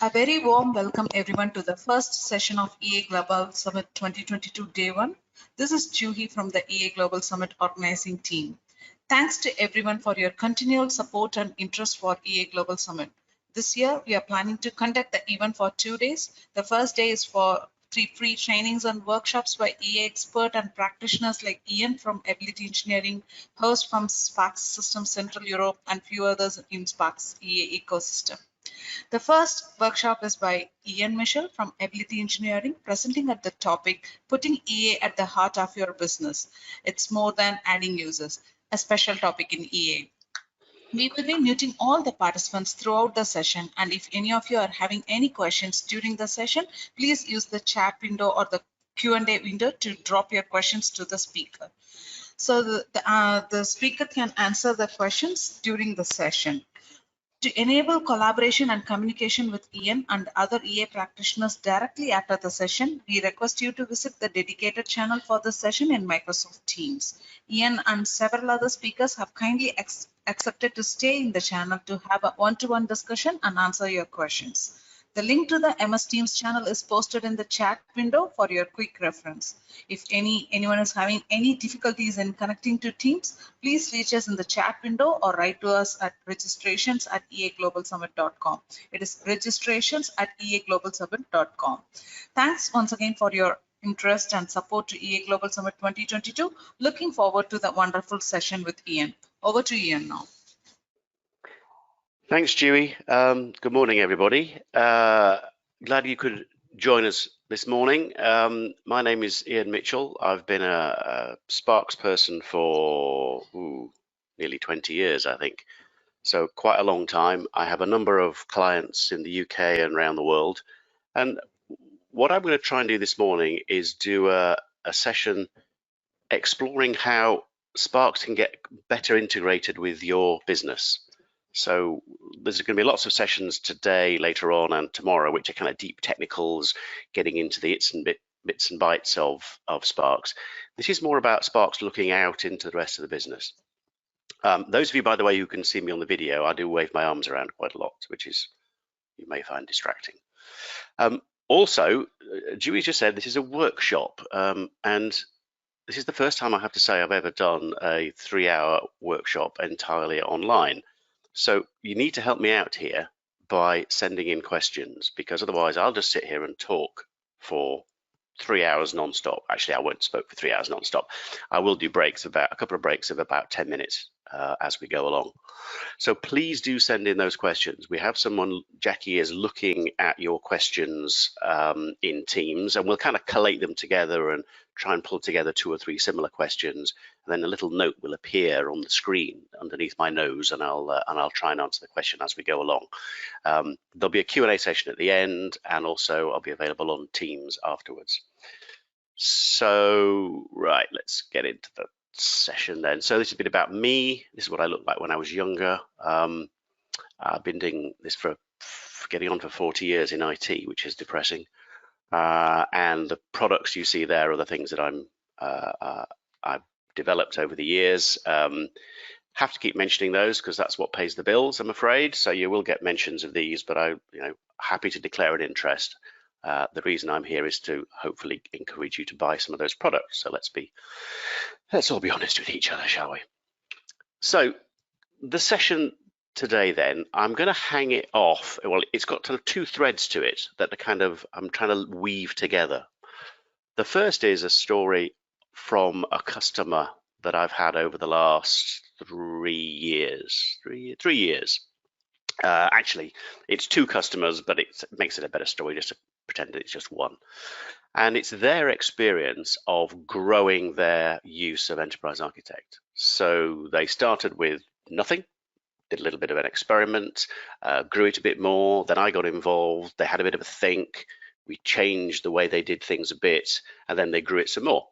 A very warm welcome everyone to the first session of EA Global Summit 2022 Day 1. This is Juhi from the EA Global Summit organizing team. Thanks to everyone for your continual support and interest for EA Global Summit. This year, we are planning to conduct the event for 2 days. The first day is for 3 free trainings and workshops by EA expert and practitioners like Ian from Ability Engineering, host from Sparks Systems Central Europe, and few others in Sparks EA ecosystem. The first workshop is by Ian Mitchell from Ability Engineering, presenting at the topic, Putting EA at the Heart of Your Business. It's more than adding users, a special topic in EA. We will be muting all the participants throughout the session, and if any of you are having any questions during the session, please use the chat window or the Q&A window to drop your questions to the speaker. So the speaker can answer the questions during the session. To enable collaboration and communication with Ian and other EA practitioners directly after the session, we request you to visit the dedicated channel for the session in Microsoft Teams. Ian and several other speakers have kindly accepted to stay in the channel to have a one-to-one discussion and answer your questions. The link to the MS Teams channel is posted in the chat window for your quick reference. If anyone is having any difficulties in connecting to Teams, please reach us in the chat window or write to us at registrations@eaglobalsummit.com. It is registrations@eaglobalsummit.com. Thanks once again for your interest and support to EA Global Summit 2022. Looking forward to the wonderful session with Ian. Over to Ian now. Thanks, Dewey. Good morning, everybody. Glad you could join us this morning. My name is Ian Mitchell. I've been a Sparks person for nearly 20 years, I think. So quite a long time. I have a number of clients in the UK and around the world. And what I'm going to try and do this morning is do a session exploring how Sparks can get better integrated with your business. So there's going to be lots of sessions today, later on, and tomorrow, which are kind of deep technicals, getting into the bits and bytes of Sparks. This is more about Sparks looking out into the rest of the business. Those of you, by the way, who can see me on the video, I do wave my arms around quite a lot, which is you may find distracting. Also, Dewey just said this is a workshop, and this is the first time I have to say I've ever done a 3-hour workshop entirely online. So you need to help me out here by sending in questions, because otherwise I'll just sit here and talk for 3 hours non-stop. Actually, I won't speak for 3 hours non-stop. I will do breaks, a couple of breaks of about 10 minutes as we go along. So please do send in those questions. We have someone, Jackie, is looking at your questions in Teams, and we'll kind of collate them together and try and pull together 2 or 3 similar questions. And then a little note will appear on the screen underneath my nose, and I'll try and answer the question as we go along. There'll be a Q&A session at the end, and also I'll be available on Teams afterwards. So, right, let's get into the session then. So this has been about me. This is what I looked like when I was younger. I've been doing this for getting on for 40 years in IT, which is depressing. And the products you see there are the things that I've developed over the years. Have to keep mentioning those because that's what pays the bills, I'm afraid. So you will get mentions of these, but I'm happy to declare an interest. The reason I'm here is to hopefully encourage you to buy some of those products. So let's all be honest with each other, shall we? So the session today, then, I'm going to hang it off. Well, it's got kind of 2 threads to it that I'm trying to weave together. The first is a story from a customer that I've had over the last 3 years. 3 years. Actually, it's 2 customers, but it makes it a better story just to pretend that it's just one. And it's their experience of growing their use of Enterprise Architect. So they started with nothing, did a little bit of an experiment, grew it a bit more. Then I got involved. They had a bit of a think. We changed the way they did things a bit, and then they grew it some more.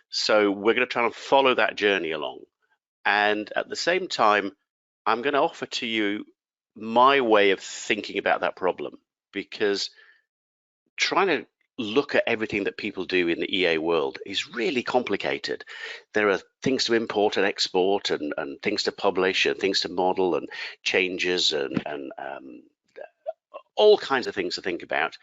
So we're going to try and follow that journey along. And at the same time, I'm going to offer to you my way of thinking about that problem, because trying to look at everything that people do in the EA world is really complicated. There are things to import and export, and things to publish, and things to model, and changes, and all kinds of things to think about,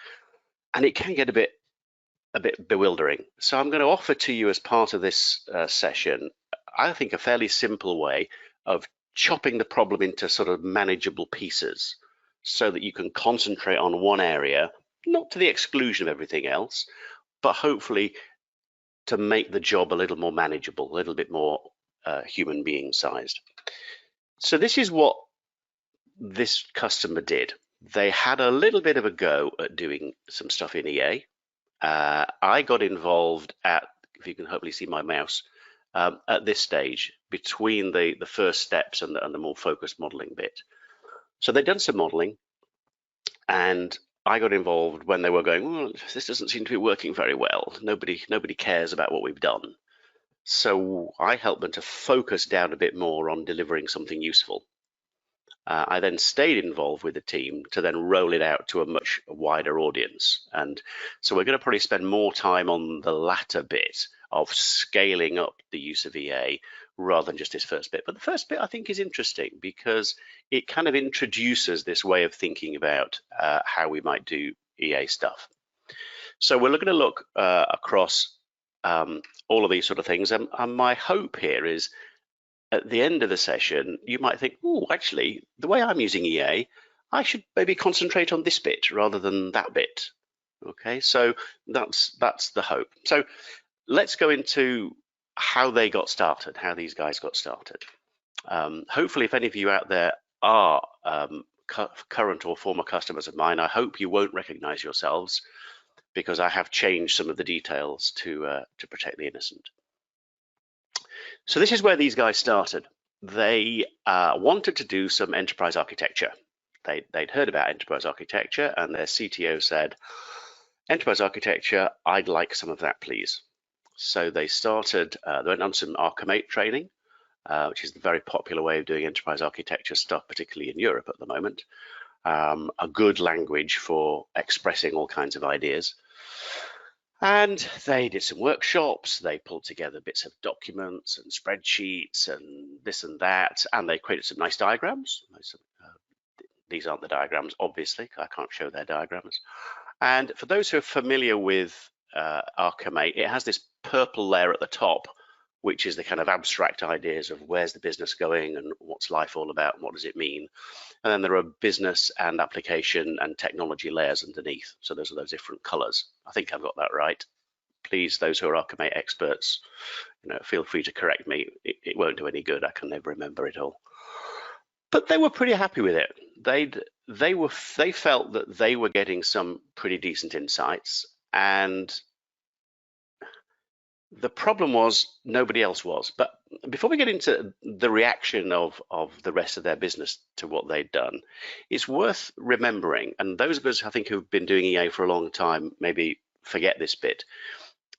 and it can get a bit bewildering. So I'm going to offer to you as part of this session, I think, a fairly simple way of chopping the problem into sort of manageable pieces so that you can concentrate on one area, not to the exclusion of everything else, but hopefully to make the job a little more manageable, a little bit more human being sized. So this is what this customer did. They had a little bit of a go at doing some stuff in EA. I got involved at, if you can hopefully see my mouse, at this stage between the first steps and the more focused modeling bit. So they'd done some modeling, and I got involved when they were going, well, this doesn't seem to be working very well. Nobody cares about what we've done. So I helped them to focus down a bit more on delivering something useful. I then stayed involved with the team to then roll it out to a much wider audience. And so we're going to probably spend more time on the latter bit of scaling up the use of EA rather than just this first bit. But the first bit I think is interesting because it kind of introduces this way of thinking about how we might do EA stuff. So we're going to look across all of these sort of things. And my hope here is at the end of the session, you might think, oh, actually, the way I'm using EA, I should maybe concentrate on this bit rather than that bit. Okay, so that's the hope. So let's go into how they got started, how these guys got started. Hopefully, if any of you out there are current or former customers of mine, I hope you won't recognize yourselves because I have changed some of the details to protect the innocent. So this is where these guys started. They wanted to do some enterprise architecture. They'd heard about enterprise architecture, and their CTO said, enterprise architecture, I'd like some of that, please. So they started, they went on some Archimate training, which is the very popular way of doing enterprise architecture stuff, particularly in Europe at the moment. A good language for expressing all kinds of ideas. And they did some workshops, they pulled together bits of documents and spreadsheets and this and that, and they created some nice diagrams. These aren't the diagrams, obviously, I can't show their diagrams. And for those who are familiar with Archimate, it has this purple layer at the top, which is the kind of abstract ideas of where's the business going and what's life all about and what does it mean. And then there are business and application and technology layers underneath. So those are those different colors. I think I've got that right. Please, those who are Archimate experts, feel free to correct me. It won't do any good. I can never remember it all. But they were pretty happy with it. They felt that they were getting some pretty decent insights, and the problem was nobody else was. But before we get into the reaction of the rest of their business to what they'd done, it's worth remembering, and those of us I think who've been doing EA for a long time maybe forget this bit,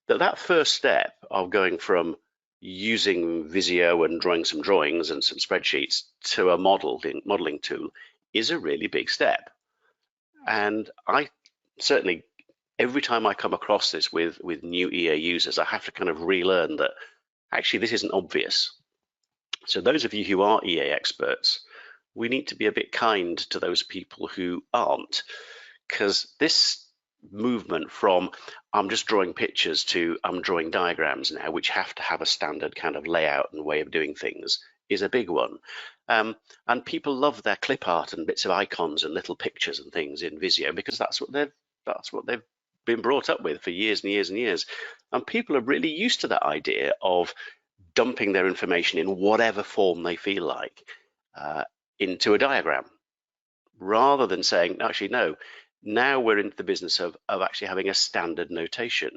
that first step of going from using Visio and drawing some drawings and some spreadsheets to a modeling tool is a really big step. And I certainly, every time I come across this with new EA users, I have to kind of relearn that actually this isn't obvious. So those of you who are EA experts, we need to be a bit kind to those people who aren't, because this movement from I'm just drawing pictures to I'm drawing diagrams now, which have to have a standard kind of layout and way of doing things, is a big one. And people love their clip art and bits of icons and little pictures and things in Visio because that's what they've been brought up with for years and years and years. And people are really used to that idea of dumping their information in whatever form they feel like into a diagram, rather than saying, actually, no, now we're into the business of actually having a standard notation.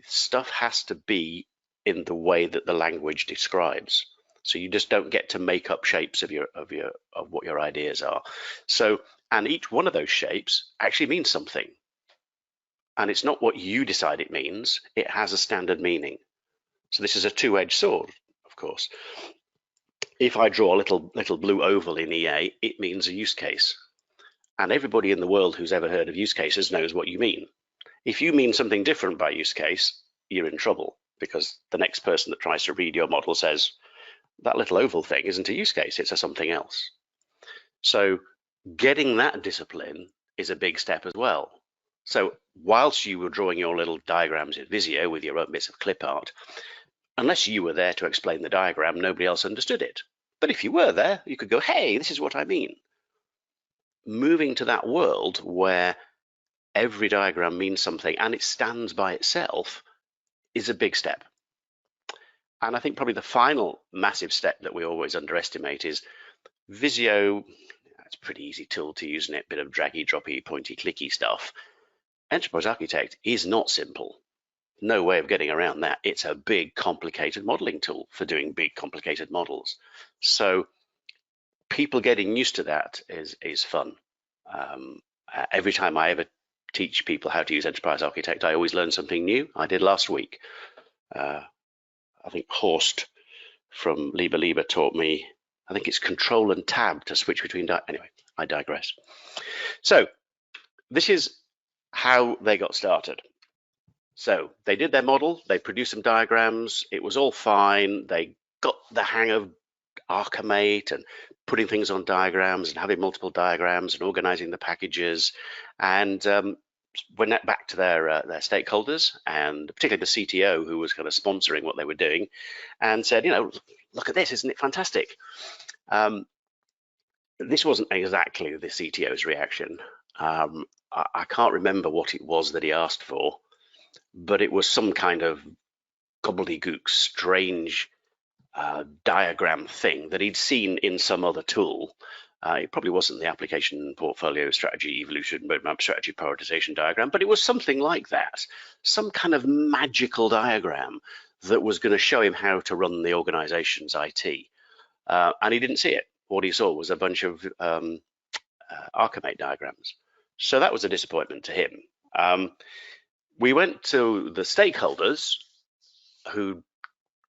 Stuff has to be in the way that the language describes. So you just don't get to make up shapes of what your ideas are. So, and each one of those shapes actually means something. And it's not what you decide it means, it has a standard meaning. So this is a two-edged sword, of course. If I draw a little blue oval in EA, it means a use case. And everybody in the world who's ever heard of use cases knows what you mean. If you mean something different by use case, you're in trouble, because the next person that tries to read your model says, that little oval thing isn't a use case, it's a something else. So getting that discipline is a big step as well. So whilst you were drawing your little diagrams in Visio with your own bits of clip art, unless you were there to explain the diagram, nobody else understood it. But if you were there, you could go, hey, this is what I mean. Moving to that world where every diagram means something and it stands by itself is a big step. And I think probably the final massive step that we always underestimate is Visio. It's a pretty easy tool to use, isn't it? Bit of draggy, droppy, pointy, clicky stuff. Enterprise Architect is not simple. No way of getting around that. It's a big, complicated modeling tool for doing big, complicated models. So people getting used to that is fun. Every time I ever teach people how to use Enterprise Architect, I always learn something new. I did last week. I think Horst from Liebe taught me, I think it's Control and Tab to switch between, anyway, I digress. So this is how they got started. So they did their model, they produced some diagrams, it was all fine. They got the hang of Archimate and putting things on diagrams and having multiple diagrams and organizing the packages, and went back to their stakeholders, and particularly the CTO, who was kind of sponsoring what they were doing, and said, you know, look at this, isn't it fantastic? This wasn't exactly the CTO's reaction. I can't remember what it was that he asked for, but it was some kind of gobbledygook, strange diagram thing that he'd seen in some other tool. It probably wasn't the application portfolio strategy, evolution, roadmap strategy, prioritization diagram, but it was something like that, some kind of magical diagram that was going to show him how to run the organization's IT. And he didn't see it. What he saw was a bunch of Archimate diagrams. So that was a disappointment to him. We went to the stakeholders who'd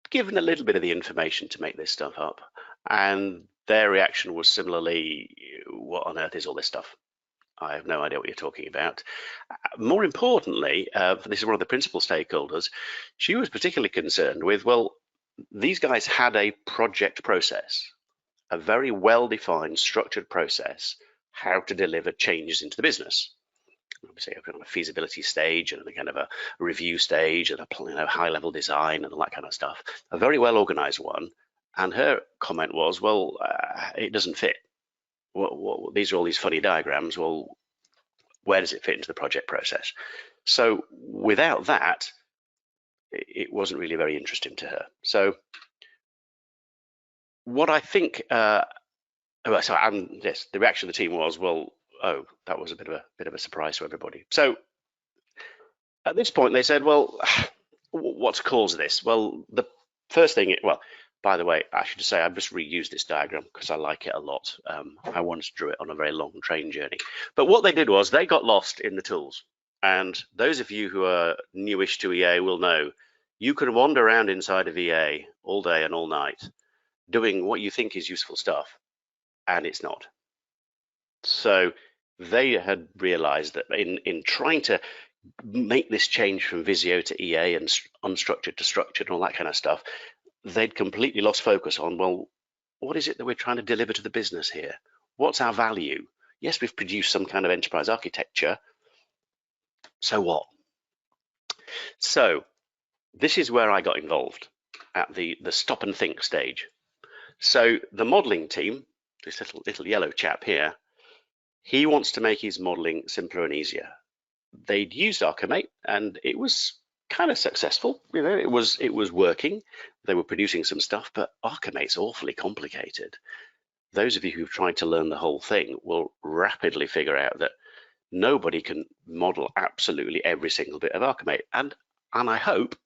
given a little bit of the information to make this stuff up, and their reaction was similarly, what on earth is all this stuff? I have no idea what you're talking about. More importantly, this is one of the principal stakeholders, she was particularly concerned with, well, these guys had a project process, a very well-defined, structured process, how to deliver changes into the business. Say a feasibility stage and a kind of a review stage and a high-level design and all that kind of stuff. A very well-organized one. And her comment was, well, it doesn't fit. These are all these funny diagrams. Well, where does it fit into the project process? So without that, it wasn't really very interesting to her. So what I think, yes, the reaction of the team was, well, oh, that was a bit of a surprise to everybody. So at this point, they said, well, what's caused this? Well, the first thing, by the way, I should say I've just reused this diagram because I like it a lot. I once drew it on a very long train journey. But what they did was they got lost in the tools. And those of you who are newish to EA will know you can wander around inside of EA all day and all night doing what you think is useful stuff, and it's not. So they had realized that in trying to make this change from Visio to EA and unstructured to structured and all that kind of stuff, they'd completely lost focus on, well, what is it that we're trying to deliver to the business here? What's our value? Yes, we've produced some kind of enterprise architecture. So what? So this is where I got involved at the stop and think stage. So the modeling team, this little yellow chap here, he wants to make his modeling simpler and easier. They'd used Archimate and it was kind of successful. You know, it was working. They were producing some stuff, but Archimate's awfully complicated. Those of you who've tried to learn the whole thing will rapidly figure out that nobody can model absolutely every single bit of Archimate. And I hope,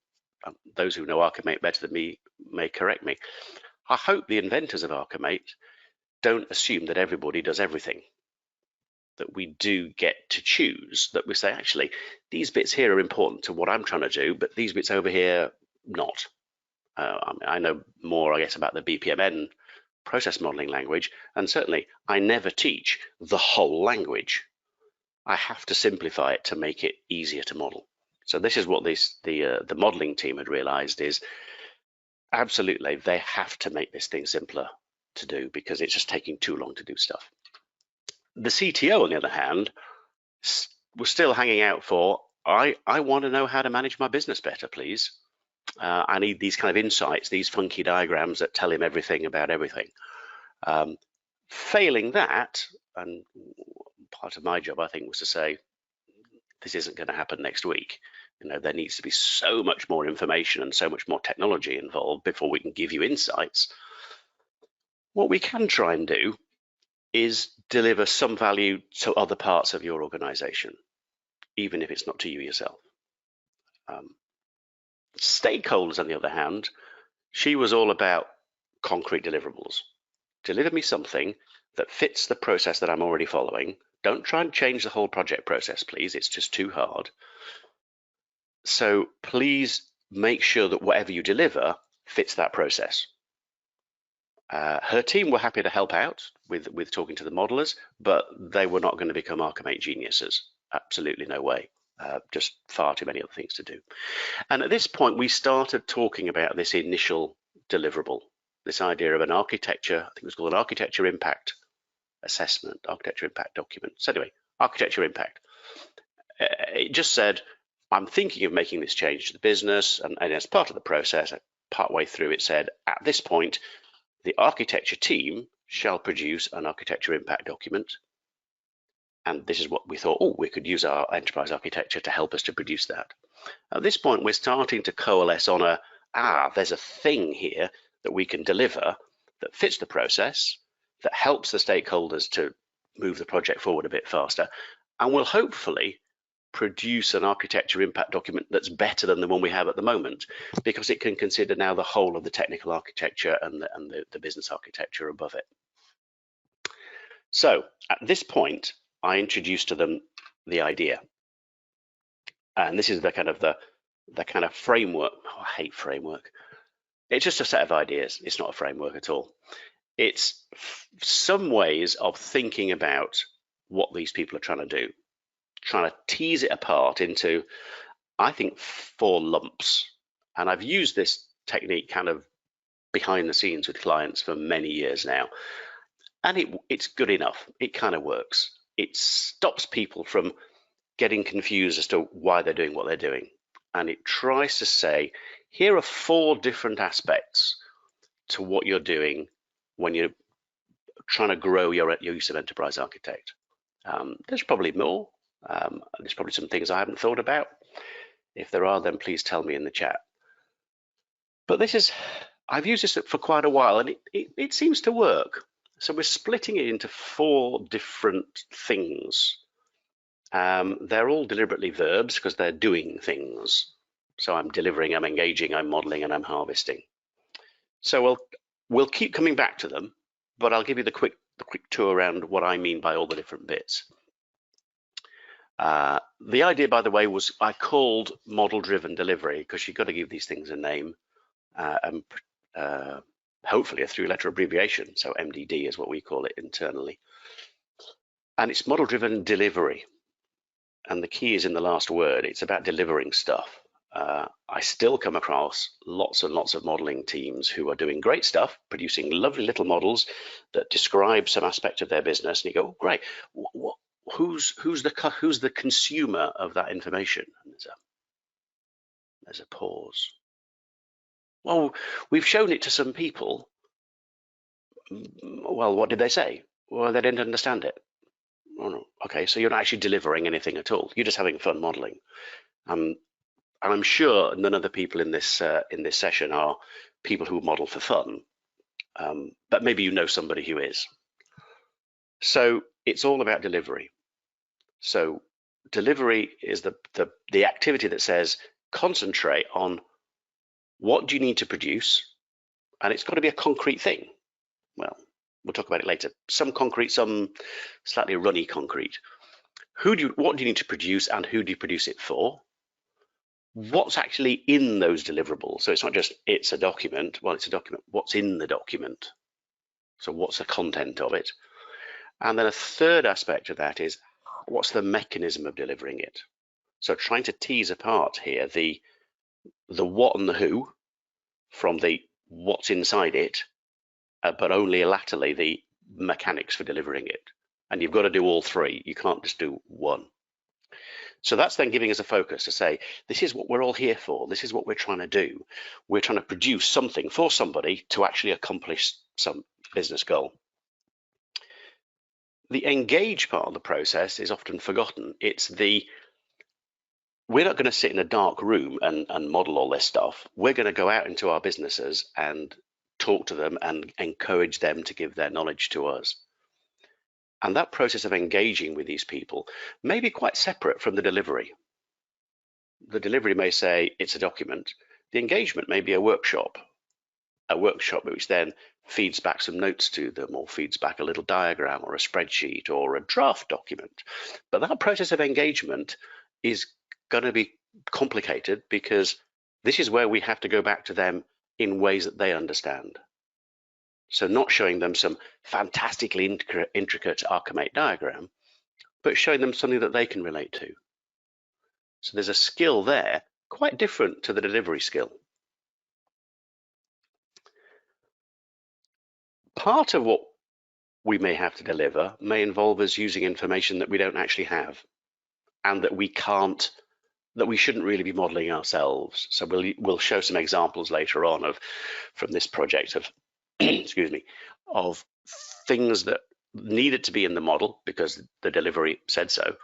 those who know Archimate better than me may correct me, I hope the inventors of Archimate don't assume that everybody does everything, that we do get to choose, that we say, actually, these bits here are important to what I'm trying to do, but these bits over here, not. I know more, I guess, about the BPMN process modeling language, and certainly I never teach the whole language. I have to simplify it to make it easier to model. So this is what the modeling team had realized is, absolutely, they have to make this thing simpler to do because it's just taking too long to do stuff. The CTO, on the other hand, we're still hanging out for, I want to know how to manage my business better, please. I need these kind of insights, these funky diagrams that tell him everything about everything. Failing that, and part of my job, I think, was to say, this isn't going to happen next week. There needs to be so much more information and so much more technology involved before we can give you insights. What we can try and do is deliver some value to other parts of your organization, even if it's not to you yourself. Stakeholders, on the other hand, she was all about concrete deliverables. Deliver me something that fits the process that I'm already following. Don't try and change the whole project process, please. It's just too hard. So please make sure that whatever you deliver fits that process. Her team were happy to help out with talking to the modelers, but they were not going to become Archimate geniuses. Absolutely no way. Just far too many other things to do. And at this point, we started talking about this initial deliverable, this idea of an architecture, I think it was called an architecture impact assessment, architecture impact document. So anyway, architecture impact. It just said, I'm thinking of making this change to the business, and as part of the process, partway through, it said, at this point, the architecture team shall produce an architecture impact document. And this is what we thought, oh, we could use our enterprise architecture to help us to produce that. At this point, we're starting to coalesce on there's a thing here that we can deliver that fits the process, that helps the stakeholders to move the project forward a bit faster, and will hopefully produce an architecture impact document that's better than the one we have at the moment, because it can consider now the whole of the technical architecture and the business architecture above it. So at this point, I introduced to them the idea. And this is the kind of framework. Oh, I hate framework. It's just a set of ideas. It's not a framework at all. It's some ways of thinking about what these people are trying to do, trying to tease it apart into, I think, 4 lumps. And I've used this technique kind of behind the scenes with clients for many years now. And it's good enough. It kind of works. It stops people from getting confused as to why they're doing what they're doing. And it tries to say, here are 4 different aspects to what you're doing when you're trying to grow your use of Enterprise Architect. There's probably more. There's probably some things I haven't thought about. If there are, then please tell me in the chat. But I've used this for quite a while, and it seems to work. So we're splitting it into 4 different things. They're all deliberately verbs because they're doing things. So I'm delivering, I'm engaging, I'm modeling, and I'm harvesting. So we'll keep coming back to them, but I'll give you the quick tour around what I mean by all the different bits. The idea, by the way, was I called model-driven delivery because you've got to give these things a name, and hopefully a 3-letter abbreviation. So MDD is what we call it internally. And it's model-driven delivery. And the key is in the last word. It's about delivering stuff. I still come across lots and lots of modeling teams who are doing great stuff, producing lovely little models that describe some aspect of their business. And you go, oh, great. Who's the consumer of that information? And there's a pause. Well, we've shown it to some people. Well, what did they say? Well, they didn't understand it. Oh, no. Okay, so you're not actually delivering anything at all. You're just having fun modeling. And I'm sure none of the people in this session are people who model for fun, but maybe you know somebody who is. So it's all about delivery. So delivery is the activity that says concentrate on what do you need to produce, and it's got to be a concrete thing. Well, we'll talk about it later. Some concrete, some slightly runny concrete. What do you need to produce, and who do you produce it for? What's actually in those deliverables? So it's not just it's a document. Well, it's a document. What's in the document? So what's the content of it? And then a third aspect of that is what's the mechanism of delivering it? So trying to tease apart here the what and the who from the what's inside it, but only latterly the mechanics for delivering it. And you've got to do all 3. You can't just do one. So that's then giving us a focus to say, this is what we're all here for. This is what we're trying to do. We're trying to produce something for somebody to actually accomplish some business goal. The engage part of the process is often forgotten. We're not going to sit in a dark room and model all this stuff. We're going to go out into our businesses and talk to them and encourage them to give their knowledge to us. And that process of engaging with these people may be quite separate from the delivery. The delivery may say it's a document. The engagement may be a workshop which then feeds back some notes to them or feeds back a little diagram or a spreadsheet or a draft document. But that process of engagement is going to be complicated because this is where we have to go back to them in ways that they understand. So not showing them some fantastically intricate archimate diagram, but showing them something that they can relate to. So there's a skill there, quite different to the delivery skill. Part of what we may have to deliver may involve us using information that we don't actually have and that we shouldn't really be modeling ourselves. So we'll show some examples later on from this project of excuse me, of things that needed to be in the model because the delivery said so,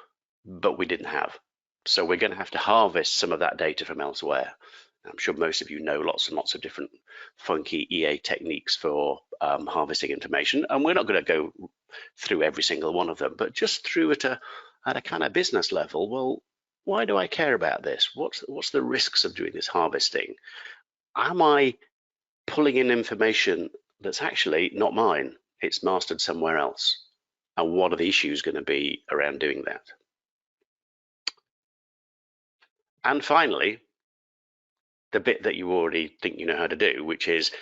but we didn't have. So we're going to have to harvest some of that data from elsewhere. I'm sure most of you know lots and lots of different funky EA techniques for harvesting information, and we're not going to go through every single one of them, but just through at a kind of business level. Well, why do I care about this? What's the risks of doing this harvesting? Am I pulling in information that's actually not mine? It's mastered somewhere else. And what are the issues going to be around doing that? And finally, the bit that you already think you know how to do, which is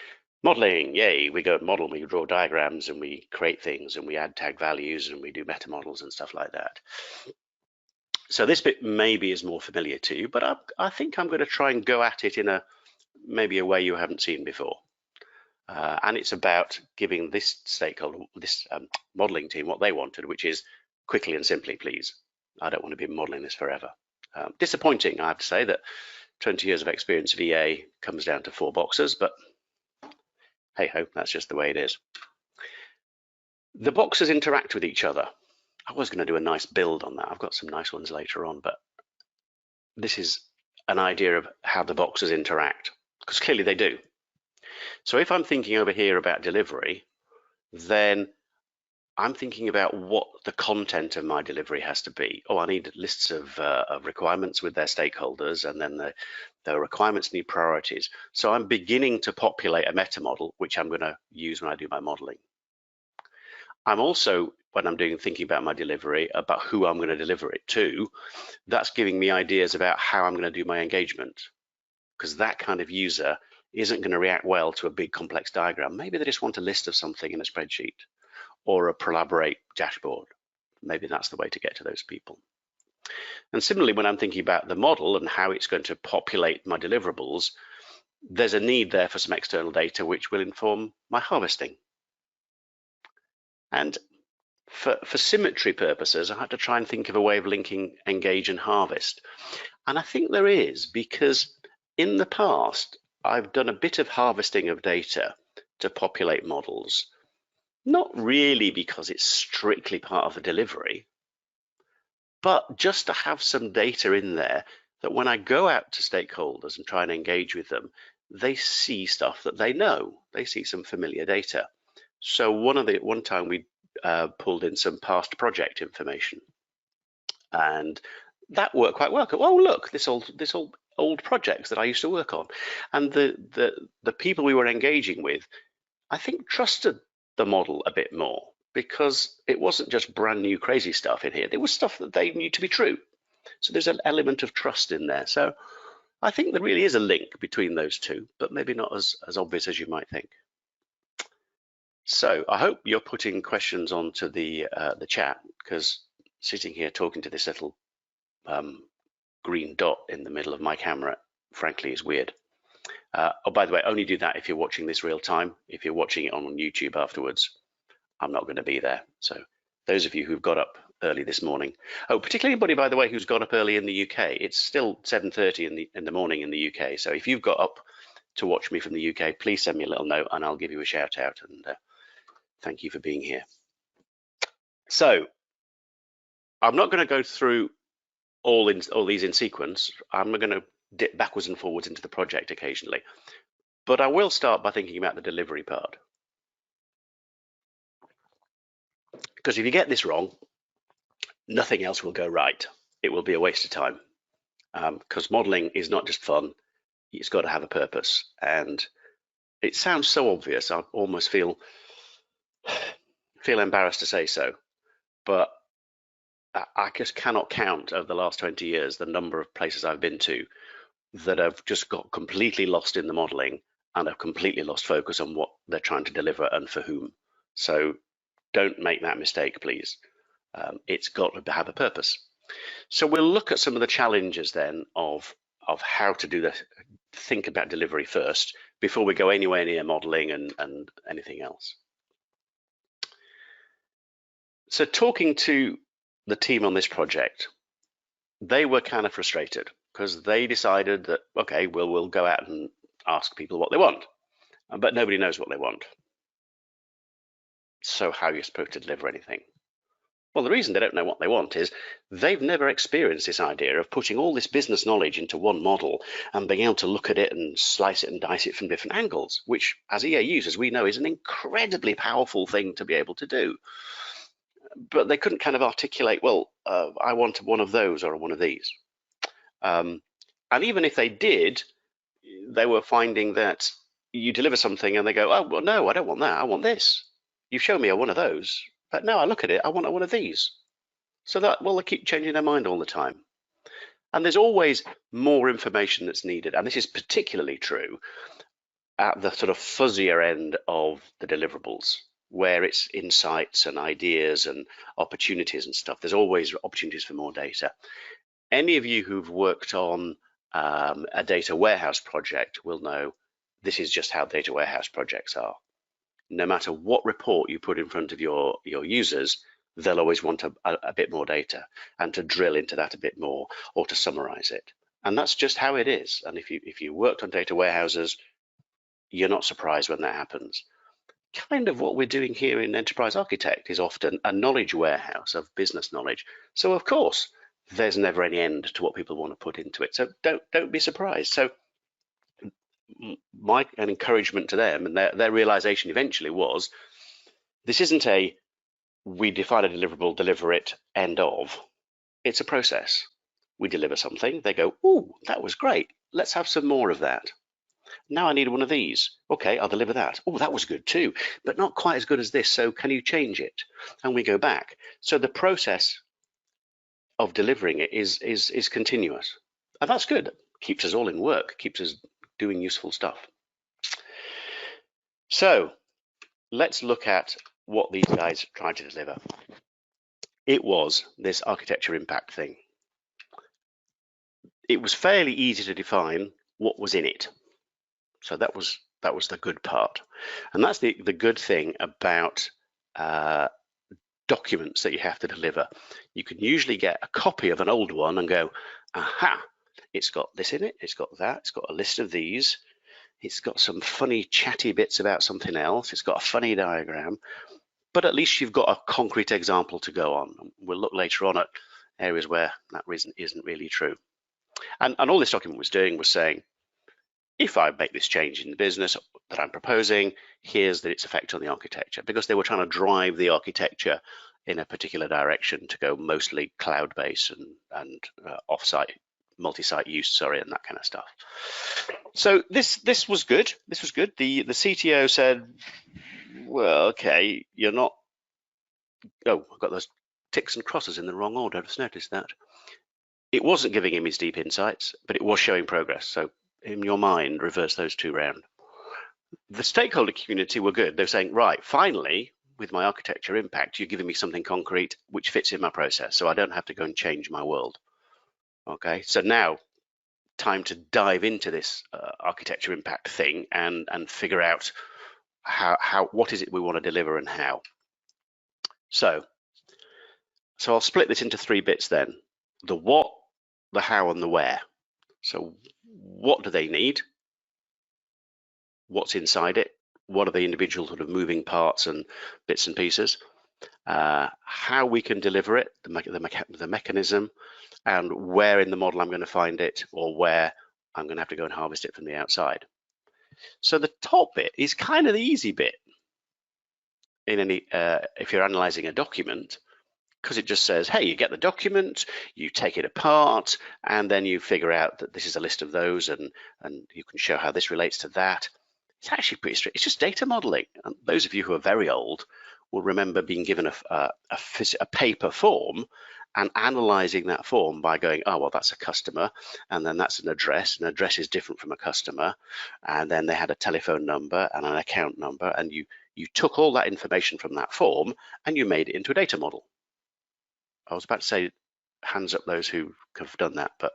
modeling. Yay, we go model, we draw diagrams and we create things and we add tag values and we do meta models and stuff like that. So this bit maybe is more familiar to you, but I think I'm going to try and go at it in maybe a way you haven't seen before. And it's about giving this stakeholder, this modeling team, what they wanted, which is quickly and simply, please. I don't want to be modeling this forever. Disappointing, I have to say, that 20 years of experience of EA comes down to 4 boxes, but hey ho, that's just the way it is. The boxes interact with each other. I was going to do a nice build on that. I've got some nice ones later on, but this is an idea of how the boxes interact, because clearly they do. So if I'm thinking over here about delivery, then I'm thinking about what the content of my delivery has to be. Oh, I need lists of requirements with their stakeholders, and then the requirements need priorities. So I'm beginning to populate a meta model, which I'm going to use when I do my modeling. I'm also, when I'm thinking about my delivery, about who I'm going to deliver it to, that's giving me ideas about how I'm going to do my engagement, because that kind of user isn't going to react well to a big complex diagram. Maybe they just want a list of something in a spreadsheet or a Collaborate dashboard. Maybe that's the way to get to those people. And similarly, when I'm thinking about the model and how it's going to populate my deliverables, there's a need there for some external data which will inform my harvesting. And for symmetry purposes, I had to try and think of a way of linking engage and harvest. And I think there is, because in the past, I've done a bit of harvesting of data to populate models, not really because it's strictly part of the delivery, but just to have some data in there that when I go out to stakeholders and try and engage with them, they see stuff that they know. They see some familiar data. So one time we pulled in some past project information, and that worked quite well. Oh, look, this old projects that I used to work on, and the people we were engaging with, I think, trusted the model a bit more, because it wasn't just brand new crazy stuff in here. There was stuff that they knew to be true. So there's an element of trust in there. So I think there really is a link between those two, but maybe not as obvious as you might think. So I hope you're putting questions onto the chat, because sitting here talking to this little green dot in the middle of my camera, frankly, is weird. Oh, by the way, only do that if you're watching this real time. If you're watching it on YouTube afterwards, I'm not going to be there. So those of you who've got up early this morning. Oh, particularly anybody, by the way, who's got up early in the UK. It's still 7:30 in the morning in the UK. So if you've got up to watch me from the UK, please send me a little note and I'll give you a shout out, and thank you for being here. So I'm not going to go through all these in sequence. I'm going to dip backwards and forwards into the project occasionally, but I will start by thinking about the delivery part. Because if you get this wrong, nothing else will go right. It will be a waste of time. Because modeling is not just fun, it's got to have a purpose. And it sounds so obvious, I almost feel embarrassed to say so, but I just cannot count over the last 20 years the number of places I've been to that have just got completely lost in the modeling and have completely lost focus on what they're trying to deliver and for whom. So don't make that mistake, please. It's got to have a purpose. So we'll look at some of the challenges then of how to do this, think about delivery first before we go anywhere near modeling and anything else. So talking to the team on this project, they were kind of frustrated because they decided that, okay, we'll go out and ask people what they want, but nobody knows what they want. So how are you supposed to deliver anything? Well, the reason they don't know what they want is they've never experienced this idea of putting all this business knowledge into one model and being able to look at it and slice it and dice it from different angles, which as EA users, we know is an incredibly powerful thing to be able to do. But they couldn't kind of articulate, well, I want one of those or one of these. And even if they did, they were finding that you deliver something and they go, oh, well, no, I don't want that. I want this. You show me one of those. But no, I look at it, I want one of these. So that, well, they keep changing their mind all the time. And there's always more information that's needed. And this is particularly true at the sort of fuzzier end of the deliverables, where it's insights and ideas and opportunities and stuff. There's always opportunities for more data. Any of you who've worked on a data warehouse project will know this is just how data warehouse projects are. No matter what report you put in front of your users, they'll always want a bit more data and to drill into that a bit more or to summarize it. And that's just how it is. And if you worked on data warehouses, you're not surprised when that happens. Kind of what we're doing here in Enterprise Architect is often a knowledge warehouse of business knowledge. So of course, there's never any end to what people want to put into it. So don't be surprised. So my encouragement to them and their realization eventually was, this isn't a we define a deliverable, deliver it, end of. It's a process. We deliver something, they go, ooh, that was great. Let's have some more of that. Now I need one of these. Okay, I'll deliver that. Oh, that was good too, but not quite as good as this. So can you change it? And we go back. So the process of delivering it is continuous. And that's good. Keeps us all in work, keeps us doing useful stuff. So let's look at what these guys tried to deliver. It was this architecture impact thing. It was fairly easy to define what was in it. So that was the good part. And that's the good thing about documents that you have to deliver. You can usually get a copy of an old one and go, aha, it's got this in it, it's got that, it's got a list of these, it's got some funny chatty bits about something else, it's got a funny diagram, but at least you've got a concrete example to go on. We'll look later on at areas where that isn't really true. And all this document was doing was saying, if I make this change in the business that I'm proposing, here's its effect on the architecture, because they were trying to drive the architecture in a particular direction to go mostly cloud-based and off-site, multi-site use, and that kind of stuff. So this was good. This was good. The CTO said, well, okay, you're not, oh, I've got those ticks and crosses in the wrong order. I've just noticed that. It wasn't giving him his deep insights, but it was showing progress. So in your mind, reverse those two round. The stakeholder community were good. They're saying, right, finally, with my architecture impact, you're giving me something concrete which fits in my process, so I don't have to go and change my world. Okay, so now time to dive into this architecture impact thing and figure out what is it we want to deliver and how. So So I'll split this into 3 bits then. The what, the how, and the where. So what do they need? What's inside it? What are the individual sort of moving parts and bits and pieces? How we can deliver it, the mechanism, and where in the model I'm going to find it, or where I'm going to have to go and harvest it from the outside. So the top bit is kind of the easy bit in any if you're analyzing a document, because it just says, hey, you get the document, you take it apart, and then you figure out that this is a list of those, and you can show how this relates to that. It's actually pretty straight. It's just data modeling. And those of you who are very old will remember being given a paper form and analyzing that form by going, oh, well, that's a customer, and then that's an address. An address is different from a customer, and then they had a telephone number and an account number, and you took all that information from that form and you made it into a data model. I was about to say, hands up those who have done that, but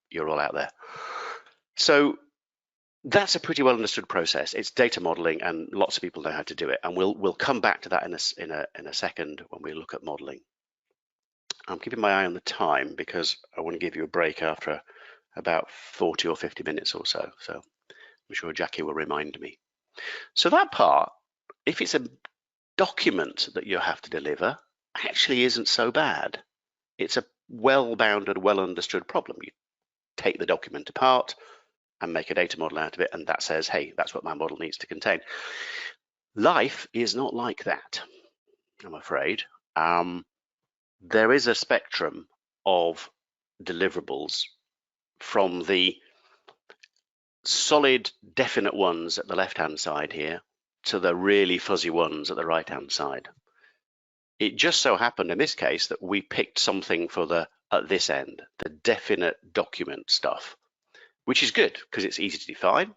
you're all out there. So that's a pretty well understood process. It's data modeling, and lots of people know how to do it. And we'll come back to that in a second when we look at modeling. I'm keeping my eye on the time because I want to give you a break after about 40 or 50 minutes or so. So I'm sure Jackie will remind me. So that part, if it's a document that you have to deliver, actually isn't so bad. It's a well-bounded, well-understood problem. You take the document apart and make a data model out of it, and that says, hey, that's what my model needs to contain. Life is not like that, I'm afraid. There is a spectrum of deliverables, from the solid, definite ones at the left-hand side here to the really fuzzy ones at the right-hand side. It just so happened in this case that we picked something for at this end, the definite document stuff, which is good because it's easy to define.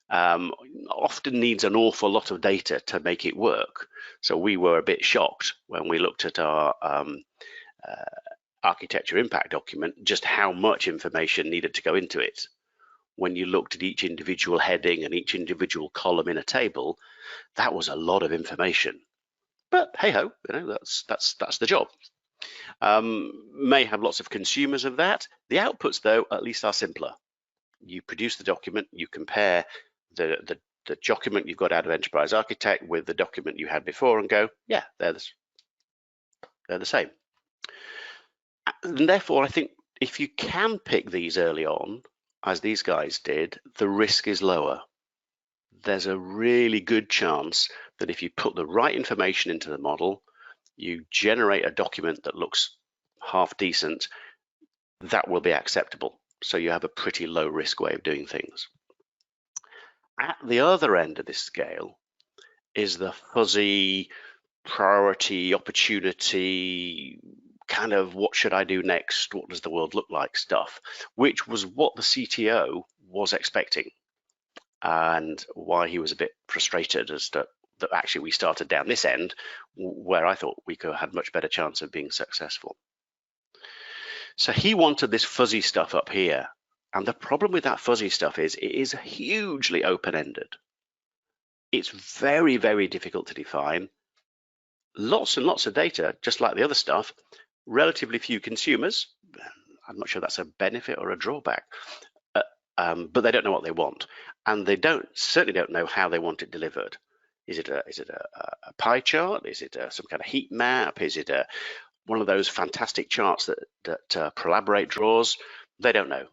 Often needs an awful lot of data to make it work. So we were a bit shocked when we looked at our architecture impact document, just how much information needed to go into it. When you looked at each individual heading and each individual column in a table, that was a lot of information. But hey ho, that's the job. May have lots of consumers of that. The outputs, though, at least are simpler. You produce the document, you compare the document you've got out of Enterprise Architect with the document you had before, and go, yeah, they're the same. And therefore, I think if you can pick these early on, as these guys did, the risk is lower. There's a really good chance that if you put the right information into the model, you generate a document that looks half decent, that will be acceptable. So you have a pretty low risk way of doing things. At the other end of this scale is the fuzzy priority, opportunity, kind of what should I do next? What does the world look like stuff, which was what the CTO was expecting, and why he was a bit frustrated as to that actually we started down this end where I thought we could have had much better chance of being successful. So he wanted this fuzzy stuff up here. And the problem with that fuzzy stuff is it is hugely open-ended. It's very, very difficult to define. Lots and lots of data, just like the other stuff, relatively few consumers. I'm not sure that's a benefit or a drawback, but they don't know what they want. And they certainly don't know how they want it delivered. Is it a pie chart? Is it some kind of heat map? Is it one of those fantastic charts that Prolaborate draws? They don't know.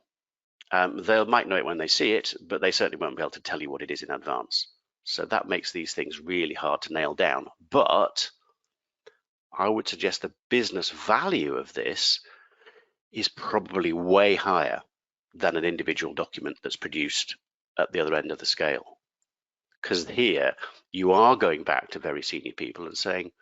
They might know it when they see it, but they certainly won't be able to tell you what it is in advance. So that makes these things really hard to nail down. But I would suggest the business value of this is probably way higher than an individual document that's produced at the other end of the scale. Because here you are going back to very senior people and saying,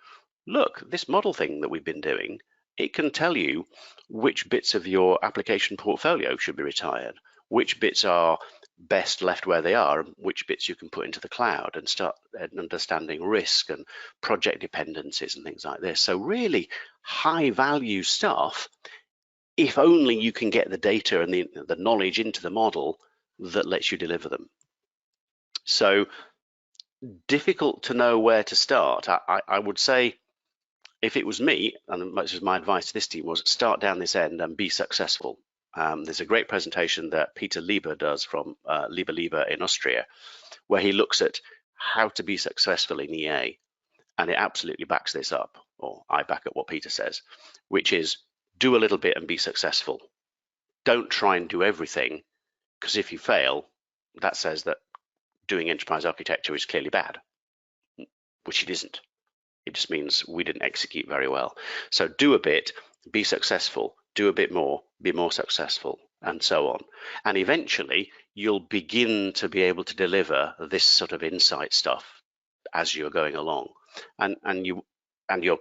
look, this model thing that we've been doing, it can tell you which bits of your application portfolio should be retired, which bits are best left where they are, and which bits you can put into the cloud, and start understanding risk and project dependencies and things like this. So really high value stuff, if only you can get the data and the knowledge into the model that lets you deliver them. So difficult to know where to start. I would say if it was me, and much as my advice to this team was, start down this end and be successful. There's a great presentation that Peter Lieber does from Lieber in Austria, where he looks at how to be successful in EA, and it absolutely backs this up, or I back up what Peter says, which is do a little bit and be successful. Don't try and do everything, because if you fail, that says that doing enterprise architecture is clearly bad, which it isn't. It just means we didn't execute very well. So do a bit, be successful, do a bit more, be more successful, and so on. And eventually you'll begin to be able to deliver this sort of insight stuff as you're going along. And your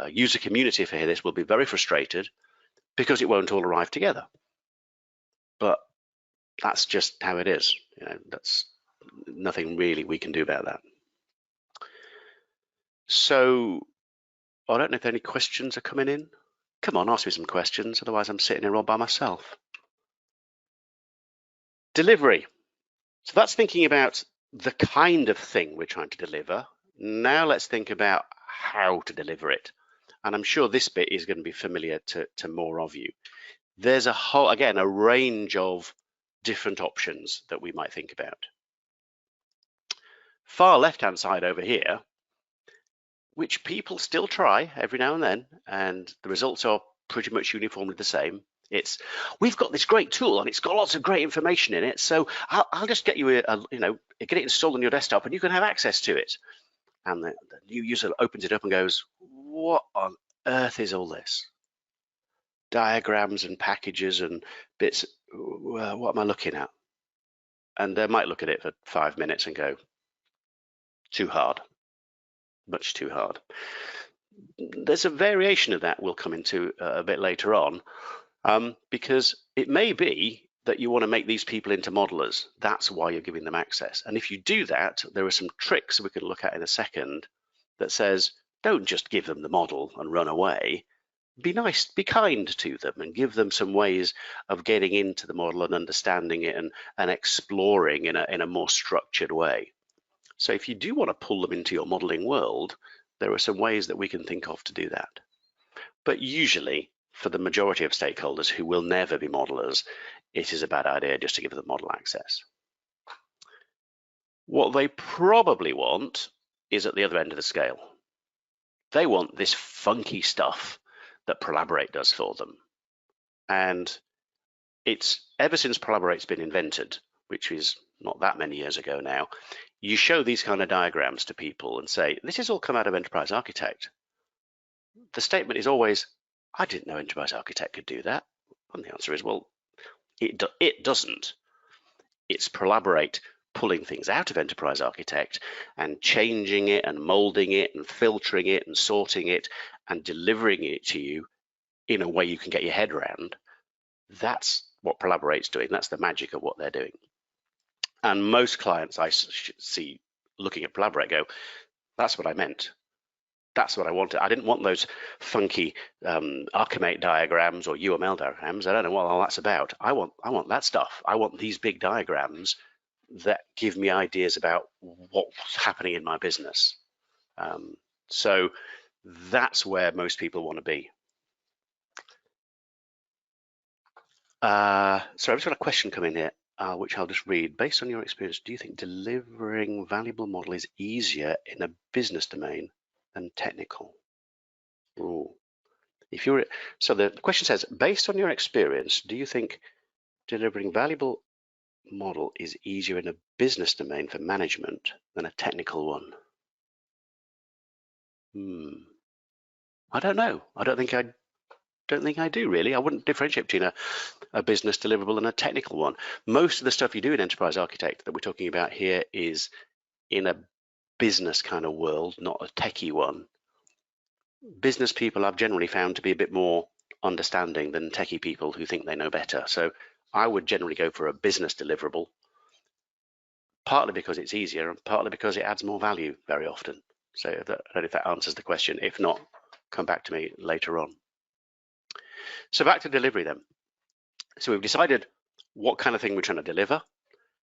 user community for this will be very frustrated because it won't all arrive together. But that's just how it is. You know, that's nothing really we can do about that. So I don't know if any questions are coming in. Come on, ask me some questions, otherwise I'm sitting here all by myself. Delivery. So that's thinking about the kind of thing we're trying to deliver. Now let's think about how to deliver it. And I'm sure this bit is going to be familiar to more of you. There's a whole, again, a range of different options that we might think about. Far left-hand side over here, which people still try every now and the results are pretty much uniformly the same. It's, we've got this great tool and it's got lots of great information in it, so I'll just get you get it installed on your desktop and you can have access to it. And the new user opens it up and goes, what on earth is all this? Diagrams and packages and bits, what am I looking at? And they might look at it for 5 minutes and go, too hard, much too hard. There's a variation of that we'll come into a bit later on, because it may be that you want to make these people into modelers. That's why you're giving them access. And if you do that, there are some tricks we can look at in a second that says, don't just give them the model and run away. Be nice, be kind to them and give them some ways of getting into the model and understanding it and exploring in a more structured way. So if you do want to pull them into your modeling world, there are some ways that we can think of to do that. But usually, for the majority of stakeholders who will never be modelers, it is a bad idea just to give them model access. What they probably want is at the other end of the scale. They want this funky stuff that Prolaborate does for them. And it's ever since Prolaborate's been invented, which is not that many years ago now, you show these kind of diagrams to people and say, this has all come out of Enterprise Architect. The statement is always, I didn't know Enterprise Architect could do that. And the answer is, well, it doesn't. It's Prolaborate pulling things out of Enterprise Architect and changing it and molding it and filtering it and sorting it and delivering it to you in a way you can get your head around. That's what Prolaborate's doing. That's the magic of what they're doing. And most clients I see looking at Prolaborate go, that's what I meant. That's what I wanted. I didn't want those funky Archimate diagrams or UML diagrams. I don't know what all that's about. I want that stuff. I want these big diagrams that give me ideas about what's happening in my business. So that's where most people want to be. So I've just got a question come in here, which I'll just read. Based on your experience, do you think delivering valuable model is easier in a business domain than technical? Ooh. So the question says, based on your experience, do you think delivering valuable model is easier in a business domain for management than a technical one? I don't know. I don't think I do really. I wouldn't differentiate between a business deliverable and a technical one. Most of the stuff you do in Enterprise Architect that we're talking about here is in a business kind of world, not a techie one. Business people I've generally found to be a bit more understanding than techie people who think they know better. So I would generally go for a business deliverable, partly because it's easier and partly because it adds more value very often. So I don't know if that answers the question. If not, come back to me later on. So back to delivery then. So we've decided what kind of thing we're trying to deliver,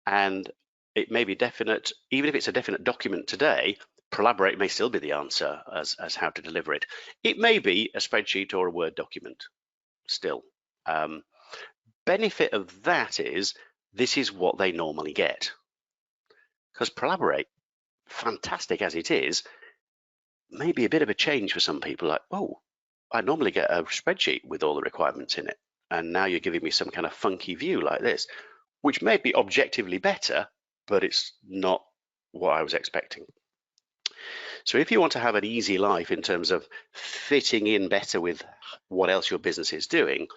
and it may be definite, even if it's a definite document today, Collaborate may still be the answer as how to deliver it. It may be a spreadsheet or a Word document still. Benefit of that is this is what they normally get. Because Collaborate, fantastic as it is, may be a bit of a change for some people. Like, oh, I normally get a spreadsheet with all the requirements in it, and now you're giving me some kind of funky view like this, which may be objectively better, but it's not what I was expecting. So if you want to have an easy life in terms of fitting in better with what else your business is doing,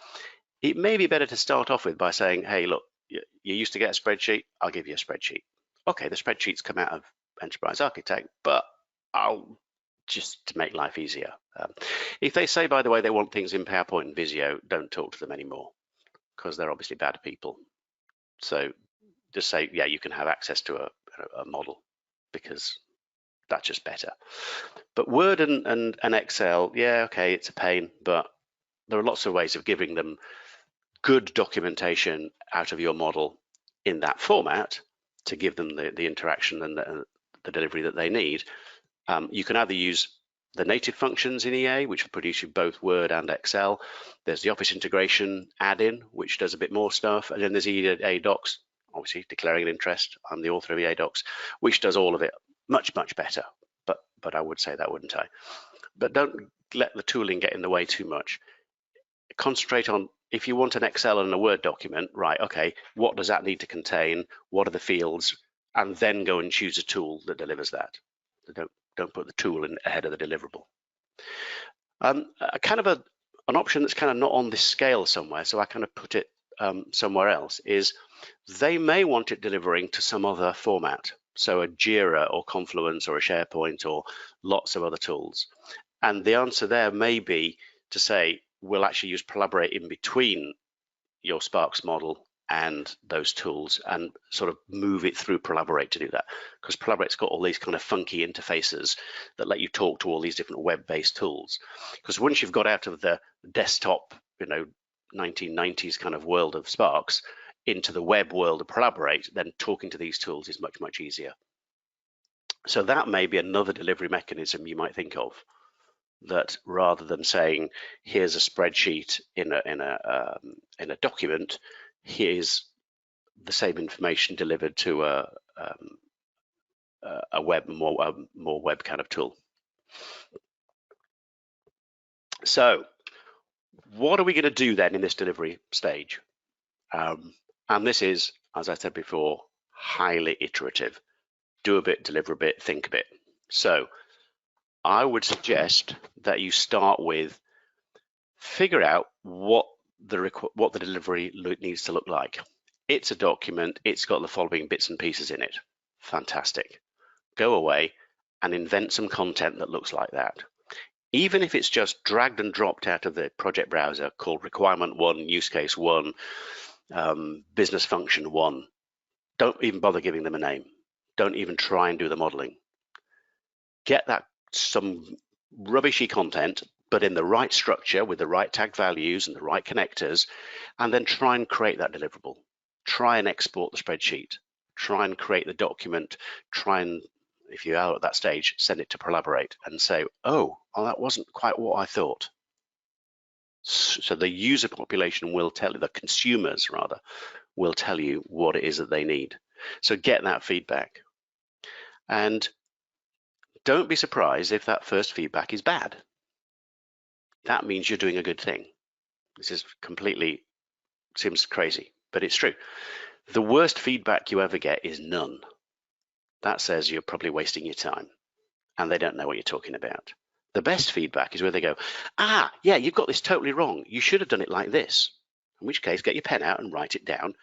it may be better to start off with by saying, hey, look, you used to get a spreadsheet, I'll give you a spreadsheet. Okay, the spreadsheets come out of Enterprise Architect, but I'll just to make life easier. If they say, by the way, they want things in PowerPoint and Visio, don't talk to them anymore, because they're obviously bad people. So just say, yeah, you can have access to a model, because that's just better. But Word and Excel, yeah, okay, it's a pain, but there are lots of ways of giving them good documentation out of your model in that format to give them the interaction and the delivery that they need. You can either use the native functions in EA, which will produce you both Word and Excel. There's the Office integration add-in, which does a bit more stuff. And then there's EA Docs, obviously declaring an interest. I'm the author of EA Docs, which does all of it much, much better. But I would say that, wouldn't I? But don't let the tooling get in the way too much. Concentrate on, if you want an Excel and a Word document, right, okay, what does that need to contain? What are the fields? And then go and choose a tool that delivers that. Don't put the tool in ahead of the deliverable. Kind of an option that's kind of not on this scale somewhere, so I kind of put it somewhere else, is they may want it delivering to some other format. So a Jira or Confluence or a SharePoint or lots of other tools. And the answer there may be to say, we'll actually use Collaborate in between your Sparks model and those tools and sort of move it through Collaborate to do that. Because Collaborate's got all these kind of funky interfaces that let you talk to all these different web-based tools. Because once you've got out of the desktop, 1990s kind of world of Sparks into the web world of Collaborate, then talking to these tools is much, much easier. So that may be another delivery mechanism you might think of, that rather than saying, here's a spreadsheet in a document, here's the same information delivered to a more web kind of tool. So what are we going to do then in this delivery stage? And this is, as I said before, highly iterative. Do a bit, deliver a bit, think a bit. So I would suggest that you start with, figure out what the delivery needs to look like. It's a document, it's got the following bits and pieces in it. Fantastic. Go away and invent some content that looks like that. Even if it's just dragged and dropped out of the project browser, called requirement 1, use case 1, business function 1, don't even bother giving them a name. Don't even try and do the modeling. Get that some rubbishy content, but in the right structure with the right tag values and the right connectors, and then try and create that deliverable. Try and export the spreadsheet. Try and create the document. Try and, if you are at that stage, send it to Collaborate and say, oh, that wasn't quite what I thought. So the user population will tell you, the consumers rather, will tell you what it is that they need. So get that feedback. And don't be surprised if that first feedback is bad. That means you're doing a good thing. This is seems crazy, but it's true. The worst feedback you ever get is none. That says you're probably wasting your time and they don't know what you're talking about. The best feedback is where they go, yeah, you've got this totally wrong. You should have done it like this. In which case, get your pen out and write it down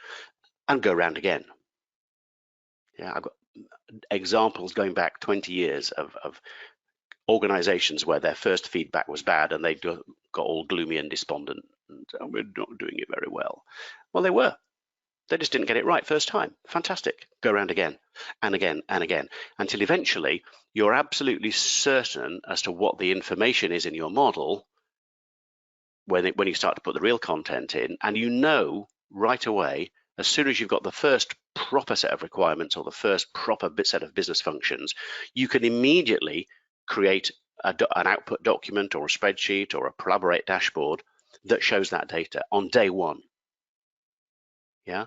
and go round again. Yeah, I've got examples going back 20 years of organizations where their first feedback was bad and they got all gloomy and despondent and we're not doing it very well. Well, they were. They just didn't get it right first time. Fantastic. Go around again and again and again until eventually you're absolutely certain as to what the information is in your model when you start to put the real content in, and you know right away as soon as you've got the first proper set of requirements or the first proper set of business functions, you can immediately create an output document or a spreadsheet or a Collaborate dashboard that shows that data on day one. Yeah.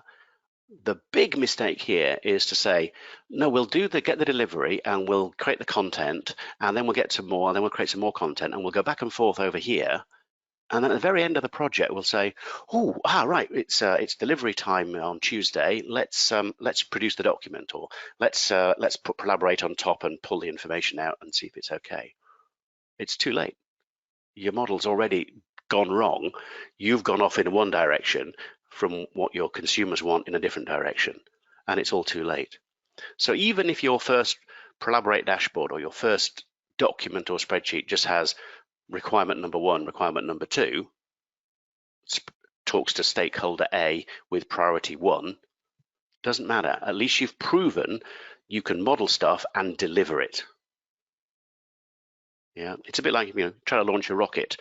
The big mistake here is to say, no, we'll get the delivery and we'll create the content and then we'll get some more and then we'll create some more content and we'll go back and forth over here. And then at the very end of the project, we'll say, oh, right, it's delivery time on Tuesday. Let's produce the document, or let's put Collaborate on top and pull the information out and see if it's okay. It's too late. Your model's already gone wrong. You've gone off in one direction from what your consumers want in a different direction, and it's all too late. So even if your first Collaborate dashboard or your first document or spreadsheet just has requirement number 1, requirement number 2, talks to stakeholder A with priority 1, doesn't matter. At least you've proven you can model stuff and deliver it. Yeah, it's a bit like, trying to launch a rocket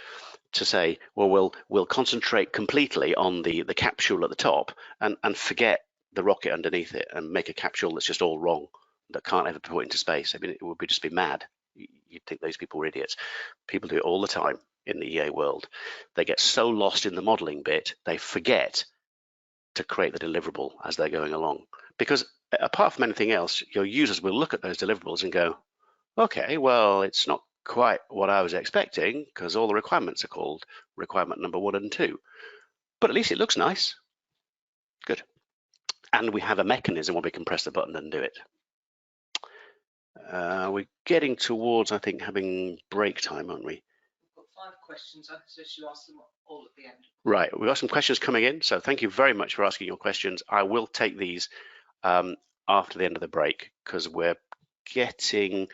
to say, well, we'll concentrate completely on the capsule at the top and forget the rocket underneath it and make a capsule that's just all wrong, that can't ever be put into space. I mean, it would just be mad. You'd think those people were idiots. People do it all the time in the EA world. They get so lost in the modeling bit, they forget to create the deliverable as they're going along. Because apart from anything else, your users will look at those deliverables and go, okay, well, it's not quite what I was expecting because all the requirements are called requirement number 1 and 2. But at least it looks nice. Good. And we have a mechanism where we can press the button and do it. We're getting towards, I think, having break time, aren't we? We've got 5 questions. I suggest you ask them all at the end. Right, we've got some questions coming in, so thank you very much for asking your questions. I will take these after the end of the break because we're getting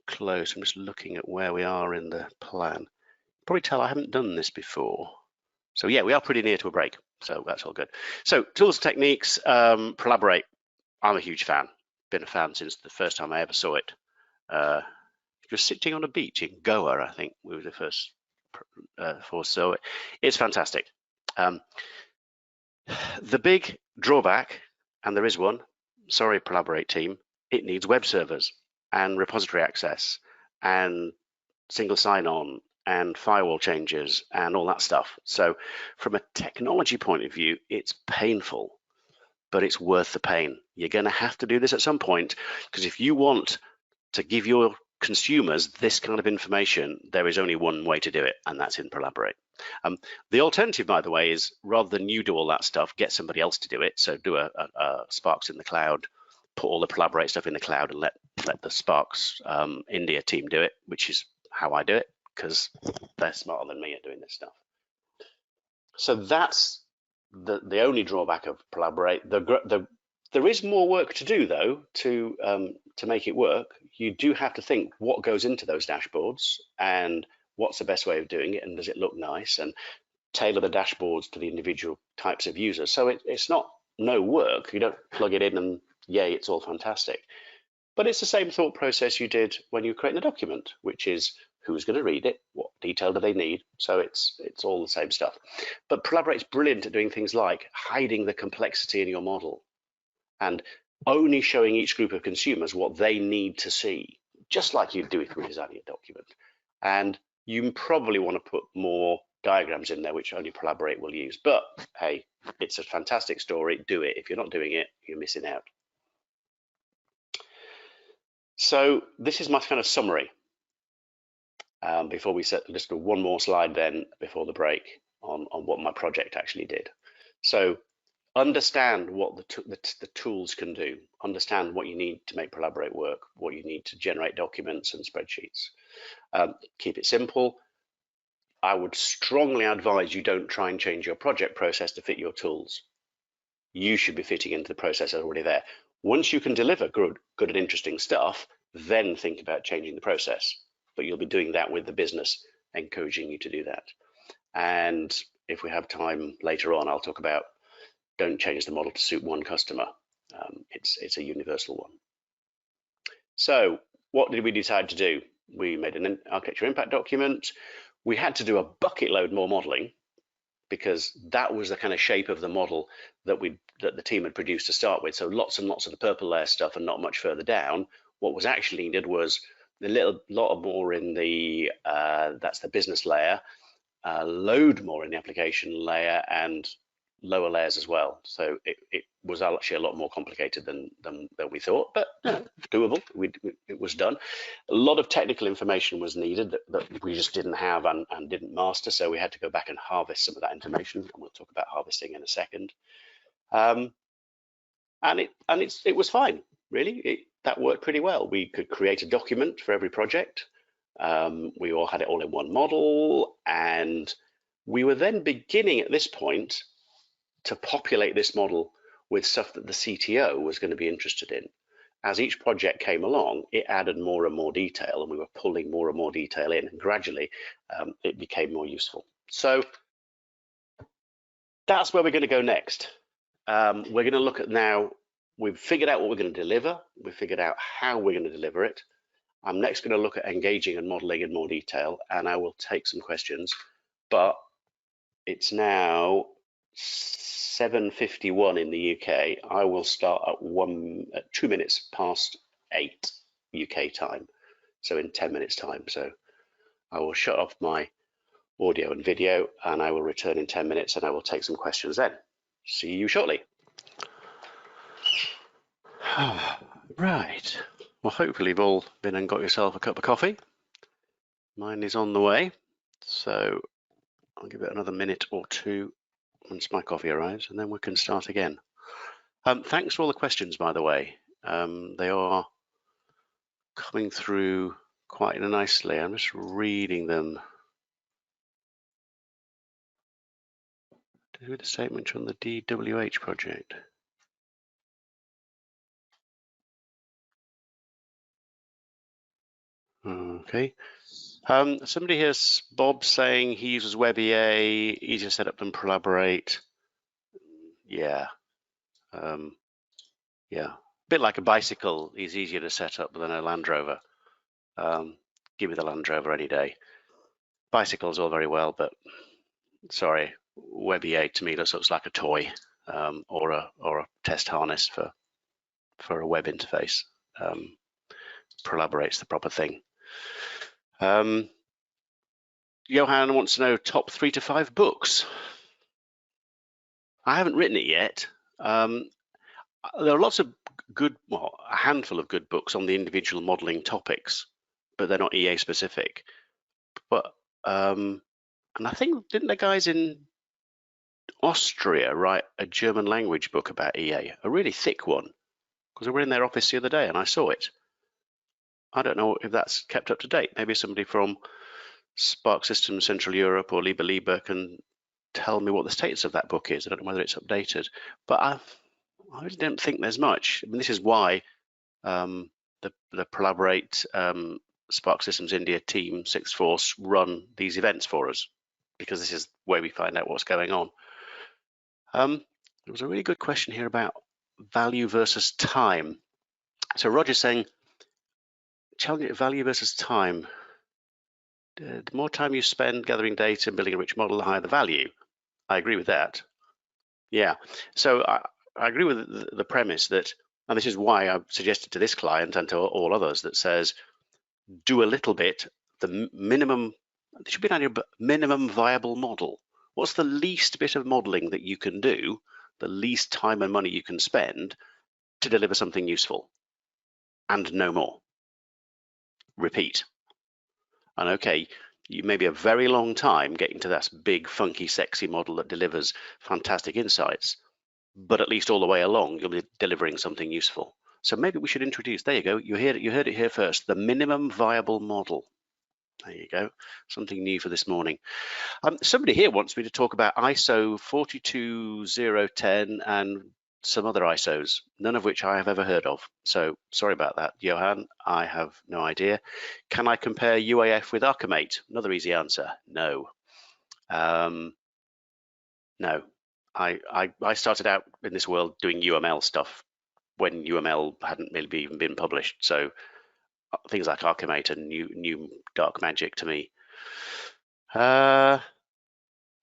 close. I'm just looking at where we are in the plan. Probably tell I haven't done this before. So yeah, we are pretty near to a break, so that's all good. So tools and techniques, Collaborate. I'm a huge fan. Been a fan since the first time I ever saw it. Just sitting on a beach in Goa, I think we were the first saw it. It's fantastic. The big drawback, and there is one, sorry Collaborate team, it needs web servers and repository access and single sign-on and firewall changes and all that stuff. So from a technology point of view, it's painful, but it's worth the pain. You're going to have to do this at some point, because if you want to give your consumers this kind of information, there is only one way to do it, and that's in Collaborate. The alternative, by the way, is rather than you do all that stuff, get somebody else to do it. So do a Sparks in the cloud, put all the Collaborate stuff in the cloud, and let the Sparks India team do it, which is how I do it, because they're smarter than me at doing this stuff. So that's the only drawback of Collaborate. There is more work to do, though, to make it work. You do have to think what goes into those dashboards and what's the best way of doing it, and does it look nice, and tailor the dashboards to the individual types of users. So it's not no work. You don't plug it in and yay, it's all fantastic. But it's the same thought process you did when you create the document, which is who's going to read it, what detail do they need. So it's all the same stuff. But Collaborate's brilliant at doing things like hiding the complexity in your model and only showing each group of consumers what they need to see, just like you'd do if you're designing a document. And you probably want to put more diagrams in there, which only Collaborate will use. But hey, it's a fantastic story. Do it. If you're not doing it, you're missing out. So this is my kind of summary. Before we set, just one more slide then before the break on what my project actually did. So understand what the tools can do. Understand what you need to make Collaborate work, what you need to generate documents and spreadsheets. Keep it simple. I would strongly advise you don't try and change your project process to fit your tools. You should be fitting into the process already there. Once you can deliver good and interesting stuff, then think about changing the process. But you'll be doing that with the business encouraging you to do that. And if we have time later on, I'll talk about don't change the model to suit one customer. It's a universal one. So what did we decide to do? We made an architecture impact document. We had to do a bucket load more modeling. because that was the kind of shape of the model that the team had produced to start with. So lots and lots of the purple layer stuff and not much further down. What was actually needed was a lot more in the that's the business layer, a load more in the application layer, and lower layers as well. So it was actually a lot more complicated than we thought, but doable. It was done. A lot of technical information was needed that we just didn't have and didn't master, so we had to go back and harvest some of that information, and we'll talk about harvesting in a second. And it was fine, really. That worked pretty well. We could create a document for every project. We all had it all in one model, and we were then beginning at this point to populate this model with stuff that the CTO was going to be interested in. As each project came along, it added more and more detail, and we were pulling more and more detail in, and gradually it became more useful. So that's where we're going to go next. We're going to look at now, we've figured out what we're going to deliver, we've figured out how we're going to deliver it. I'm next going to look at engaging and modeling in more detail, and I will take some questions, but it's now 7:51 in the UK. I will start at 2 minutes past 8 UK time, so in 10 minutes time. So I will shut off my audio and video, and I will return in 10 minutes, and I will take some questions then. See you shortly. Right. Well, hopefully you've all been and got yourself a cup of coffee. Mine is on the way, so I'll give it another minute or two once my coffee arrives, and then we can start again. Thanks for all the questions, by the way. They are coming through quite nicely. I'm just reading them. Did we do the statement on the DWH project? Okay. Somebody here's Bob saying he uses WebEA, easier to set up and collaborate. Yeah. Yeah. A bit like a bicycle is easier to set up than a Land Rover. Give me the Land Rover any day. Bicycles all very well, but sorry, WebEA to me looks like a toy or a test harness for a web interface. Collaborate's the proper thing. Johan wants to know top 3 to 5 books. I haven't written it yet. There are lots of good, well, a handful of good books on the individual modeling topics, but they're not EA specific. But and I think, didn't the guys in Austria write a German language book about EA, a really thick one? Because I were in their office the other day and I saw it. I don't know if that's kept up to date. Maybe somebody from Spark Systems Central Europe or Liba can tell me what the status of that book is. I don't know whether it's updated, but I really don't think there's much. I mean, this is why the Collaborate Spark Systems India team, Sixth Force, run these events for us, because this is where we find out what's going on. There was a really good question here about value versus time. So Roger's saying, challenging value versus time. The more time you spend gathering data and building a rich model, the higher the value. I agree with that. Yeah, so I agree with the premise that, and this is why I've suggested to this client and to all others, that says, do a little bit, the minimum, there should be an idea of minimum viable model. What's the least bit of modeling that you can do, the least time and money you can spend to deliver something useful, and no more. Repeat. And okay, you may be a very long time getting to that big, funky, sexy model that delivers fantastic insights, but at least all the way along, you'll be delivering something useful. So maybe we should introduce, there you go, you heard it here first, the minimum viable model. There you go, something new for this morning. Somebody here wants me to talk about ISO 42010 and some other ISOs, none of which I have ever heard of. So sorry about that, Johan, I have no idea. Can I compare UAF with Archimate? Another easy answer, no. No, I started out in this world doing UML stuff when UML hadn't really even been published. So things like Archimate and new dark magic to me.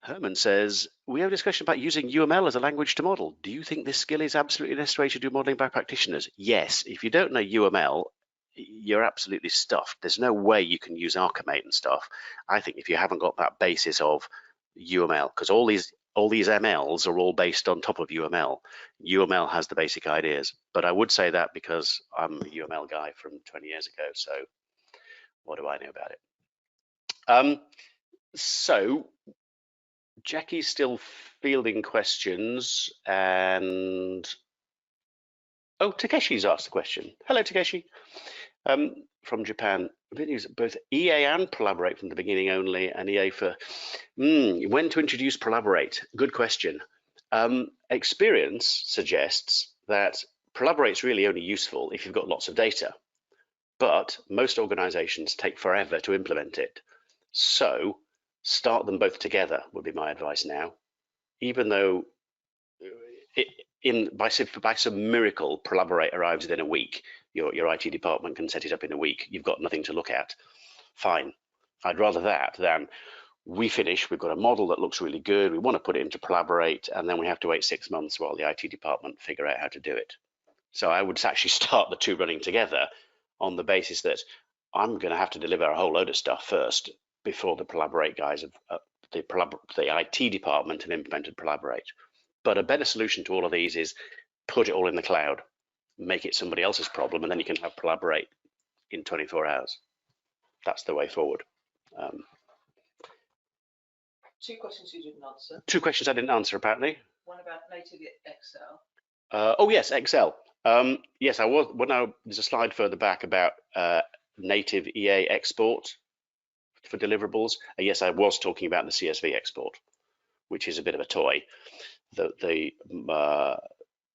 Herman says, we have a discussion about using UML as a language to model. Do you think this skill is absolutely necessary to do modeling by practitioners? Yes. If you don't know UML, you're absolutely stuffed. There's no way you can use Archimate and stuff. I think if you haven't got that basis of UML, because all these MLs are all based on top of UML. UML has the basic ideas, but I would say that because I'm a UML guy from 20 years ago. So what do I know about it? So Jackie's still fielding questions, and Takeshi's asked a question. Hello, Takeshi. From Japan. Videos both EA and Collaborate from the beginning only, and EA for when to introduce Collaborate. Good question. Experience suggests that Collaborate's really only useful if you've got lots of data, but most organizations take forever to implement it. So start them both together would be my advice now. Even though by some miracle Collaborate arrives within a week, your IT department can set it up in a week, you've got nothing to look at, fine. I'd rather that than we finish, we've got a model that looks really good, we want to put it into Collaborate, and then we have to wait 6 months while the IT department figure out how to do it. So I would actually start the two running together on the basis that I'm going to have to deliver a whole load of stuff first before the Collaborate guys have the IT department have implemented Collaborate. But a better solution to all of these is put it all in the cloud, make it somebody else's problem, and then you can have Collaborate in 24 hours. That's the way forward. Two questions you didn't answer. Two questions I didn't answer, apparently. One about native Excel. Oh yes, Excel. Yes, I was. There's a slide further back about native EA export for deliverables. Yes, I was talking about the CSV export, which is a bit of a toy.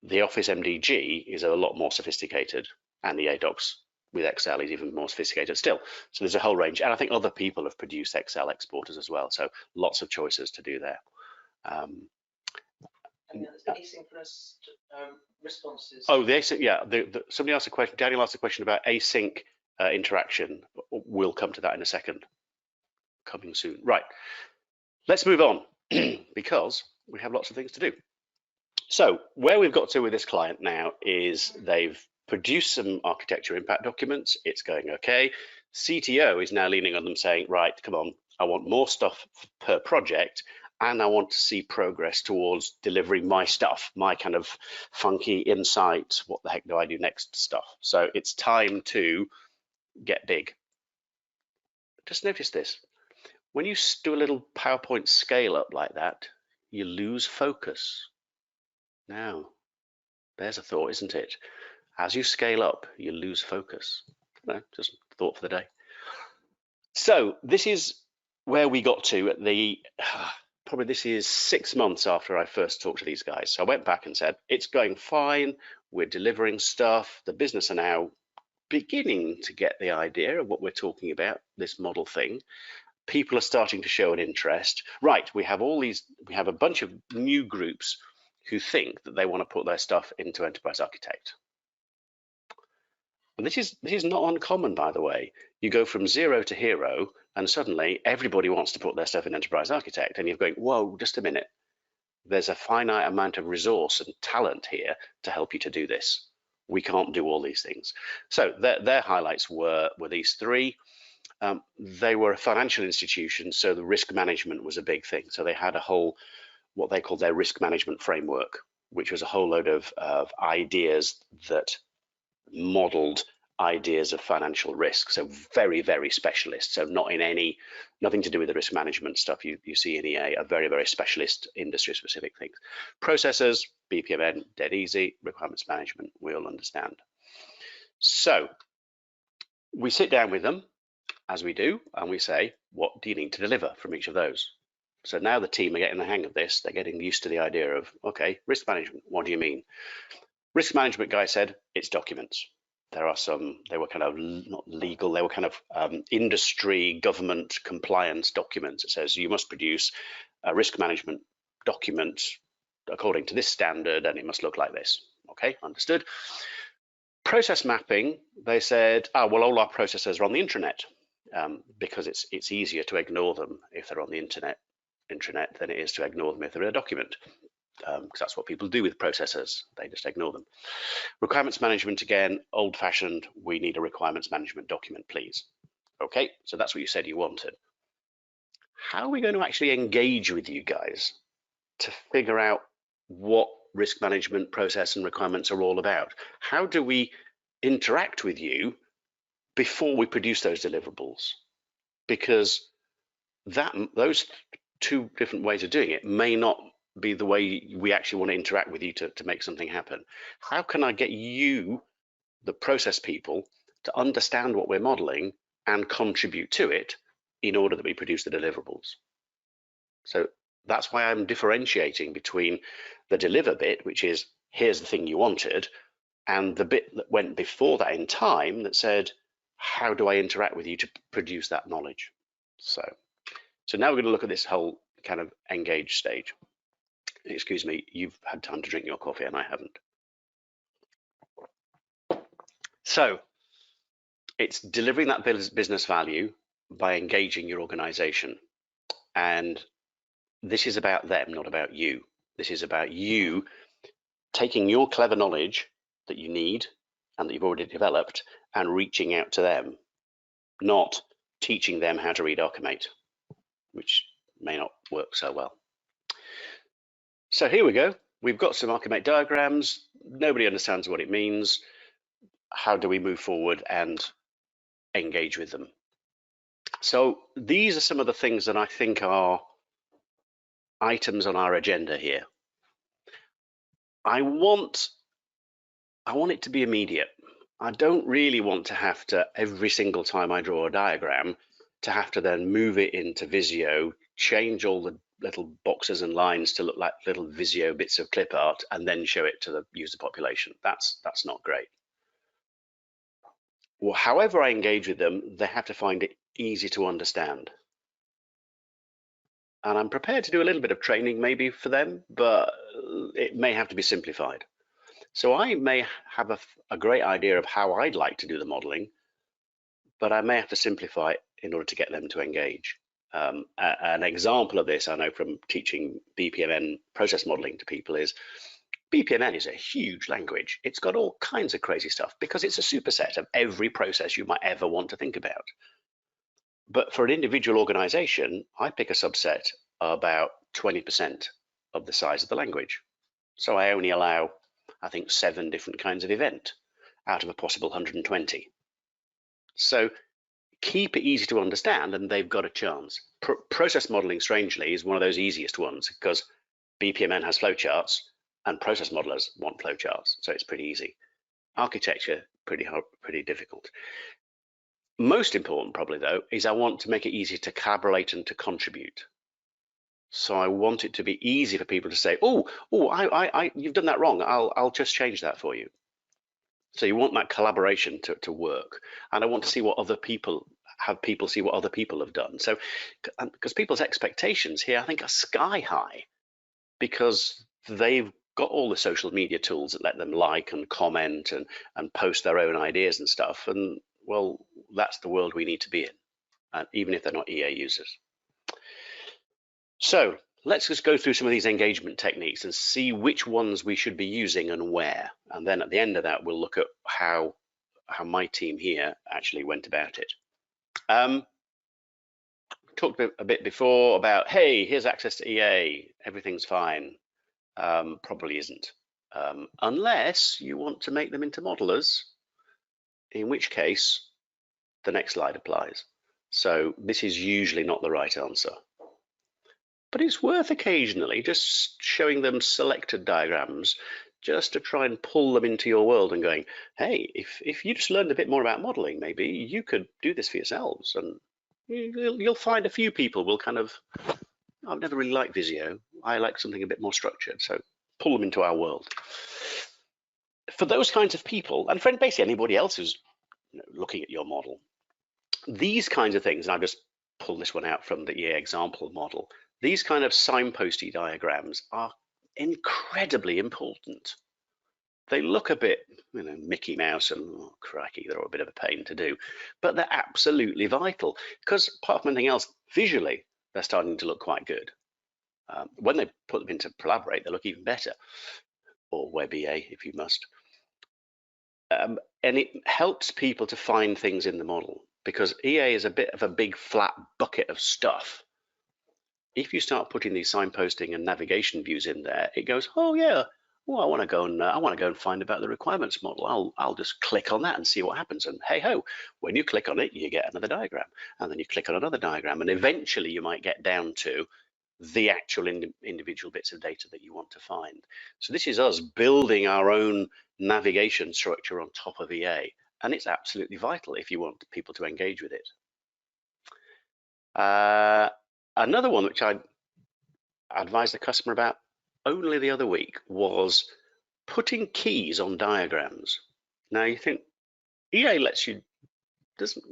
The Office MDG is a lot more sophisticated, and the ADocs with Excel is even more sophisticated still. So there's a whole range, and I think other people have produced Excel exporters as well. So lots of choices to do there. And there's asynchronous responses. Oh, the async, yeah. Somebody asked a question. Daniel asked a question about async interaction. We'll come to that in a second. Coming soon. Right. Let's move on because we have lots of things to do. So where we've got to with this client now is they've produced some architecture impact documents. It's going okay. CTO is now leaning on them saying, right, come on, I want more stuff per project, and I want to see progress towards delivering my stuff, my kind of funky insight, what the heck do I do next stuff. So it's time to get big. Just notice this. When you do a little PowerPoint scale up like that, you lose focus. Now, there's a thought, isn't it? As you scale up, you lose focus. No, just a thought for the day. So this is where we got to at the, probably this is 6 months after I first talked to these guys. So I went back and said, it's going fine. We're delivering stuff. The business are now beginning to get the idea of what we're talking about, this model thing. People are starting to show an interest. Right, we have a bunch of new groups who think that they want to put their stuff into Enterprise Architect. And this is not uncommon, by the way. You go from zero to hero, and suddenly everybody wants to put their stuff in Enterprise Architect, and you're going, whoa, just a minute. There's a finite amount of resource and talent here to help you to do this. We can't do all these things. So their highlights were these three. They were a financial institution, so the risk management was a big thing. So they had a whole, what they called their risk management framework, which was a whole load of ideas that modeled ideas of financial risk. So very, very specialist. So nothing to do with the risk management stuff you see in EA, are very, very specialist industry specific things. Processes, BPMN, dead easy, requirements management, we all understand. So we sit down with them, as we do, and we say, what do you need to deliver from each of those? So now the team are getting the hang of this. They're getting used to the idea of, okay, risk management, what do you mean? Risk management guy said, it's documents. There are some, they were kind of not legal, they were kind of industry, government compliance documents. It says you must produce a risk management document according to this standard, and it must look like this. Okay, understood. Process mapping, they said, well, all our processes are on the intranet. Because it's easier to ignore them if they're on the internet. intranet than it is to ignore them if they're in a document, because that's what people do with processors. They just ignore them. Requirements management, again, old-fashioned. We need a requirements management document, please. Okay, so that's what you said you wanted. How are we going to actually engage with you guys to figure out what risk management process and requirements are all about? How do we interact with you before we produce those deliverables? Because those two different ways of doing it may not be the way we actually want to interact with you to make something happen. How can I get you, the process people, to understand what we're modeling and contribute to it in order that we produce the deliverables? So that's why I'm differentiating between the deliver bit, which is here's the thing you wanted, and the bit that went before that in time that said, how do I interact with you to produce that knowledge? So now we're going to look at this whole kind of engage stage. Excuse me, you've had time to drink your coffee and I haven't. So it's delivering that business value by engaging your organization. And this is about them, not about you. This is about you taking your clever knowledge that you need and that you've already developed and reaching out to them, not teaching them how to read Archimate, which may not work so well. So here we go. We've got some Archimate diagrams. Nobody understands what it means. How do we move forward and engage with them? So these are some of the things that I think are items on our agenda here. I want it to be immediate. I don't really want to have to, every single time I draw a diagram, to have to then move it into Visio, change all the little boxes and lines to look like little Visio bits of clip art, and then show it to the user population. That's not great. Well, however I engage with them, they have to find it easy to understand. And I'm prepared to do a little bit of training maybe for them, but it may have to be simplified. So I may have a great idea of how I'd like to do the modeling, but I may have to simplify it in order to get them to engage. An example of this I know from teaching BPMN process modeling to people is BPMN is a huge language. It's got all kinds of crazy stuff because it's a superset of every process you might ever want to think about. But for an individual organization, I pick a subset about 20% of the size of the language. So I only allow, I think, 7 different kinds of event out of a possible 120. So keep it easy to understand and they've got a chance. Process modeling, strangely, is one of those easiest ones because BPMN has flowcharts and process modelers want flowcharts, so it's pretty easy. Architecture, pretty hard, pretty difficult. Most important probably though, is I want to make it easy to collaborate and to contribute. So I want it to be easy for people to say, you've done that wrong. I'll just change that for you. So you want that collaboration to work. And I want to see what other people see what other people have done. So, because people's expectations here, I think, are sky high because they've got all the social media tools that let them like and comment and post their own ideas and stuff. And well, that's the world we need to be in, even if they're not EA users. So let's just go through some of these engagement techniques and see which ones we should be using and where. And then at the end of that, we'll look at how my team here actually went about it. Talked a bit before about, hey, here's access to EA, everything's fine. Probably isn't, unless you want to make them into modelers, in which case the next slide applies. So this is usually not the right answer. But it's worth occasionally just showing them selected diagrams just to try and pull them into your world and going, hey, if you just learned a bit more about modeling, maybe you could do this for yourselves. And you'll find a few people will kind of, I've never really liked Visio. I like something a bit more structured. So pull them into our world. For those kinds of people, and for basically anybody else who's looking at your model, these kinds of things, and I've just pulled this one out from the EA example model, these kind of signposty diagrams are incredibly important. They look a bit, Mickey Mouse and oh, crikey, they're a bit of a pain to do, but they're absolutely vital because apart from anything else, visually, they're starting to look quite good. When they put them into Collaborate, they look even better, or Web EA if you must. And it helps people to find things in the model, because EA is a bit of a big flat bucket of stuff. If you start putting these signposting and navigation views in there, it goes, oh yeah, well, I want to go and find about the requirements model. I'll just click on that and see what happens. And hey ho, when you click on it, you get another diagram, and then you click on another diagram, and eventually you might get down to the actual individual bits of data that you want to find. So this is us building our own navigation structure on top of EA, and it's absolutely vital if you want people to engage with it. Another one which I advised the customer about only the other week was putting keys on diagrams. Now you think EA doesn't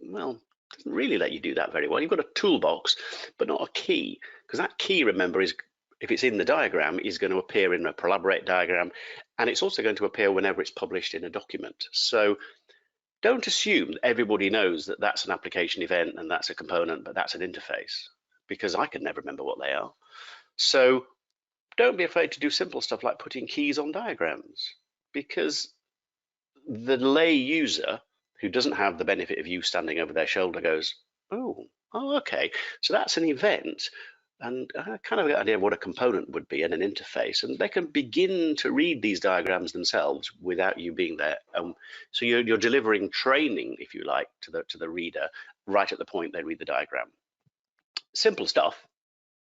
really let you do that very well. You've got a toolbox, but not a key, because that key, remember, is, if it's in the diagram, is going to appear in a Collaborate diagram, and it's also going to appear whenever it's published in a document. So don't assume that everybody knows that that's an application event and that's a component, but that's an interface, because I can never remember what they are. So don't be afraid to do simple stuff like putting keys on diagrams, because the lay user who doesn't have the benefit of you standing over their shoulder goes, oh, okay, so that's an event, and I kind of got an idea of what a component would be and an interface, and they can begin to read these diagrams themselves without you being there. So you're delivering training, if you like, to the reader right at the point they read the diagram. Simple stuff,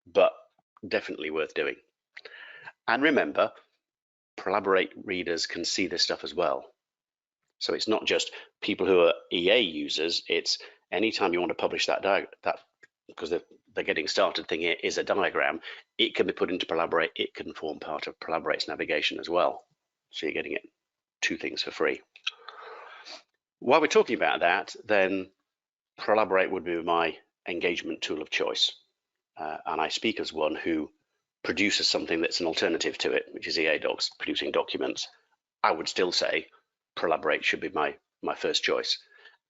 but definitely worth doing. And remember, Collaborate readers can see this stuff as well. So it's not just people who are EA users, it's anytime you want to publish that because the getting started thing here is a diagram, it can be put into Collaborate, it can form part of Collaborate's navigation as well. So you're getting it, two things for free. While we're talking about that, then Collaborate would be my engagement tool of choice. And I speak as one who produces something that's an alternative to it, which is EA Docs, producing documents. I would still say Collaborate should be my first choice,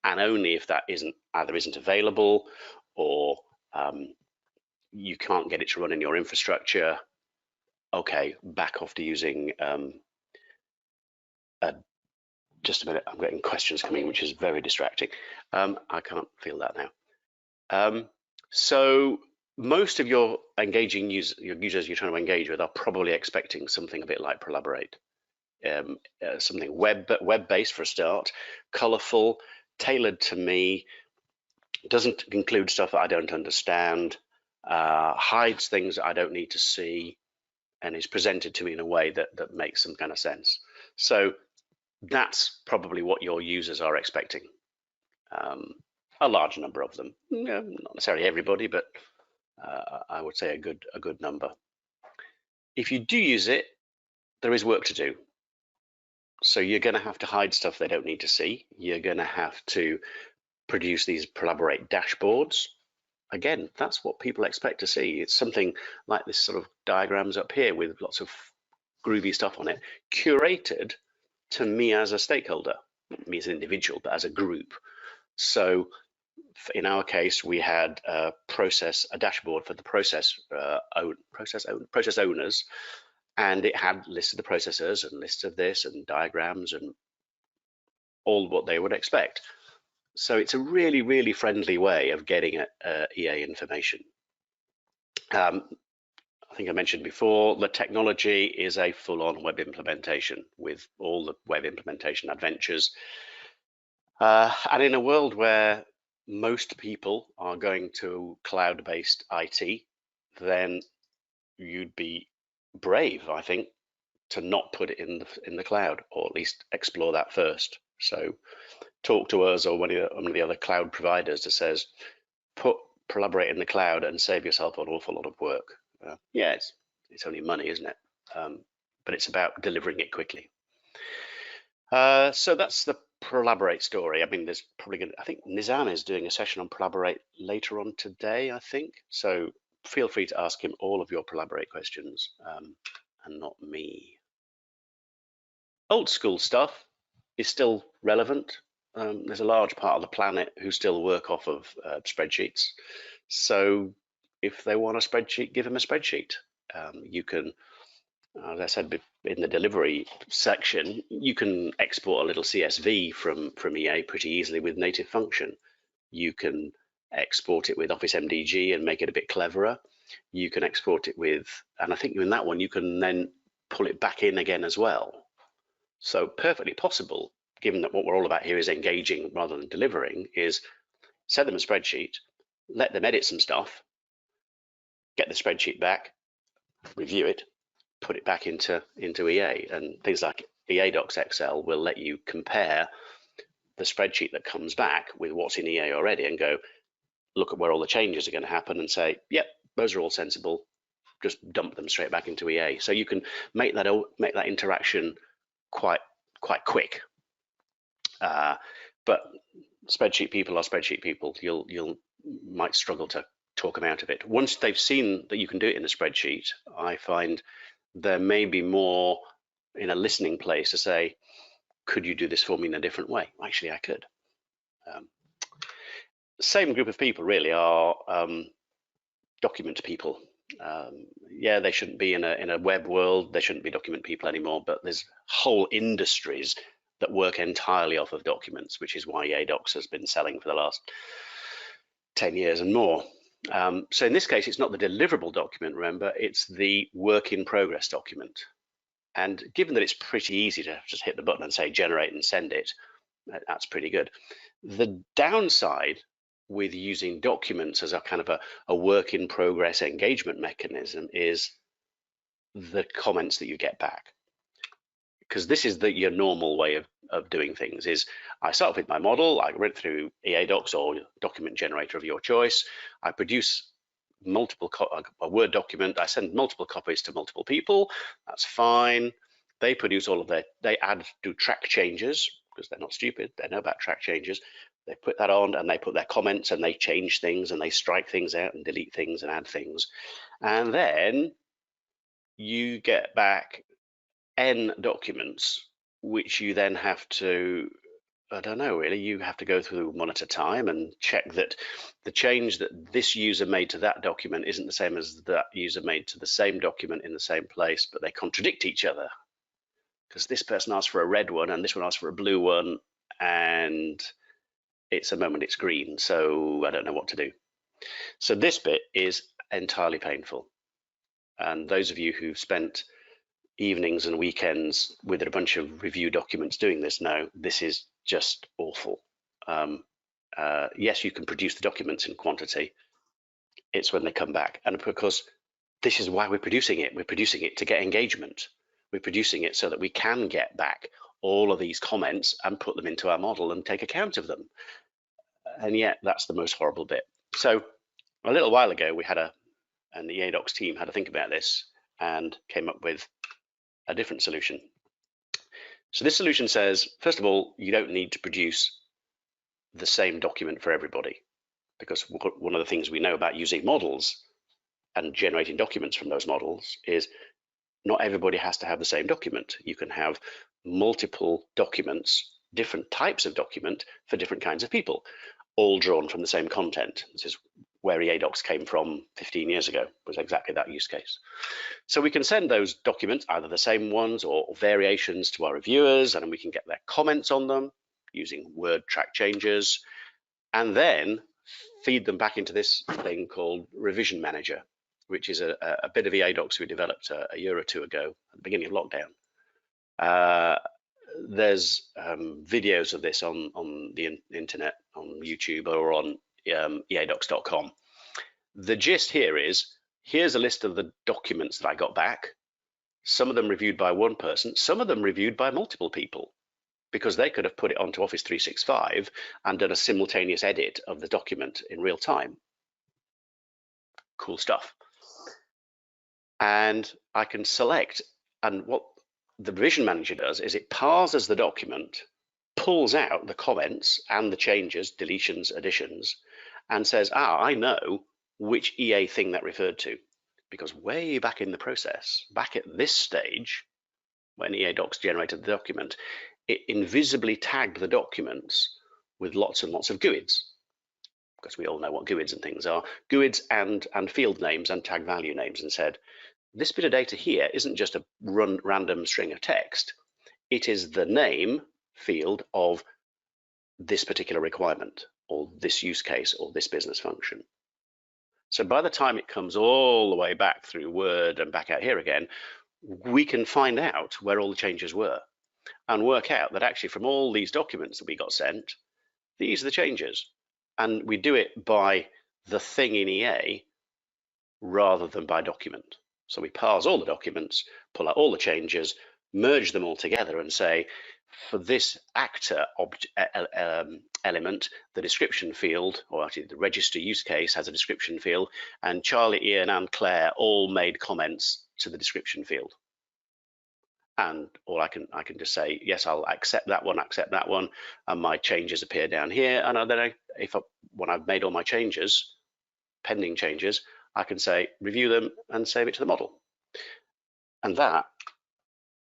and only if that either isn't available, or you can't get it to run in your infrastructure. Okay, back off to using just a minute, I'm getting questions coming, which is very distracting. I can't feel that now. So most of your engaging users you're trying to engage with are probably expecting something a bit like Collaborate. Something web-based for a start, colorful, tailored to me, doesn't include stuff that I don't understand, hides things that I don't need to see, and is presented to me in a way that makes some kind of sense. So that's probably what your users are expecting. A large number of them, not necessarily everybody, but I would say a good number. If you do use it, there is work to do. So you're going to have to hide stuff they don't need to see. You're going to have to produce these Collaborate dashboards. Again, that's what people expect to see. It's something like this sort of diagrams up here with lots of groovy stuff on it, curated to me as a stakeholder, not me as an individual, but as a group. So in our case, we had a dashboard for the process owners, and it had lists of the processors and lists of this and diagrams and all what they would expect. So it's a really, really friendly way of getting at EA information. I think I mentioned before, the technology is a full-on web implementation with all the web implementation adventures. And in a world where most people are going to cloud-based IT, then you'd be brave, I think, to not put it in the cloud, or at least explore that first. So talk to us or one of the other cloud providers that says, Collaborate in the cloud and save yourself an awful lot of work. Yeah, it's only money, isn't it? But it's about delivering it quickly. So that's the Collaborate story. I mean, there's probably I think Nizam is doing a session on Collaborate later on today, I think. So feel free to ask him all of your Collaborate questions, and not me. Old school stuff is still relevant. There's a large part of the planet who still work off of spreadsheets. So if they want a spreadsheet, give them a spreadsheet. You can, as I said in the delivery section, you can export a little CSV from EA pretty easily with native function. You can export it with Office MDG and make it a bit cleverer. You can export it with, and I think in that one, you can then pull it back in again as well. So perfectly possible, given that what we're all about here is engaging rather than delivering, is send them a spreadsheet, let them edit some stuff, get the spreadsheet back, review it, put it back into EA. And things like EA Docs XL will let you compare the spreadsheet that comes back with what's in EA already and go, look at where all the changes are going to happen and say, yep, those are all sensible, just dump them straight back into EA. So you can make that interaction quite quick. But spreadsheet people are spreadsheet people. You'll might struggle to talk them out of it. Once they've seen that you can do it in a spreadsheet, I find there may be more in a listening place to say, could you do this for me in a different way? Actually, I could. Same group of people really are document people. Yeah, they shouldn't be in a web world. They shouldn't be document people anymore. But there's whole industries that work entirely off of documents, which is why EA Docs has been selling for the last 10 years and more. So in this case, it's not the deliverable document, remember, it's the work in progress document. And given that it's pretty easy to just hit the button and say generate and send it, that's pretty good. The downside with using documents as a kind of a work in progress engagement mechanism is the comments that you get back. Because this is your normal way of doing things is I start with my model, I run it through EA Docs or document generator of your choice, I produce a Word document, I send multiple copies to multiple people, that's fine. They produce all of they do track changes, because they're not stupid, they know about track changes. They put that on and they put their comments and they change things and they strike things out and delete things and add things. And then you get back N documents, which you then have to, I don't know really, you have to go through one at a time and check that the change that this user made to that document isn't the same as that user made to the same document in the same place, but they contradict each other. Because this person asked for a red one and this one asked for a blue one, and it's a moment it's green, so I don't know what to do. So this bit is entirely painful. And those of you who've spent evenings and weekends with a bunch of review documents doing this know this is just awful. Yes, you can produce the documents in quantity. It's when they come back. And because this is why we're producing it. We're producing it to get engagement. We're producing it so that we can get back all of these comments and put them into our model and take account of them. And yet that's the most horrible bit. So a little while ago, we had and the EA Docs team had to think about this and came up with a different solution. So this solution says, first of all, you don't need to produce the same document for everybody, because one of the things we know about using models and generating documents from those models is not everybody has to have the same document. You can have multiple documents, different types of document for different kinds of people, all drawn from the same content. This is where EA Docs came from 15 years ago, was exactly that use case. So we can send those documents, either the same ones or variations, to our reviewers, and we can get their comments on them using Word track changes, and then feed them back into this thing called Revision Manager, which is a bit of EA Docs we developed a year or two ago at the beginning of lockdown. There's videos of this on the internet, on YouTube or on eadocs.com. The gist here is, here's a list of the documents that I got back, some of them reviewed by one person, some of them reviewed by multiple people, because they could have put it onto Office 365 and done a simultaneous edit of the document in real time. Cool stuff. And I can select, and what the Revision Manager does is it parses the document, pulls out the comments and the changes, deletions, additions, and says, I know which EA thing that referred to. Because way back in the process, back at this stage, when EA Docs generated the document, it invisibly tagged the documents with lots and lots of GUIDs, because we all know what GUIDs and things are, GUIDs and field names and tag value names, and said, this bit of data here isn't just a random string of text. It is the name field of this particular requirement, or this use case, or this business function. So by the time it comes all the way back through Word and back out here again, we can find out where all the changes were and work out that actually from all these documents that we got sent, these are the changes. And we do it by the thing in EA rather than by document. So we parse all the documents, pull out all the changes, merge them all together and say, for this actor element, the description field, or actually the register use case has a description field, and Charlie, Ian, and Claire all made comments to the description field. And or I can just say, yes, I'll accept that one, and my changes appear down here. And then when I've made all my changes, pending changes, I can say review them and save it to the model. And that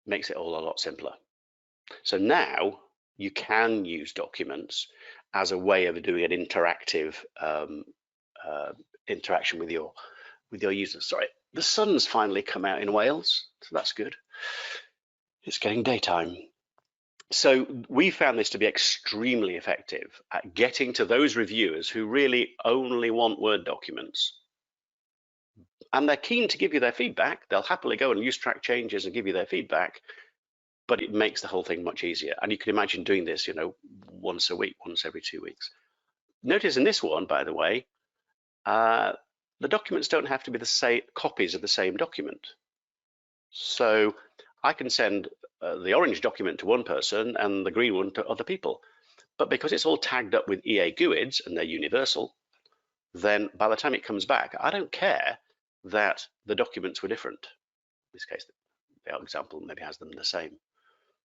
makes it all a lot simpler. So now you can use documents as a way of doing an interactive interaction with your users. Sorry, the sun's finally come out in Wales, so that's good. It's getting daytime. So we found this to be extremely effective at getting to those reviewers who really only want Word documents. And they're keen to give you their feedback. They'll happily go and use track changes and give you their feedback, but it makes the whole thing much easier. And you can imagine doing this, once a week, once every 2 weeks. Notice in this one, by the way, the documents don't have to be the same copies of the same document. So I can send the orange document to one person and the green one to other people. But because it's all tagged up with EA GUIDs and they're universal, then by the time it comes back, I don't care that the documents were different. In this case, the example maybe has them the same,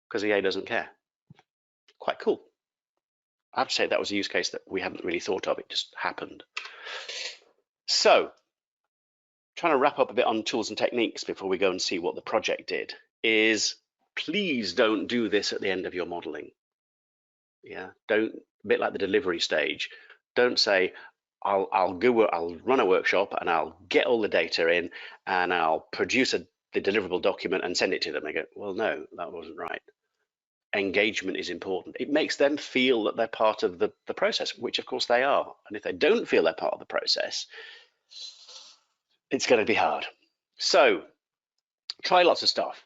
because EA doesn't care. Quite cool. I have to say that was a use case that we hadn't really thought of. It just happened. So, trying to wrap up a bit on tools and techniques before we go and see what the project did is, please don't do this at the end of your modeling. Yeah, a bit like the delivery stage. Don't say, I'll run a workshop and I'll get all the data in and I'll produce the deliverable document and send it to them. They go, well, no, that wasn't right. Engagement is important. It makes them feel that they're part of the process, which of course they are. And if they don't feel they're part of the process, it's going to be hard. So try lots of stuff.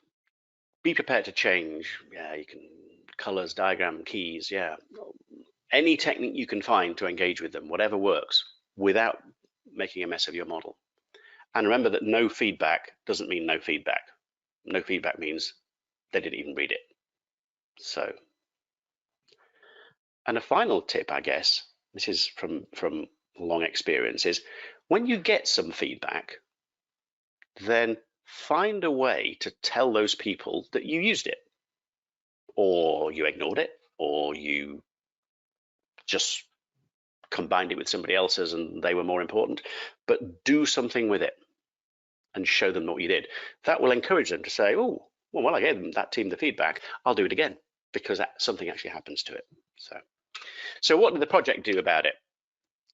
Be prepared to change. Yeah, you can colors, diagram, keys. Yeah, any technique you can find to engage with them, whatever works, without making a mess of your model. And remember that no feedback doesn't mean no feedback. No feedback means they didn't even read it. So, and a final tip, I guess, this is from long experience, is when you get some feedback, then find a way to tell those people that you used it, or you ignored it, or you just combined it with somebody else's and they were more important, but do something with it and show them what you did. That will encourage them to say, oh, well, I gave that team the feedback, I'll do it again, because something actually happens to it. So what did the project do about it?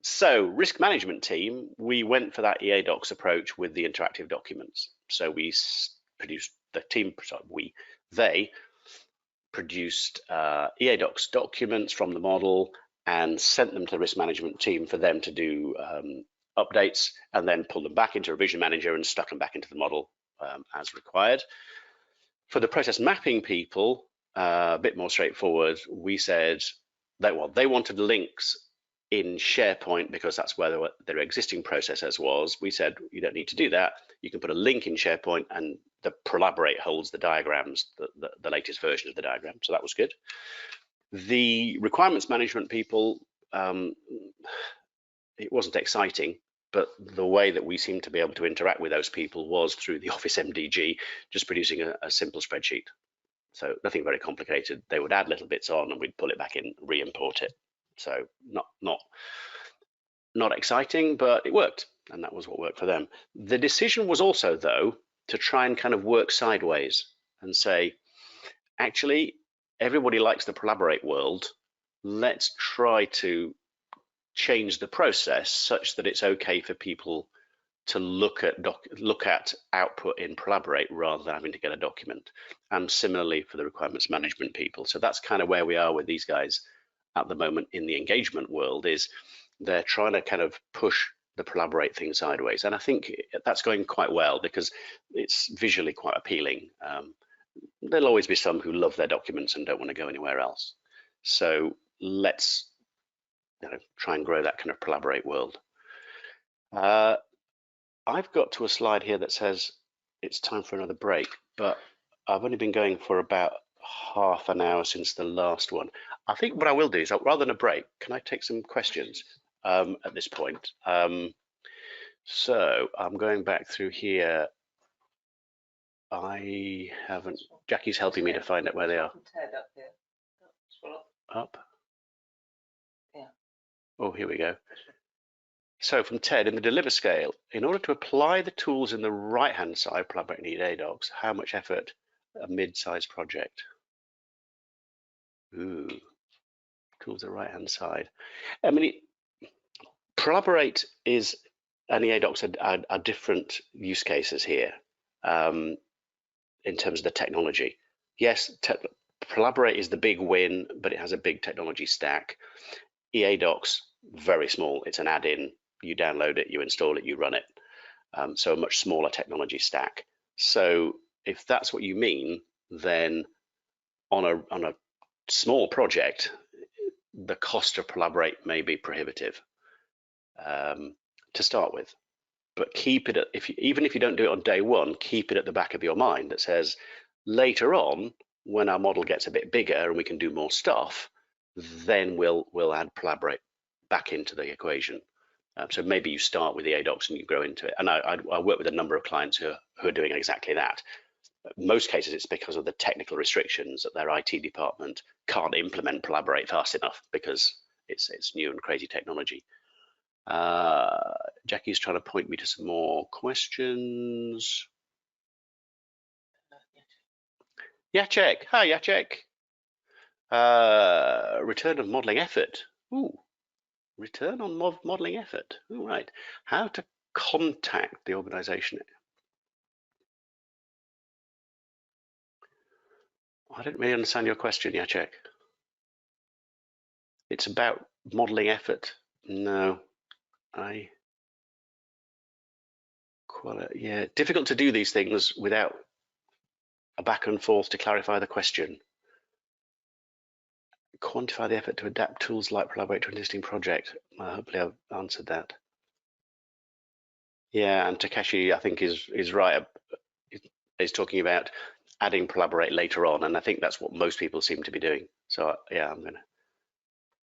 So risk management team, we went for that EA Docs approach with the interactive documents. So we produced, they produced EA Docs documents from the model and sent them to the risk management team for them to do updates, and then pull them back into Revision Manager and stuck them back into the model as required. For the process mapping people, a bit more straightforward, we said that they wanted links in SharePoint because that's where their existing process was. We said you don't need to do that. You can put a link in SharePoint and the Prolaborate holds the diagrams, the latest version of the diagram. So that was good. The requirements management people, it wasn't exciting, but the way that we seemed to be able to interact with those people was through the Office MDG, just producing a simple spreadsheet. So nothing very complicated. They would add little bits on and we'd pull it back in, re-import it. So not exciting, but it worked, and that was what worked for them. The decision was also, though, to try and kind of work sideways and say, actually, everybody likes the Prolaborate world. Let's try to change the process such that it's okay for people to look at output in Collaborate rather than having to get a document. And similarly for the requirements management people. So that's kind of where we are with these guys at the moment in the engagement world, is they're trying to kind of push the Collaborate thing sideways. And I think that's going quite well because it's visually quite appealing. There'll always be some who love their documents and don't want to go anywhere else. So let's try and grow that kind of Collaborate world. I've got to a slide here that says it's time for another break, but I've only been going for about half an hour since the last one. I think what I will do is, rather than a break, can I take some questions at this point? So I'm going back through here. I haven't, Jackie's helping me to find out where they are. Up? Yeah. Oh, here we go. So from Ted, in the deliver scale, in order to apply the tools in the right-hand side, Collaborate need ADOCs, how much effort a mid-sized project? Ooh, tools the right-hand side. I mean, Collaborate is, and the ADOCs are different use cases here in terms of the technology. Yes, Collaborate is the big win, but it has a big technology stack. EADocs, very small. It's an add-in. You download it, you install it, you run it. So a much smaller technology stack. So if that's what you mean, then on a small project, the cost to Collaborate may be prohibitive to start with. But keep it, even if you don't do it on day one, keep it at the back of your mind that says, later on, when our model gets a bit bigger and we can do more stuff, then we'll add Collaborate back into the equation. So maybe you start with the ADOCs and you grow into it. And I work with a number of clients who are doing exactly that. In most cases, it's because of the technical restrictions that their IT department can't implement Collaborate fast enough because it's new and crazy technology. Jackie's trying to point me to some more questions. Jacek, hi Jacek. Return of modeling effort. Ooh, return on modeling effort. All right. How to contact the organization. I don't really understand your question, Jacek. It's about modeling effort. No, yeah, difficult to do these things without a back and forth to clarify the question. Quantify the effort to adapt tools like Collaborate to an existing project. Hopefully I've answered that. Yeah, and Takeshi, I think, is right. Is talking about adding Collaborate later on, and I think that's what most people seem to be doing. So yeah,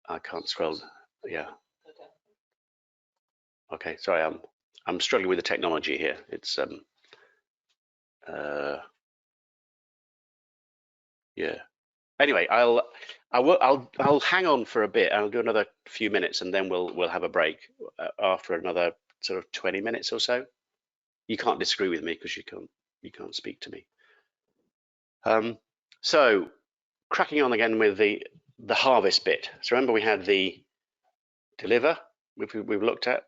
I can't scroll. Yeah. Okay, sorry, I'm struggling with the technology here. It's yeah. Anyway, I'll hang on for a bit. I'll do another few minutes, and then we'll have a break after another sort of 20 minutes or so. You can't disagree with me because you can't speak to me. So cracking on again with the harvest bit. So remember we had the deliver. We've looked at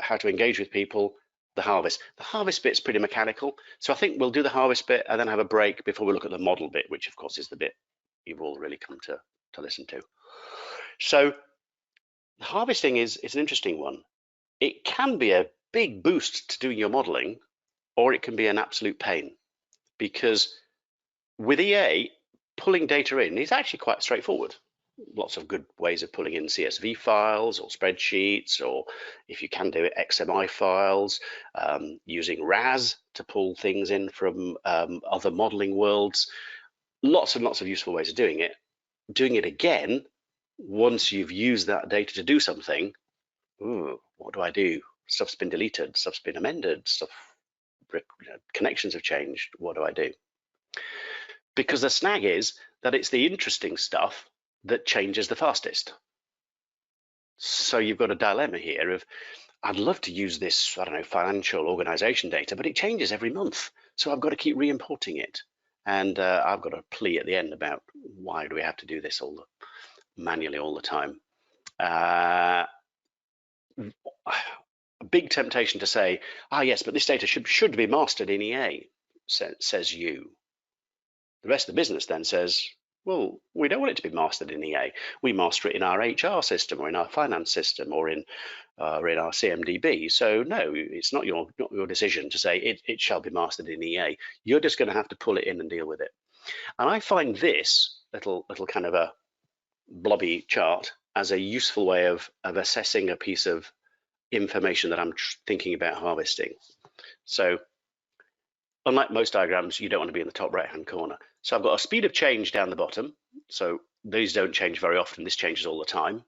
how to engage with people. The harvest bit's pretty mechanical. So I think we'll do the harvest bit and then have a break before we look at the model bit, which of course is the bit you've all really come to listen to. So the harvesting is an interesting one. It can be a big boost to doing your modeling, or it can be an absolute pain, because with EA, pulling data in is actually quite straightforward. Lots of good ways of pulling in CSV files or spreadsheets, or if you can do it, XML files, using RAS to pull things in from other modeling worlds. Lots and lots of useful ways of doing it. Doing it again, once you've used that data to do something, ooh, what do I do? Stuff's been deleted, stuff's been amended, connections have changed. What do I do? Because the snag is that it's the interesting stuff that changes the fastest. So you've got a dilemma here of, I'd love to use this, I don't know, financial organization data, but it changes every month. So I've got to keep re-importing it. And I've got a plea at the end about why do we have to do this manually all the time. big temptation to say, yes, but this data should be mastered in EA, says you. The rest of the business then says, well, we don't want it to be mastered in EA. We master it in our HR system or in our finance system or in our CMDB. So no, it's not your decision to say it shall be mastered in EA. You're just going to have to pull it in and deal with it. And I find this little kind of a blobby chart as a useful way of assessing a piece of information that I'm thinking about harvesting. So unlike most diagrams, you don't want to be in the top right-hand corner. So I've got a speed of change down the bottom. So these don't change very often. This changes all the time.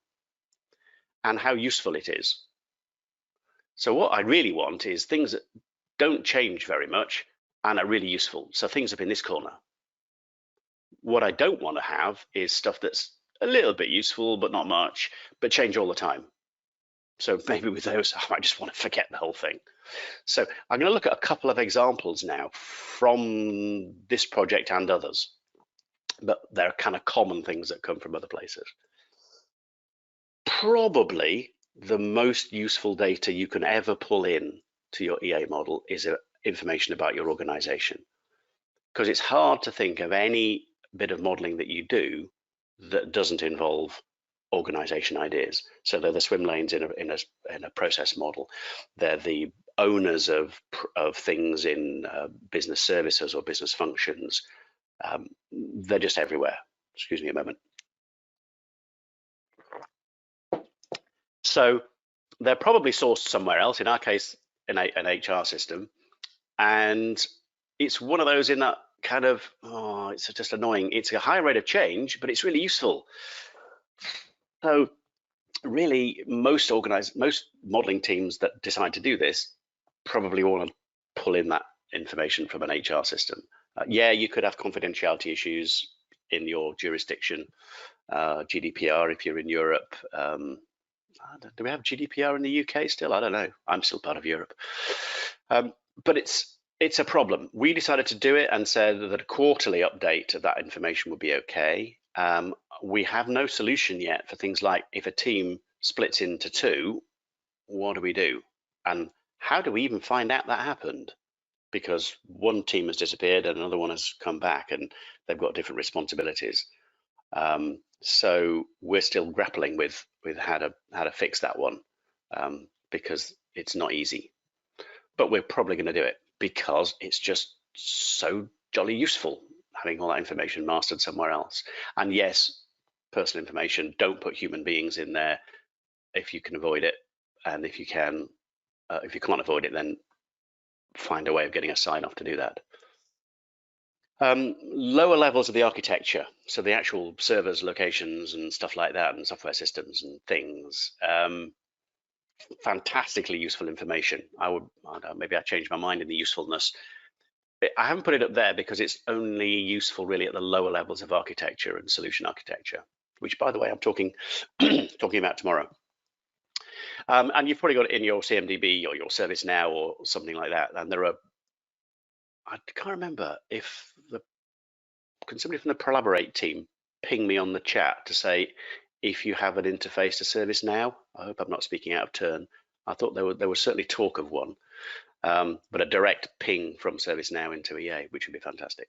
And how useful it is. So what I really want is things that don't change very much and are really useful. So things up in this corner. What I don't want to have is stuff that's a little bit useful, but not much, but change all the time. So maybe with those, I might just want to forget the whole thing. So I'm going to look at a couple of examples now from this project and others, but they're kind of common things that come from other places. Probably the most useful data you can ever pull in to your EA model is information about your organization, because it's hard to think of any bit of modeling that you do that doesn't involve organization ideas. So they're the swim lanes in a process model. They're the owners of things in business services or business functions. They're just everywhere. Excuse me a moment. So they're probably sourced somewhere else, in our case, in an HR system. And it's one of those in that kind of, it's just annoying. It's a high rate of change, but it's really useful. So really, most modeling teams that decide to do this probably want to pull in that information from an HR system. Yeah, you could have confidentiality issues in your jurisdiction, GDPR if you're in Europe. Do we have GDPR in the UK still? I don't know. I'm still part of Europe. But it's a problem. We decided to do it and said that a quarterly update of that information would be okay. We have no solution yet for things like if a team splits into two, what do we do? And how do we even find out that happened? Because one team has disappeared and another one has come back and they've got different responsibilities. So we're still grappling with how to fix that one, because it's not easy. But we're probably going to do it because it's just so jolly useful having all that information mastered somewhere else. And yes, personal information, don't put human beings in there if you can avoid it. And if you can't avoid it, then find a way of getting a sign off to do that. Lower levels of the architecture, so the actual servers, locations and stuff like that, and software systems and things. Fantastically useful information. Maybe I changed my mind in the usefulness. I haven't put it up there because it's only useful really at the lower levels of architecture and solution architecture, which, by the way, I'm talking about tomorrow. And you've probably got it in your CMDB or your ServiceNow or something like that. And there are, I can't remember if can somebody from the Collaborate team ping me on the chat to say if you have an interface to ServiceNow? I hope I'm not speaking out of turn. I thought there was certainly talk of one, but a direct ping from ServiceNow into EA, which would be fantastic.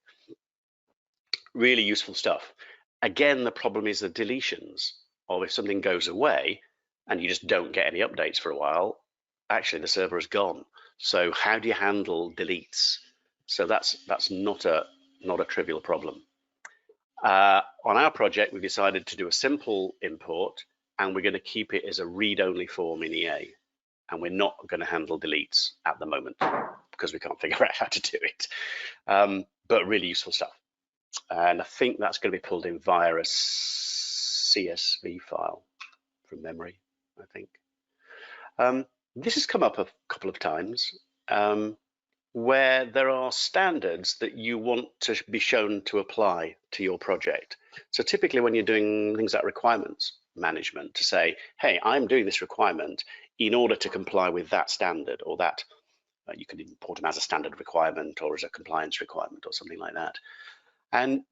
Really useful stuff. Again, the problem is the deletions, or if something goes away and you just don't get any updates for a while, actually the server is gone. So how do you handle deletes? So that's not a trivial problem. On our project, we decided to do a simple import, and we're going to keep it as a read-only form in EA. And we're not going to handle deletes at the moment because we can't figure out how to do it. But really useful stuff. And I think that's going to be pulled in via a CSV file from memory, I think. This has come up a couple of times. Where there are standards that you want to be shown to apply to your project. So typically when you're doing things like requirements management, to say, hey, I'm doing this requirement in order to comply with that standard, or that you can import them as a standard requirement or as a compliance requirement or something like that. And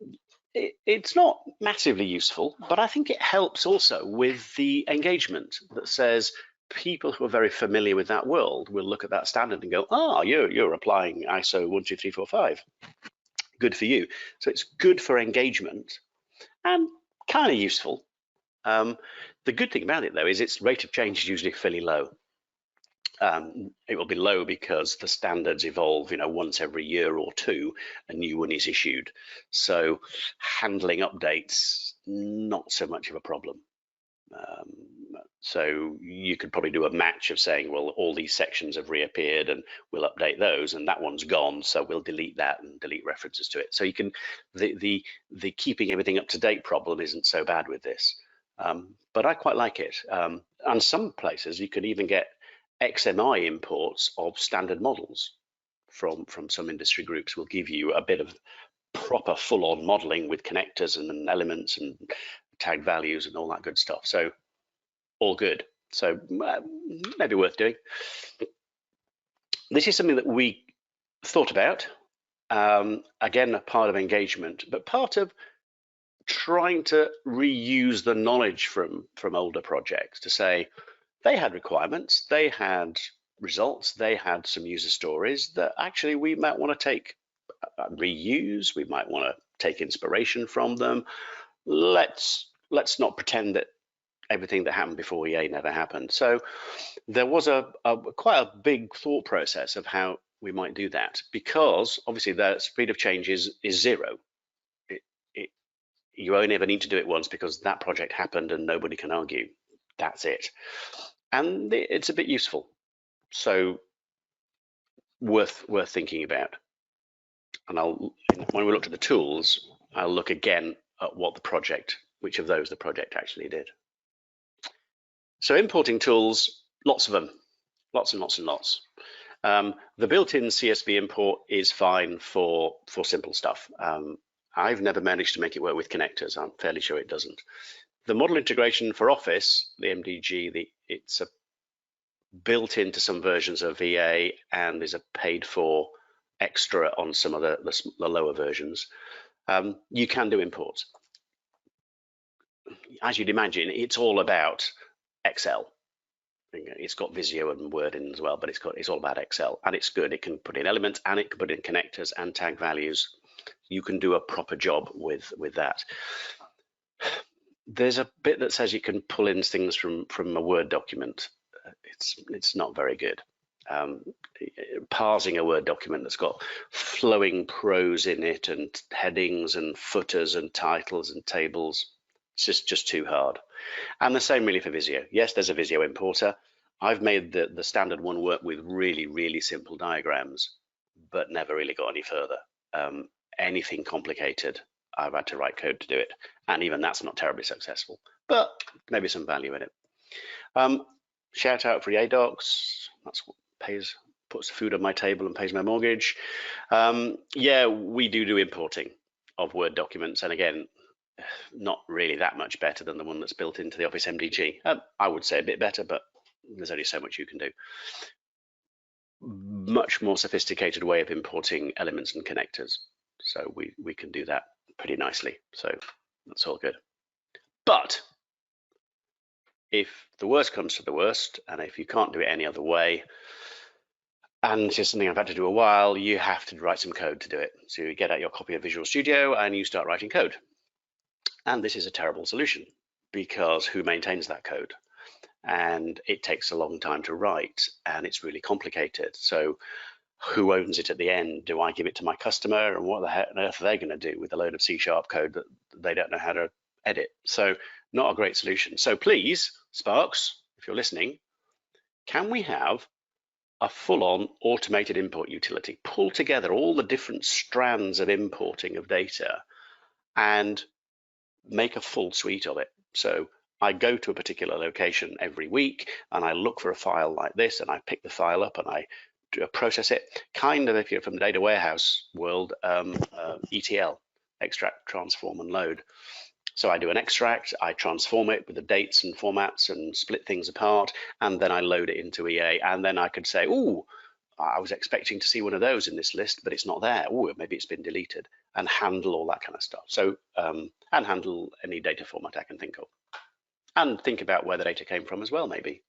it's not massively useful, but I think it helps also with the engagement that says, people who are very familiar with that world will look at that standard and go, "Ah, you're applying ISO 12345. Good for you." So it's good for engagement and kind of useful. The good thing about it, though, is its rate of change is usually fairly low. It will be low because the standards evolve, once every year or two, a new one is issued. So handling updates, not so much of a problem. So you could probably do a match of saying, well, all these sections have reappeared and we'll update those, and that one's gone, so we'll delete that and delete references to it. So you can, the keeping everything up to date problem isn't so bad with this. But I quite like it. And some places you can even get XMI imports of standard models from some industry groups will give you a bit of proper full-on modeling with connectors and elements and tag values and all that good stuff. So all good. So maybe worth doing. This is something that we thought about. Again, a part of engagement, but part of trying to reuse the knowledge from older projects to say they had requirements, they had results, they had some user stories that actually we might want to take reuse, we might want to take inspiration from them. Let's not pretend that everything that happened before EA never happened. So there was quite a big thought process of how we might do that, because obviously the speed of change is zero. You only ever need to do it once because that project happened and nobody can argue. That's it. And it's a bit useful. So worth thinking about. And when we looked at the tools, I'll look again at which of those the project actually did. So importing tools, lots of them, lots and lots and lots. The built-in CSV import is fine for simple stuff. I've never managed to make it work with connectors. I'm fairly sure it doesn't. The model integration for Office, the MDG, it's built into some versions of VA and is a paid-for extra on some of the lower versions. You can do imports. As you'd imagine, it's all about Excel. It's got Visio and Word in as well, but it's all about Excel, and it's good. It can put in elements and it can put in connectors and tag values. You can do a proper job with that. There's a bit that says you can pull in things from a Word document. It's not very good. Parsing a Word document that's got flowing prose in it and headings and footers and titles and tables, it's just too hard. And the same really for Visio. Yes, there's a Visio importer. I've made the standard one work with really, really simple diagrams, but never really got any further. Anything complicated, I've had to write code to do it. And even that's not terribly successful, but maybe some value in it. Shout out for EA Docs. That's what puts food on my table and pays my mortgage. Yeah, we do importing of Word documents. And again, not really that much better than the one that's built into the Office MDG. I would say a bit better, but there's only so much you can do. Much more sophisticated way of importing elements and connectors. So we can do that pretty nicely. So that's all good. But if the worst comes to the worst, and if you can't do it any other way, and it's just something I've had to do a while, you have to write some code to do it. So you get out your copy of Visual Studio and you start writing code. And this is a terrible solution because who maintains that code? And it takes a long time to write and it's really complicated. So who owns it at the end? Do I give it to my customer? And what the heck on earth are they going to do with a load of C# code that they don't know how to edit? So not a great solution. So please, Sparks, if you're listening, can we have a full-on automated import utility? Pull together all the different strands of importing of data and make a full suite of it. So I go to a particular location every week and I look for a file like this and I pick the file up and I process it, kind of, if you're from the data warehouse world, ETL, extract, transform and load. So I do an extract, I transform it with the dates and formats and split things apart, and then I load it into EA, and then I could say, oh, I was expecting to see one of those in this list, but it's not there. Oh, maybe it's been deleted, and handle all that kind of stuff. So, and handle any data format I can think of. And think about where the data came from as well, maybe.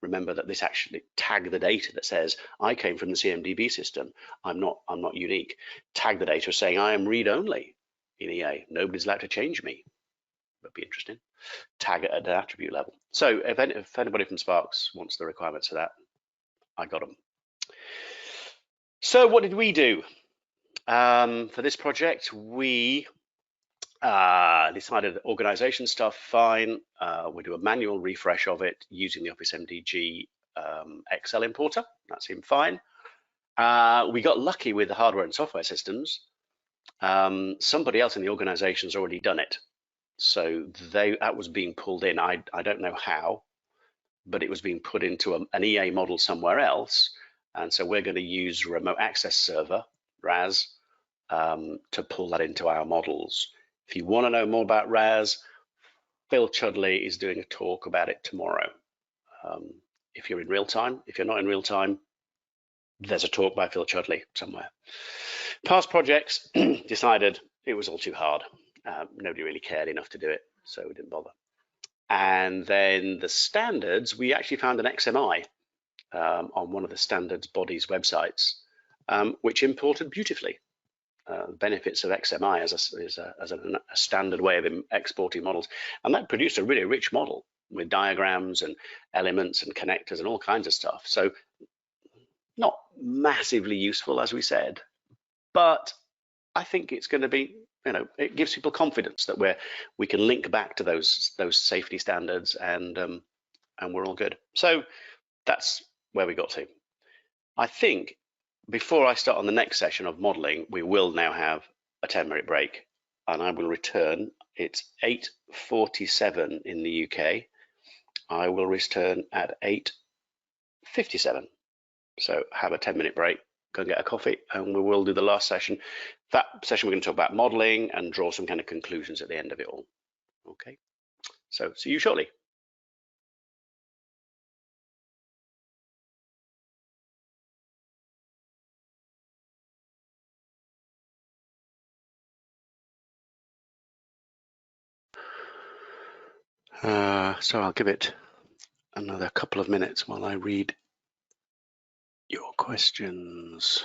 remember that this actually tag the data that says I came from the CMDB system. I'm not unique. Tag the data saying I am read only in EA. Nobody's allowed to change me. That'd be interesting. Tag it at an attribute level. So if anybody from Sparks wants the requirements for that, I got them. So what did we do for this project? We decided organization stuff, fine. We do a manual refresh of it using the Office MDG Excel importer. That seemed fine. We got lucky with the hardware and software systems. Somebody else in the organization has already done it. So that was being pulled in. I don't know how, but it was being put into an EA model somewhere else. And so we're going to use Remote Access Server, RAS, to pull that into our models. If you want to know more about RAS, Phil Chudley is doing a talk about it tomorrow. If you're in real time, if you're not in real time, there's a talk by Phil Chudley somewhere. Past projects decided it was all too hard. Nobody really cared enough to do it, so we didn't bother. And then the standards, we actually found an XMI on one of the standards bodies websites, which imported beautifully. Benefits of XMI as a standard way of exporting models, and that produced a really rich model with diagrams and elements and connectors and all kinds of stuff. So not massively useful, as we said, but I think it's going to be, it gives people confidence that we can link back to those safety standards, and we're all good. So that's where we got to. I think before I start on the next session of modeling, we will now have a 10-minute break, and I will return. It's 8:47 in the UK. I will return at 8:57. So have a 10-minute break, go and get a coffee, and we will do the last session. That session we're going to talk about modeling and draw some kind of conclusions at the end of it all. Okay, so see you shortly. So I'll give it another couple of minutes while I read your questions.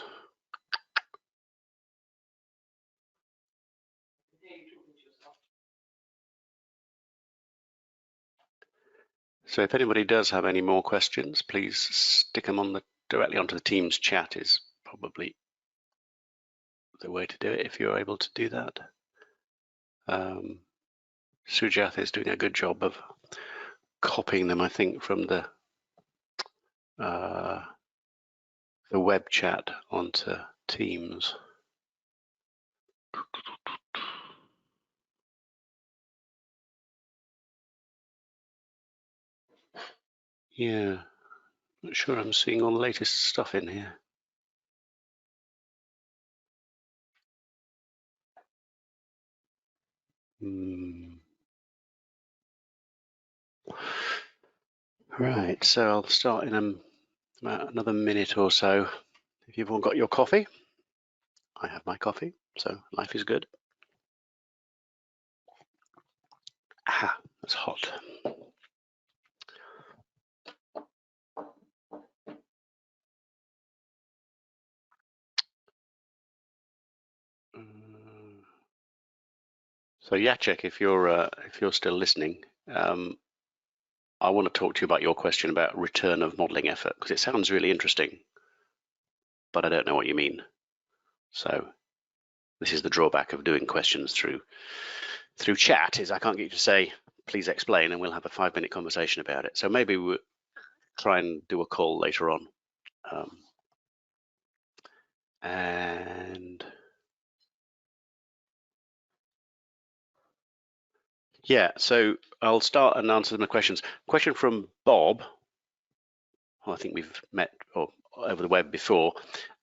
So if anybody does have any more questions, please stick them directly onto the Teams chat is probably the way to do it if you're able to do that. Sujath is doing a good job of copying them, I think, from the web chat onto Teams. Yeah, not sure I'm seeing all the latest stuff in here. Right, so I'll start in about another minute or so. If you've all got your coffee, I have my coffee, so life is good. Ah, that's hot. So Jacek, if you're still listening, I want to talk to you about your question about return of modeling effort, because it sounds really interesting, but I don't know what you mean. So this is the drawback of doing questions through chat, is I can't get you to say, please explain, and we'll have a 5-minute conversation about it. So maybe we'll try and do a call later on. And yeah, so I'll start and answer the questions. Question from Bob, who I think we've met over the web before.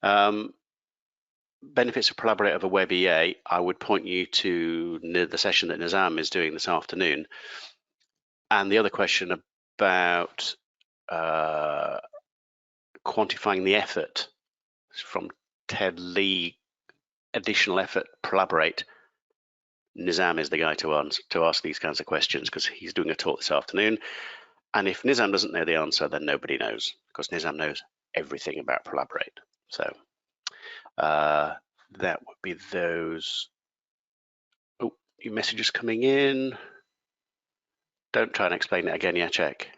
Benefits of collaborate over Web EA, I would point you to the session that Nizam is doing this afternoon. And the other question about quantifying the effort from Ted Lee, additional effort, collaborate. Nizam is the guy to ask these kinds of questions because he's doing a talk this afternoon. And if Nizam doesn't know the answer, then nobody knows, because Nizam knows everything about Collaborate. So that would be those. Oh, your messages coming in. Don't try and explain it again, yeah, check.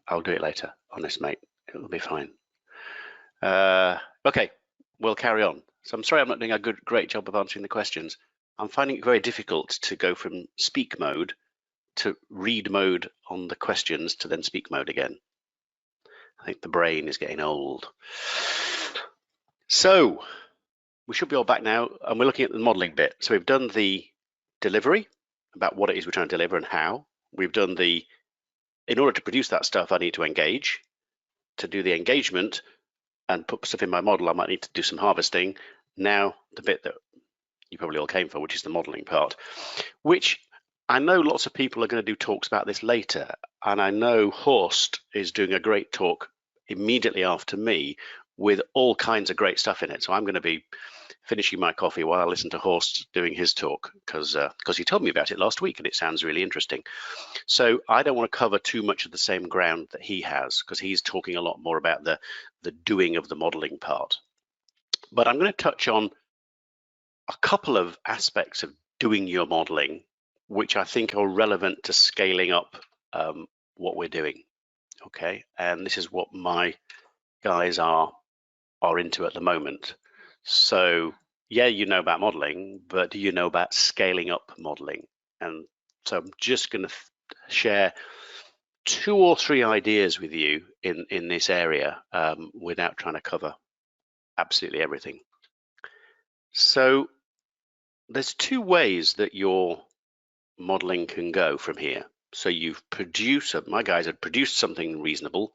I'll do it later, honest mate, it'll be fine. Okay, we'll carry on. So I'm sorry I'm not doing a great job of answering the questions. I'm finding it very difficult to go from speak mode to read mode on the questions to then speak mode again. I think the brain is getting old. So we should be all back now, and we're looking at the modeling bit. So we've done the delivery, about what it is we're trying to deliver and how. We've done the, in order to produce that stuff, I need to engage. To do the engagement and put stuff in my model, I might need to do some harvesting. Now, the bit that you probably all came for, which is the modeling part, which I know lots of people are going to do talks about this later. And I know Horst is doing a great talk immediately after me with all kinds of great stuff in it. So I'm going to be finishing my coffee while I listen to Horst doing his talk, because he told me about it last week and it sounds really interesting. So I don't want to cover too much of the same ground that he has, because he's talking a lot more about the doing of the modeling part. But I'm going to touch on a couple of aspects of doing your modeling, which I think are relevant to scaling up what we're doing. Okay, and this is what my guys are into at the moment. So yeah, you know about modeling, but do you know about scaling up modeling? And so I'm just going to share 2 or 3 ideas with you in this area without trying to cover absolutely everything. So there's 2 ways that your modeling can go from here. So you've produced, my guys had produced something reasonable,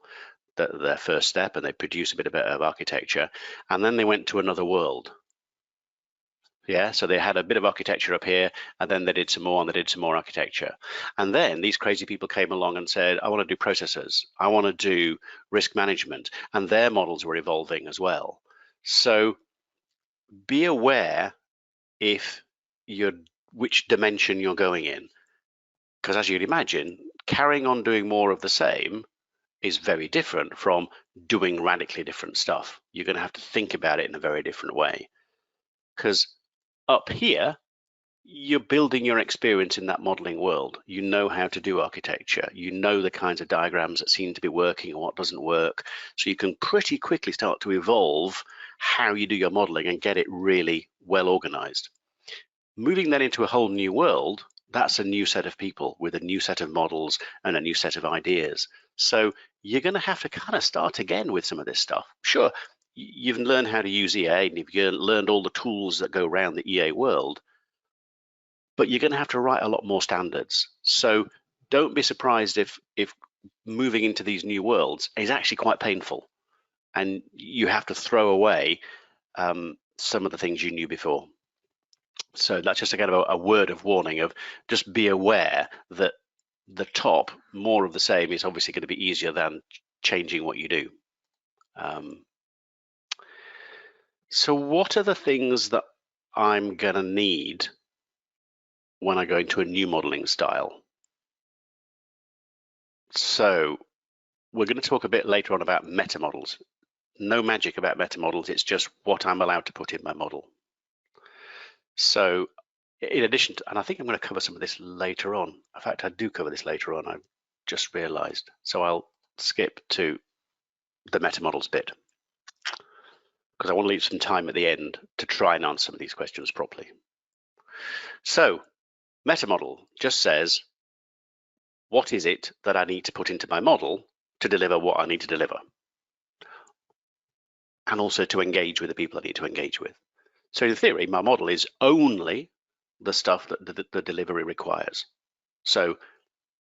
their first step, and they produced a bit of architecture, and then they went to another world. Yeah, so they had a bit of architecture up here, and then they did some more, and they did some more architecture. And then these crazy people came along and said, I want to do processors, I want to do risk management, and their models were evolving as well. So be aware which dimension you're going in, because as you'd imagine, carrying on doing more of the same is very different from doing radically different stuff. You're going to have to think about it in a very different way, because up here, you're building your experience in that modeling world. You know how to do architecture. You know the kinds of diagrams that seem to be working and what doesn't work. So you can pretty quickly start to evolve how you do your modeling and get it really well organized. Moving then into a whole new world, that's a new set of people with a new set of models and a new set of ideas. So you're going to have to kind of start again with some of this stuff. Sure, you've learned how to use EA and you've learned all the tools that go around the EA world, but you're going to have to write a lot more standards. So don't be surprised if moving into these new worlds is actually quite painful and you have to throw away some of the things you knew before. So that's just kind of a word of warning of just be aware that the top, more of the same, is obviously going to be easier than changing what you do. So what are the things that I'm going to need when I go into a new modeling style? So we're going to talk a bit later on about meta models. No magic about meta models, it's just what I'm allowed to put in my model. So in addition to, and I think I'm going to cover some of this later on. In fact, I do cover this later on, I've just realized. So I'll skip to the meta models bit, because I want to leave some time at the end to try and answer some of these questions properly. So meta model just says, what is it that I need to put into my model to deliver what I need to deliver? And also to engage with the people I need to engage with. So in theory, my model is only the stuff that the delivery requires. So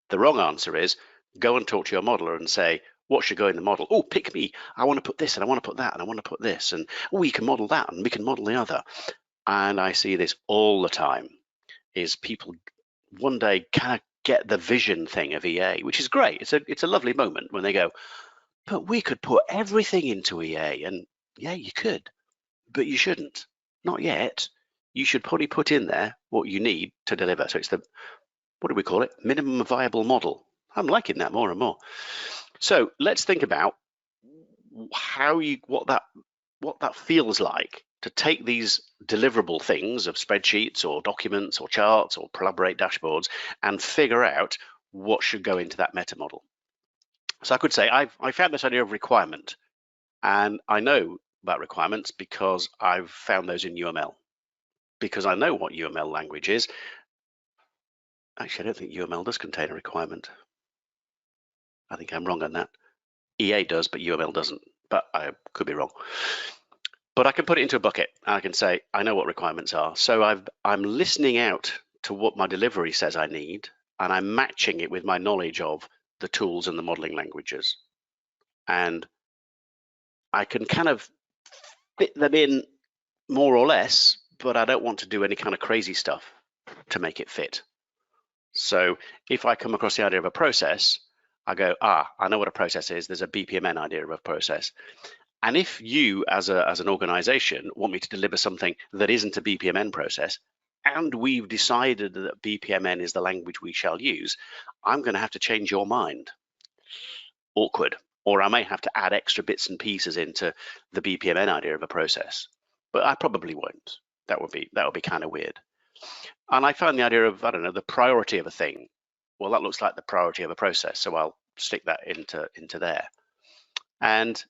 the wrong answer is go and talk to your modeler and say, what should go in the model? Oh, pick me. I want to put this and I want to put that and I want to put this. And oh, we can model that and we can model the other. And I see this all the time, is people one day kind of get the vision thing of EA, which is great. It's a lovely moment when they go, but we could put everything into EA. And yeah, you could, but you shouldn't. Not yet. You should probably put in there what you need to deliver. So it's the, what do we call it? Minimum viable model. I'm liking that more and more. So let's think about what that feels like to take these deliverable things of spreadsheets or documents or charts or collaborate dashboards and figure out what should go into that meta model. So I could say I found this idea of requirement, and I know about requirements because I've found those in UML, because I know what UML language is. Actually, I don't think UML does contain a requirement. I think I'm wrong on that. EA does, but UML doesn't, but I could be wrong. But I can put it into a bucket and I can say, I know what requirements are. So I'm listening out to what my delivery says I need, and I'm matching it with my knowledge of the tools and the modeling languages. And I can kind of fit them in more or less, but I don't want to do any kind of crazy stuff to make it fit. So if I come across the idea of a process, I go, I know what a process is. There's a BPMN idea of a process. And if you, as an organization, want me to deliver something that isn't a BPMN process, and we've decided that BPMN is the language we shall use, I'm going to have to change your mind. Awkward. Or I may have to add extra bits and pieces into the BPMN idea of a process, but I probably won't. That would be kind of weird. And I found the idea of, I don't know, the priority of a thing. Well, that looks like the priority of a process, so I'll stick that into there. And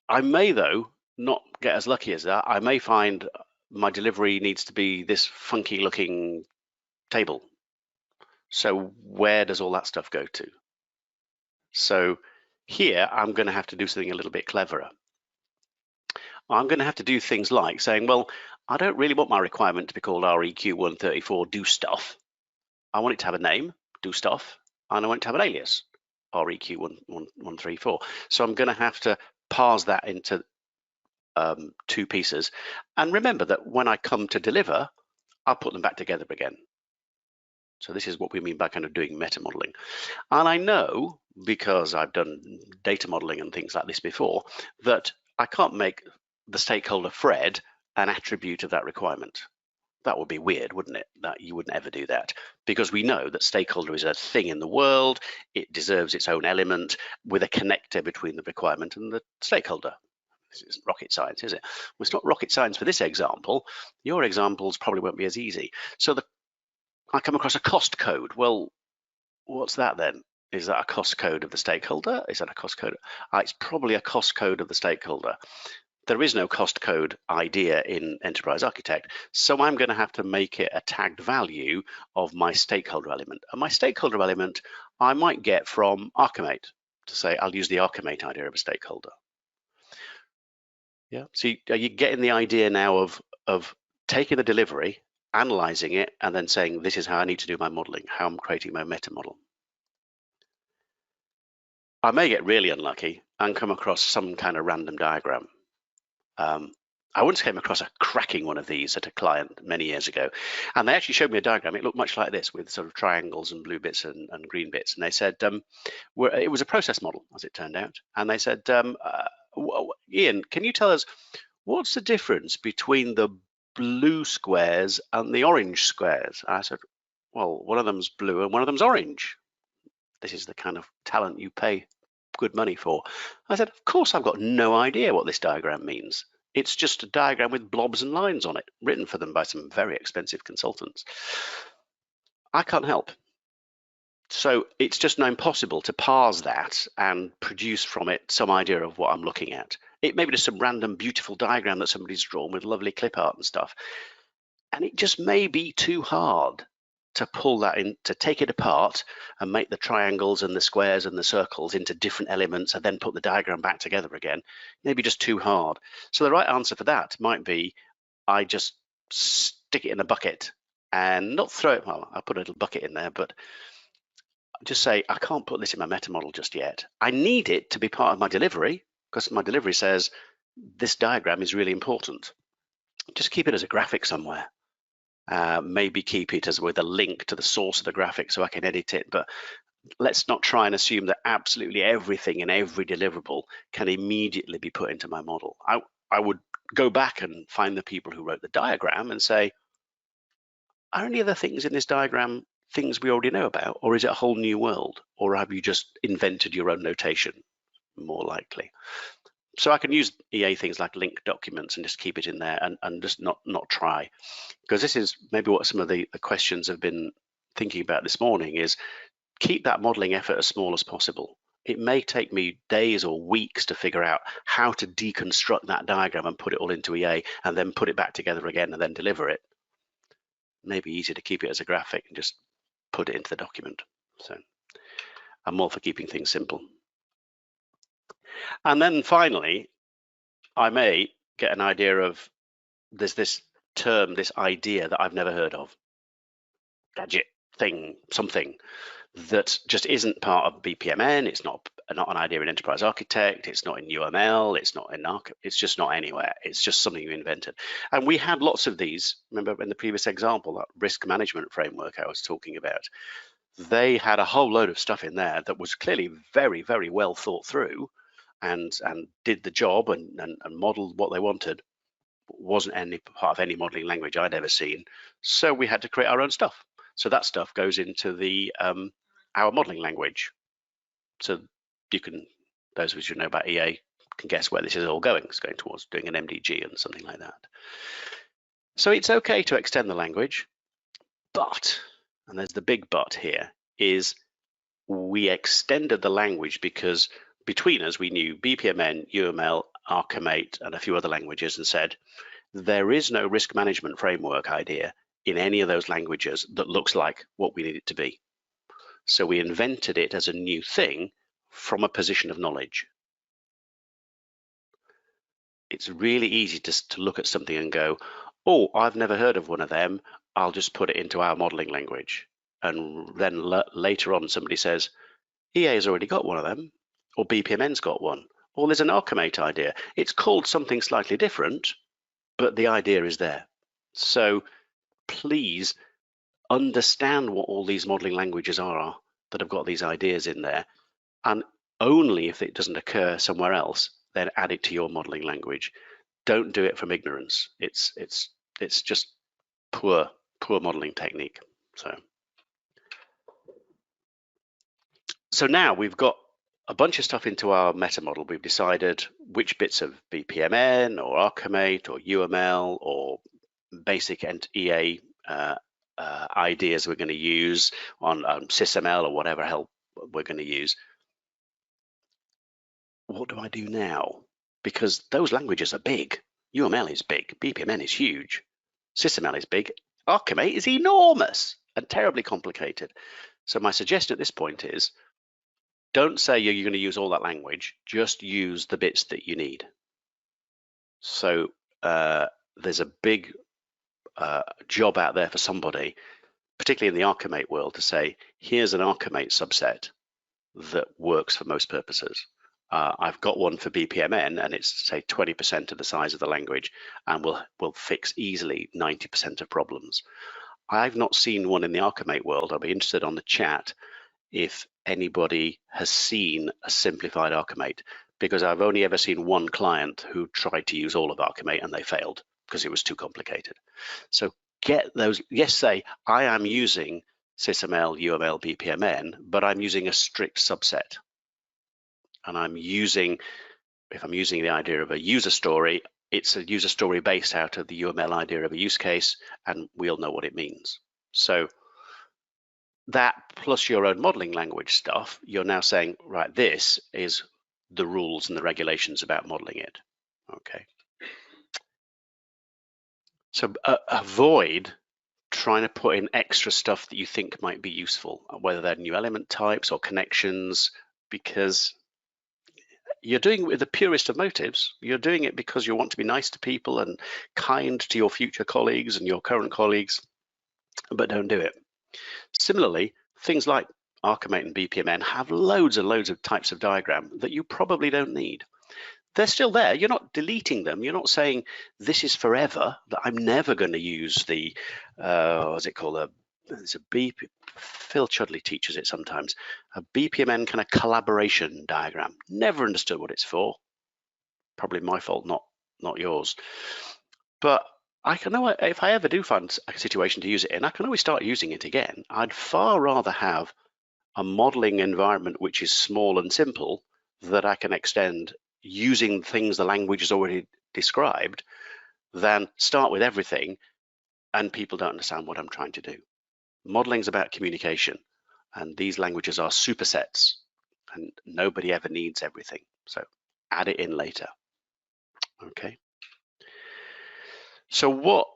I may, though, not get as lucky as that. I may find my delivery needs to be this funky looking table. So where does all that stuff go to? So here I'm going to have to do something a little bit cleverer. I'm going to have to do things like saying, well, I don't really want my requirement to be called REQ134 do stuff. I want it to have a name, do stuff, and I want it to have an alias, REQ134. So I'm going to have to parse that into two pieces. And remember that when I come to deliver, I'll put them back together again. So this is what we mean by kind of doing meta modeling. And I know, because I've done data modeling and things like this before, that I can't make the stakeholder Fred an attribute of that requirement. That would be weird, wouldn't it? That you wouldn't ever do that, because we know that stakeholder is a thing in the world. It deserves its own element with a connector between the requirement and the stakeholder. This isn't rocket science, is it? Well, it's not rocket science for this example. Your examples probably won't be as easy. So I come across a cost code. Well, what's that then? Is that a cost code of the stakeholder? Is that a cost code? It's probably a cost code of the stakeholder. There is no cost code idea in Enterprise Architect, so I'm going to have to make it a tagged value of my stakeholder element. And my stakeholder element I might get from Archimate, to say I'll use the Archimate idea of a stakeholder. Yeah. So are you getting the idea now of taking the delivery, analyzing it, and then saying this is how I need to do my modeling, how I'm creating my meta model? I may get really unlucky and come across some kind of random diagram. I once came across a cracking one of these at a client many years ago, and they actually showed me a diagram. It looked much like this, with sort of triangles and blue bits and green bits. And they said it was a process model, as it turned out. And they said, Ian, can you tell us what's the difference between the blue squares and the orange squares? And I said, well, one of them's blue and one of them's orange. This is the kind of talent you pay good money for. I said, of course, I've got no idea what this diagram means. It's just a diagram with blobs and lines on it, written for them by some very expensive consultants. I can't help. So it's just now impossible to parse that and produce from it some idea of what I'm looking at. It may be just some random beautiful diagram that somebody's drawn with lovely clip art and stuff. And it just may be too hard to pull that in, to take it apart and make the triangles and the squares and the circles into different elements and then put the diagram back together again. Maybe just too hard. So the right answer for that might be I just stick it in a bucket and not throw it, well, I'll put a little bucket in there, but just say, I can't put this in my meta model just yet. I need it to be part of my delivery, because my delivery says this diagram is really important. Just keep it as a graphic somewhere. Maybe keep it as with a link to the source of the graphic so I can edit it, but let's not try and assume that absolutely everything in every deliverable can immediately be put into my model. I would go back and find the people who wrote the diagram and say, are any of the things in this diagram things we already know about, or is it a whole new world, or have you just invented your own notation? More likely. So I can use EA things like link documents and just keep it in there and just not try, because this is maybe what some of the questions have been thinking about this morning, is keep that modeling effort as small as possible. It may take me days or weeks to figure out how to deconstruct that diagram and put it all into EA and then put it back together again and then deliver it. Maybe easier to keep it as a graphic and just put it into the document. So I'm more for keeping things simple. And then finally, I may get an idea of, there's this term, this idea that I've never heard of, gadget, thing, something that just isn't part of BPMN. It's not an idea in Enterprise Architect. It's not in UML. It's not in it's just not anywhere. It's just something you invented. And we had lots of these. Remember in the previous example, that risk management framework I was talking about, they had a whole load of stuff in there that was clearly very, very well thought through and did the job and modeled what they wanted. Wasn't any part of any modeling language I'd ever seen. So we had to create our own stuff. So that stuff goes into the our modeling language. So you can, those of us who know about EA can guess where this is all going. It's going towards doing an MDG and something like that. So it's okay to extend the language, but, and there's the big but here, is we extended the language because between us we knew BPMN, UML, Archimate, and a few other languages, and said there is no risk management framework idea in any of those languages that looks like what we need it to be. So we invented it as a new thing from a position of knowledge. It's really easy to look at something and go, oh, I've never heard of one of them. I'll just put it into our modeling language. And then later on, somebody says, EA has already got one of them, or BPMN's got one, or there's an Archimate idea. It's called something slightly different, but the idea is there. So please understand what all these modeling languages are that have got these ideas in there, and only if it doesn't occur somewhere else, then add it to your modeling language. Don't do it from ignorance. It's just poor modeling technique. So now we've got a bunch of stuff into our meta model. We've decided which bits of BPMN or Archimate or UML or basic and EA ideas we're going to use on SysML or whatever hell we're going to use. What do I do now? Because those languages are big. UML is big, BPMN is huge, SysML is big, Archimate is enormous and terribly complicated. So my suggestion at this point is, don't say you're going to use all that language, just use the bits that you need. So there's a big job out there for somebody, particularly in the Archimate world, to say, here's an Archimate subset that works for most purposes. I've got one for BPMN, and it's, say, 20% of the size of the language, and will fix easily 90% of problems. I've not seen one in the Archimate world. I'll be interested on the chat if anybody has seen a simplified Archimate, because I've only ever seen one client who tried to use all of Archimate and they failed because it was too complicated. So get those, yes, say, I am using SysML, UML, BPMN, but I'm using a strict subset. And I'm using, if I'm using the idea of a user story, it's a user story based out of the UML idea of a use case, and we'll know what it means. So that plus your own modeling language stuff, you're now saying, right, this is the rules and the regulations about modeling it. Okay. So avoid trying to put in extra stuff that you think might be useful, whether they're new element types or connections, because you're doing it with the purest of motives. You're doing it because you want to be nice to people and kind to your future colleagues and your current colleagues, but don't do it. Similarly, things like Archimate and BPMN have loads and loads of types of diagram that you probably don't need. They're still there. You're not deleting them. You're not saying this is forever, that I'm never going to use the, what's it called? It's a Phil Chudley teaches it sometimes, a BPMN kind of collaboration diagram. Never understood what it's for. Probably my fault, not yours. But if I ever do find a situation to use it in, I can always start using it again. I'd far rather have a modeling environment which is small and simple that I can extend using things the language has already described than start with everything and people don't understand what I'm trying to do. Modeling is about communication, and these languages are supersets, and nobody ever needs everything. So add it in later. Okay. So what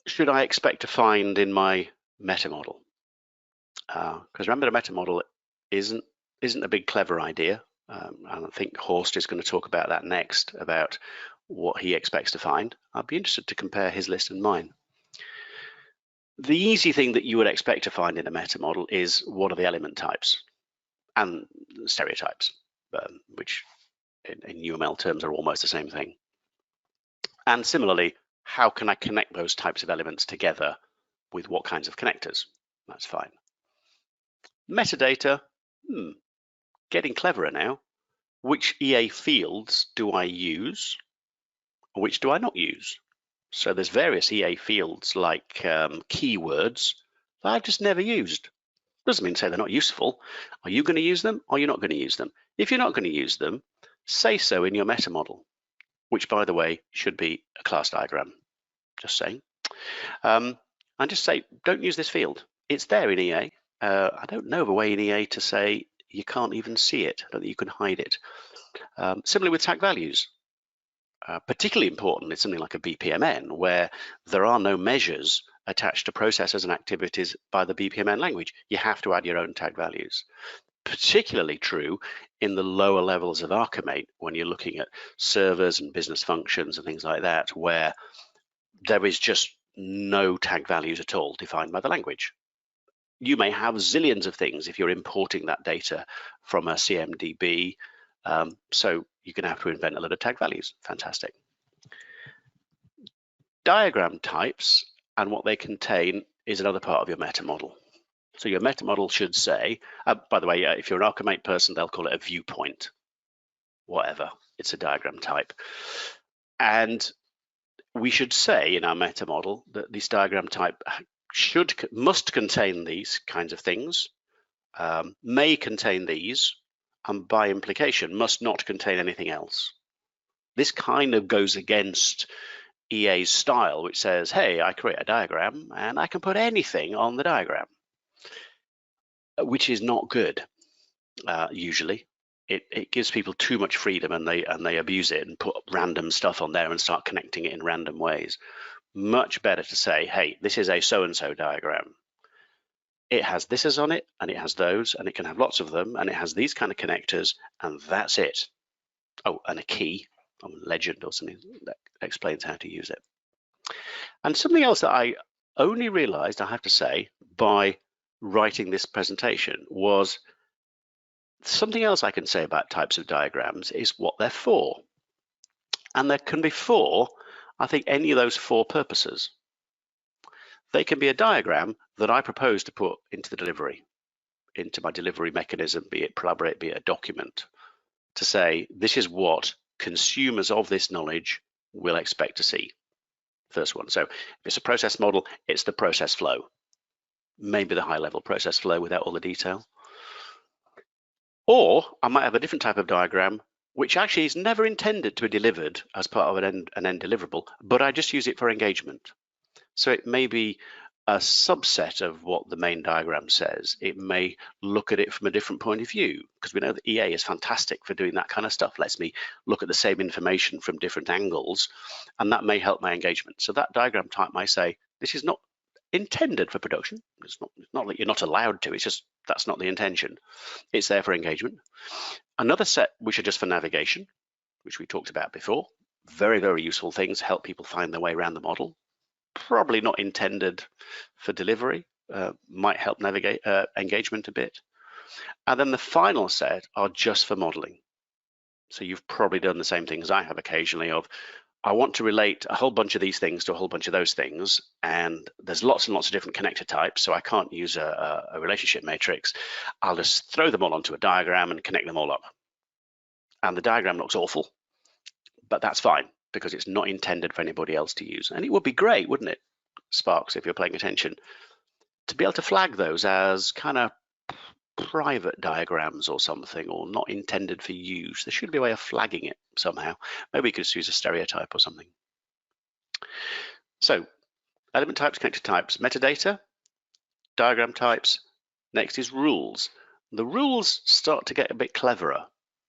should I expect to find in my meta model? Because remember, the meta model isn't a big clever idea. And I think Horst is going to talk about that next, about what he expects to find. I'd be interested to compare his list and mine. The easy thing that you would expect to find in a meta model is what are the element types and stereotypes, which in UML terms are almost the same thing. And similarly, how can I connect those types of elements together with what kinds of connectors? That's fine. Metadata, getting cleverer now. Which EA fields do I use? Which do I not use? So there's various EA fields like keywords that I've just never used. Doesn't mean to say they're not useful. Are you going to use them or you're not going to use them? If you're not going to use them, say so in your meta model, which by the way should be a class diagram. Just saying. And just say, don't use this field. It's there in EA. I don't know of a way in EA to say you can't even see it. I don't think you can hide it. Similarly with tag values. Particularly important is something like a BPMN, where there are no measures attached to processes and activities by the BPMN language. You have to add your own tag values. Particularly true in the lower levels of Archimate when you're looking at servers and business functions and things like that, where there is just no tag values at all defined by the language. You may have zillions of things if you're importing that data from a CMDB, so you're going to have to invent a lot of tag values. Fantastic. Diagram types and what they contain is another part of your meta model. So your meta model should say, by the way, if you're an Archimate person, they'll call it a viewpoint, whatever. It's a diagram type. And we should say in our meta model that this diagram type must contain these kinds of things, may contain these, and by implication must not contain anything else. This kind of goes against EA's style, which says, hey, I create a diagram and I can put anything on the diagram, which is not good. Usually it gives people too much freedom and they abuse it and put random stuff on there and start connecting it in random ways. Much better to say, hey, this is a so-and-so diagram. It has this on it, and it has those, and it can have lots of them, and it has these kind of connectors, and that's it. Oh, and a key, or legend or something that explains how to use it. And something else that I only realized, I have to say, by writing this presentation was something else I can say about types of diagrams is what they're for. And there can be for, I think, any of those four purposes. They can be a diagram that I propose to put into the delivery, into my delivery mechanism, be it Collaborate, be it a document, to say this is what consumers of this knowledge will expect to see. First one. So if it's a process model, it's the process flow, maybe the high level process flow without all the detail. Or I might have a different type of diagram which actually is never intended to be delivered as part of an end deliverable, but I just use it for engagement. So it may be a subset of what the main diagram says. It may look at it from a different point of view, because we know that EA is fantastic for doing that kind of stuff. Lets me look at the same information from different angles, and that may help my engagement. So that diagram type might say, this is not intended for production. It's not that you're not allowed to, it's just that's not the intention. It's there for engagement. Another set which are just for navigation, which we talked about before. Very, very useful things, help people find their way around the model. Probably not intended for delivery, might help navigate engagement a bit. And then the final set are just for modeling. So you've probably done the same thing as I have occasionally of, I want to relate a whole bunch of these things to a whole bunch of those things, and there's lots and lots of different connector types, so I can't use a relationship matrix. I'll just throw them all onto a diagram and connect them all up. And the diagram looks awful, but that's fine. because it's not intended for anybody else to use. And it would be great, wouldn't it, Sparks, if you're paying attention, to be able to flag those as kind of private diagrams or something, or not intended for use. There should be a way of flagging it somehow. Maybe you could just use a stereotype or something. So element types, connector types, metadata, diagram types. Next is rules. The rules start to get a bit cleverer.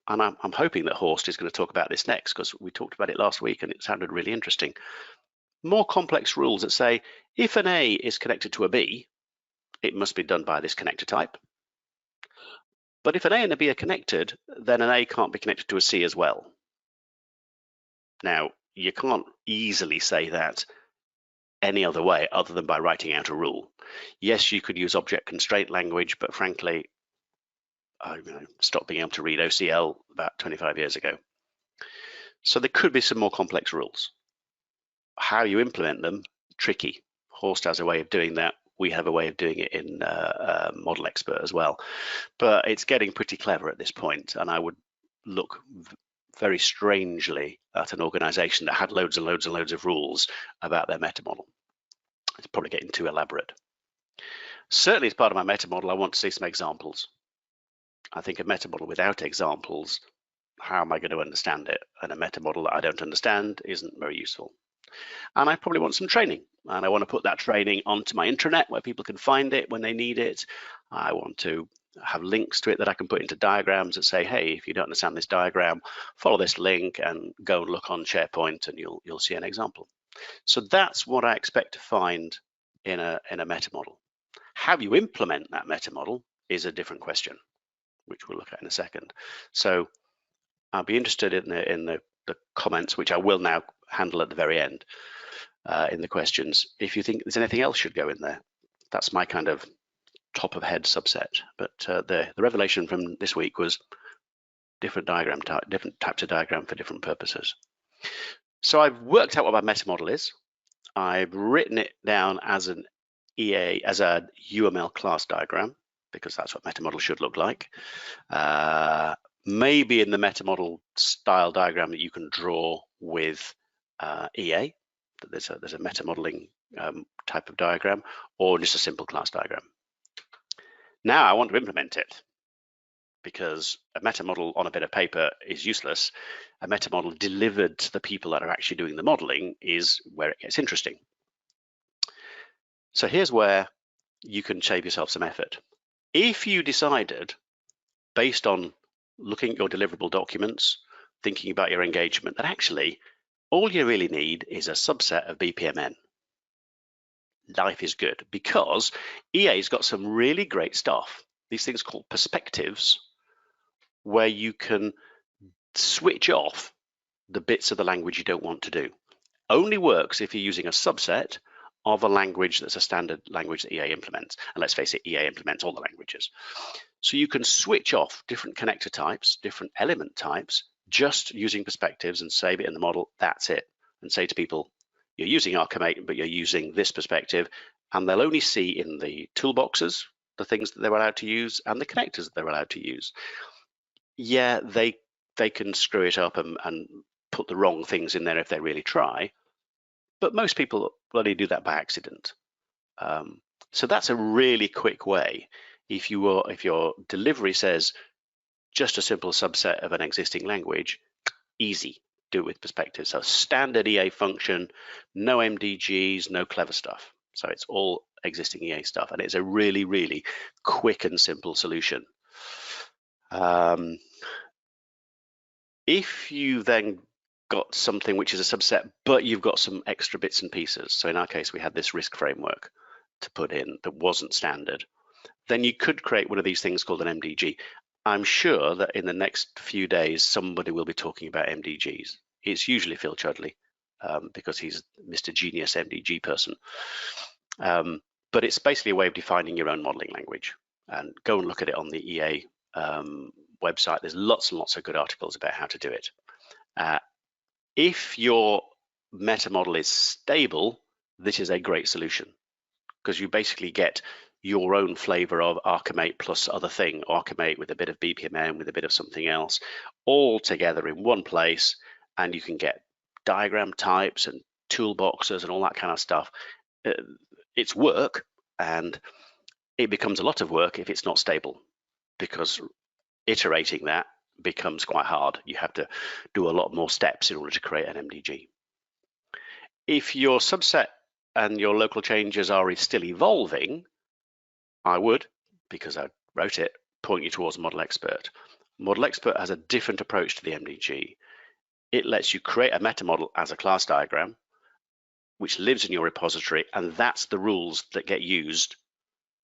And I'm hoping that Horst is going to talk about this next, because we talked about it last week and it sounded really interesting. More complex rules that say, if an A is connected to a B, it must be done by this connector type. But if an A and a B are connected, then an A can't be connected to a C as well. Now, you can't easily say that any other way other than by writing out a rule. Yes, you could use object constraint language, but frankly, I stopped being able to read OCL about 25 years ago. So there could be some more complex rules. How you implement them, tricky. Horst has a way of doing that. We have a way of doing it in Model Expert as well. But it's getting pretty clever at this point, and I would look very strangely at an organization that had loads and loads and loads of rules about their meta model. It's probably getting too elaborate. Certainly as part of my meta model, I want to see some examples. I think a meta model without examples, how am I going to understand it? And a meta model that I don't understand isn't very useful. And I probably want some training, and I want to put that training onto my intranet where people can find it when they need it. I want to have links to it that I can put into diagrams that say, hey, if you don't understand this diagram, follow this link and go and look on SharePoint and you'll see an example. So that's what I expect to find in a meta model. How you implement that meta model is a different question, which we'll look at in a second. So I'll be interested in the comments, which I will now handle at the very end in the questions, if you think there's anything else should go in there. That's my kind of top of head subset. But the revelation from this week was different types of diagram for different purposes. So I've worked out what my meta model is. I've written it down as an EA, as a UML class diagram, because that's what meta model should look like. Maybe in the meta model style diagram that you can draw with EA, there's a meta modeling type of diagram, or just a simple class diagram. Now I want to implement it, because a meta model on a bit of paper is useless. A meta model delivered to the people that are actually doing the modeling is where it gets interesting. So here's where you can save yourself some effort. If you decided, based on looking at your deliverable documents, thinking about your engagement, that actually all you really need is a subset of BPMN, life is good, because EA's got some really great stuff, these things called perspectives, where you can switch off the bits of the language you don't want to do. Only works if you're using a subset of a language that's a standard language that EA implements. And let's face it, EA implements all the languages. So you can switch off different connector types, different element types, just using perspectives and save it in the model. That's it. And say to people, you're using Archimate, but you're using this perspective, and they'll only see in the toolboxes the things that they're allowed to use and the connectors that they're allowed to use. Yeah, they can screw it up and put the wrong things in there if they really try, but most people only do that by accident. So that's a really quick way. If your delivery says just a simple subset of an existing language, easy, do it with perspective. So standard EA function, no MDGs, no clever stuff. So it's all existing EA stuff, and it's a really, really quick and simple solution. If you then got something which is a subset, but you've got some extra bits and pieces, so in our case we had this risk framework to put in that wasn't standard, then you could create one of these things called an MDG. I'm sure that in the next few days somebody will be talking about MDGs. It's usually Phil Chudley, because he's Mr. Genius MDG person. But it's basically a way of defining your own modeling language, and go and look at it on the EA website. There's lots and lots of good articles about how to do it. If your meta model is stable, this is a great solution, because you basically get your own flavor of Archimate plus other thing, Archimate with a bit of BPMN, with a bit of something else, all together in one place, and you can get diagram types and toolboxes and all that kind of stuff. It's work, and it becomes a lot of work if it's not stable, because iterating that becomes quite hard. You have to do a lot more steps in order to create an MDG. If your subset and your local changes are still evolving, I would, because I wrote it, point you towards Model Expert. Model Expert has a different approach to the MDG. It lets you create a meta model as a class diagram, which lives in your repository, and that's the rules that get used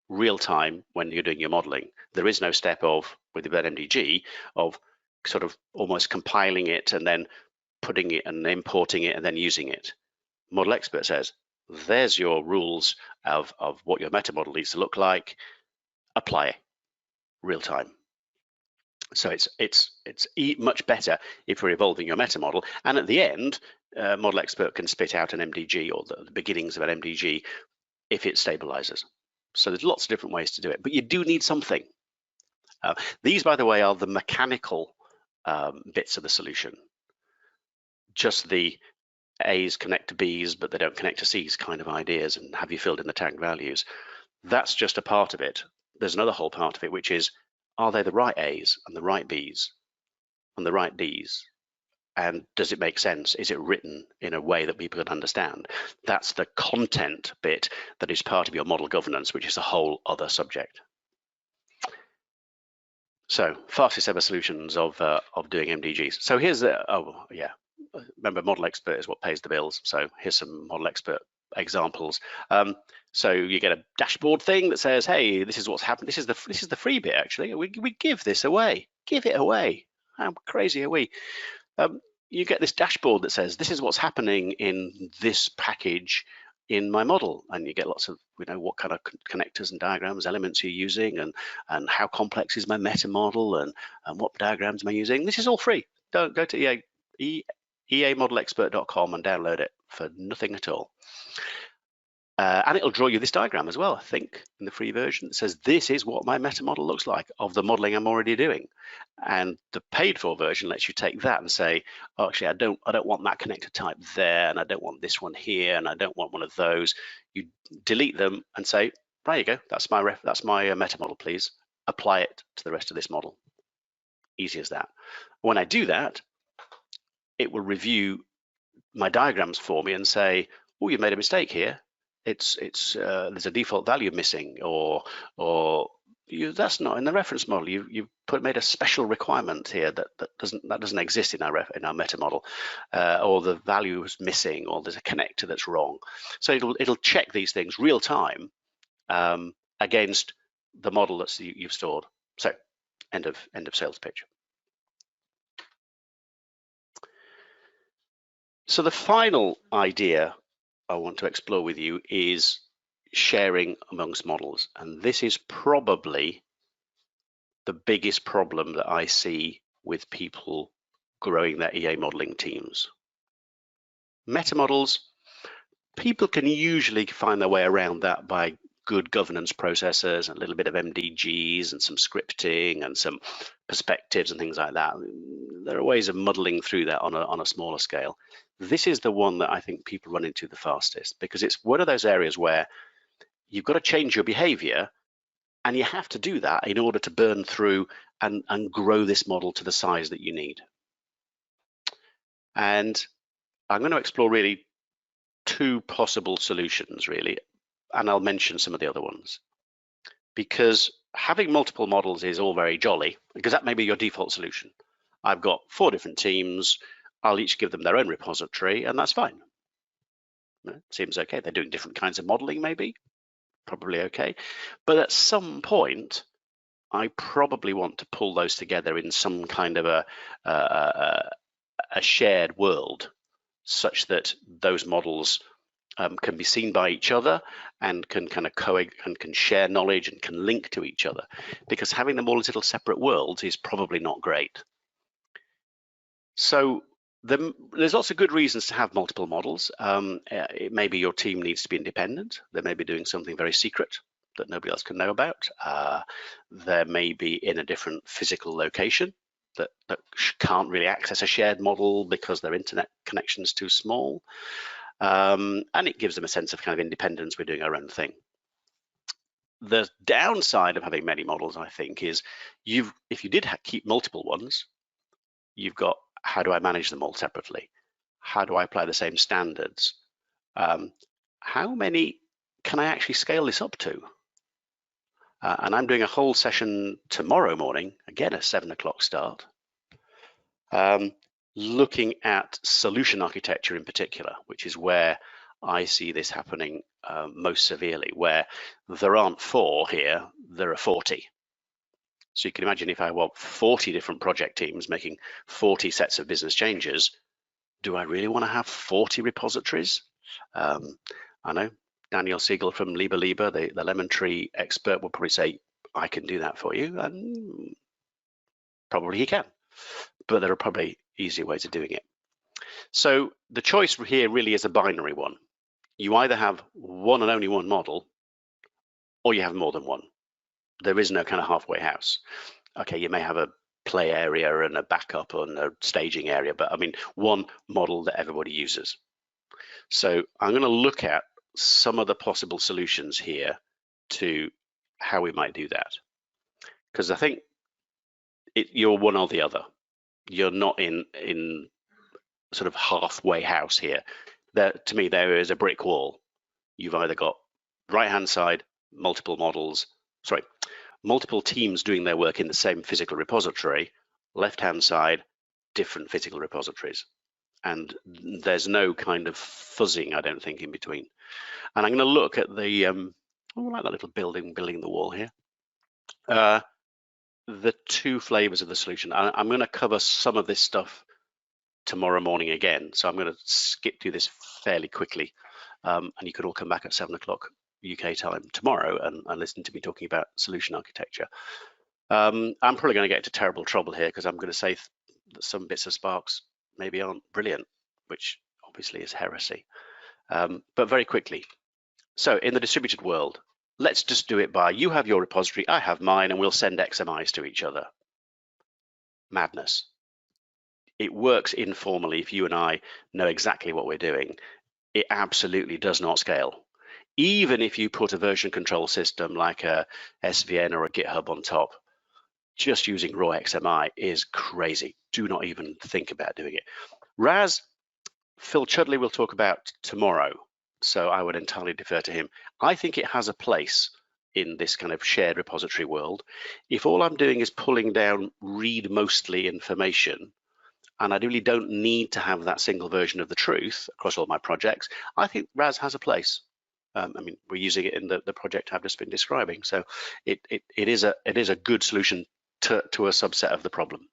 real time when you're doing your modeling. There is no step of, with the MDG, of sort of almost compiling it and then putting it and importing it and then using it. Model Expert says, there's your rules of what your meta model needs to look like, apply it real time. So it's much better if you're evolving your meta model, and at the end, Model Expert can spit out an MDG or the beginnings of an MDG if it stabilizes. So there's lots of different ways to do it, but you do need something. These, by the way, are the mechanical bits of the solution. Just the A's connect to B's, but they don't connect to C's kind of ideas, and have you filled in the tagged values? That's just a part of it. There's another whole part of it, which is, are they the right A's and the right B's and the right D's? And does it make sense? Is it written in a way that people can understand? That's the content bit that is part of your model governance, which is a whole other subject. So fastest ever solutions of doing MDGs. So here's remember, Model Expert is what pays the bills. So here's some Model Expert examples. So you get a dashboard thing that says, hey, this is what's happened. This is the free bit, actually. We give this away. Give it away. How crazy are we? You get this dashboard that says, this is what's happening in this package in my model, and you get lots of, what kind of connectors and diagrams, elements you're using, and how complex is my meta model, and what diagrams am I using. This is all free. Don't go to eamodelexpert.com and download it for nothing at all. And it'll draw you this diagram as well, I think, in the free version. It says, this is what my meta model looks like of the modeling I'm already doing. And the paid for version lets you take that and say, oh, actually, I don't want that connector type there, and I don't want this one here, and I don't want one of those. You delete them and say, there you go, that's my meta model, please. Apply it to the rest of this model. Easy as that. When I do that, it will review my diagrams for me and say, oh, you made a mistake here. There's a default value missing, or that's not in the reference model. You've made a special requirement here that doesn't exist in our meta model, or the value is missing, or there's a connector that's wrong. So it'll check these things real time against the model that you've stored. So end of sales pitch. So the final idea I want to explore with you is sharing amongst models. And this is probably the biggest problem that I see with people growing their EA modeling teams. Meta models, people can usually find their way around that by good governance processes, and a little bit of MDGs and some scripting and some perspectives and things like that. There are ways of muddling through that on a smaller scale. This is the one that I think people run into the fastest, because it's one of those areas where you've got to change your behavior, and you have to do that in order to burn through and grow this model to the size that you need. And I'm going to explore really two possible solutions, really, and I'll mention some of the other ones. Because having multiple models is all very jolly, because that may be your default solution. I've got 4 different teams. I'll each give them their own repository, and that's fine. Seems okay. They're doing different kinds of modeling, maybe. Probably okay. But at some point, I probably want to pull those together in some kind of a shared world, such that those models can be seen by each other and can kind of can share knowledge and can link to each other. Because having them all as little separate worlds is probably not great. So there's lots of good reasons to have multiple models. It may be your team needs to be independent. They may be doing something very secret that nobody else can know about. They may be in a different physical location. that can't really access a shared model because their internet connection is too small. And it gives them a sense of kind of independence. We're doing our own thing. The downside of having many models, I think, is if you did keep multiple ones, you've got, how do I manage them all separately? How do I apply the same standards? How many can I actually scale this up to? And I'm doing a whole session tomorrow morning, again at 7 o'clock start, looking at solution architecture in particular, which is where I see this happening most severely, where there aren't 4 here, there are 40. So you can imagine if I want 40 different project teams making 40 sets of business changes, do I really want to have 40 repositories? I know Daniel Siegel from Liba, the Lemon Tree expert, will probably say, I can do that for you, and probably he can, but there are probably easier ways of doing it. So the choice here really is a binary one. You either have one and only one model, or you have more than one. There is no kind of halfway house. Okay, you may have a play area and a backup and a staging area, but I mean, one model that everybody uses. So I'm going to look at some of the possible solutions here to how we might do that. Because I think you're one or the other. You're not in sort of halfway house here. To me, there is a brick wall. You've either got right-hand side, multiple teams doing their work in the same physical repository, left-hand side, different physical repositories. And there's no kind of fuzzing, I don't think, in between. And I'm going to look at the, I like that little building the wall here. The 2 flavors of the solution. I'm going to cover some of this stuff tomorrow morning again. So I'm going to skip through this fairly quickly. And you could all come back at 7 o'clock UK time tomorrow and listen to me talking about solution architecture. I'm probably going to get into terrible trouble here because I'm going to say that some bits of Sparks maybe aren't brilliant, which obviously is heresy. But very quickly. So in the distributed world, let's just do it by, you have your repository, I have mine, and we'll send XMIs to each other. Madness. It works informally if you and I know exactly what we're doing. It absolutely does not scale. Even if you put a version control system like a SVN or a GitHub on top, just using raw XMI is crazy. Do not even think about doing it. Raz, Phil Chudley will talk about tomorrow, so I would entirely defer to him. I think it has a place in this kind of shared repository world. If all I'm doing is pulling down read-mostly information, and I really don't need to have that single version of the truth across all my projects, I think Raz has a place. I mean, we're using it in the project I've just been describing, so it is a good solution to a subset of the problem.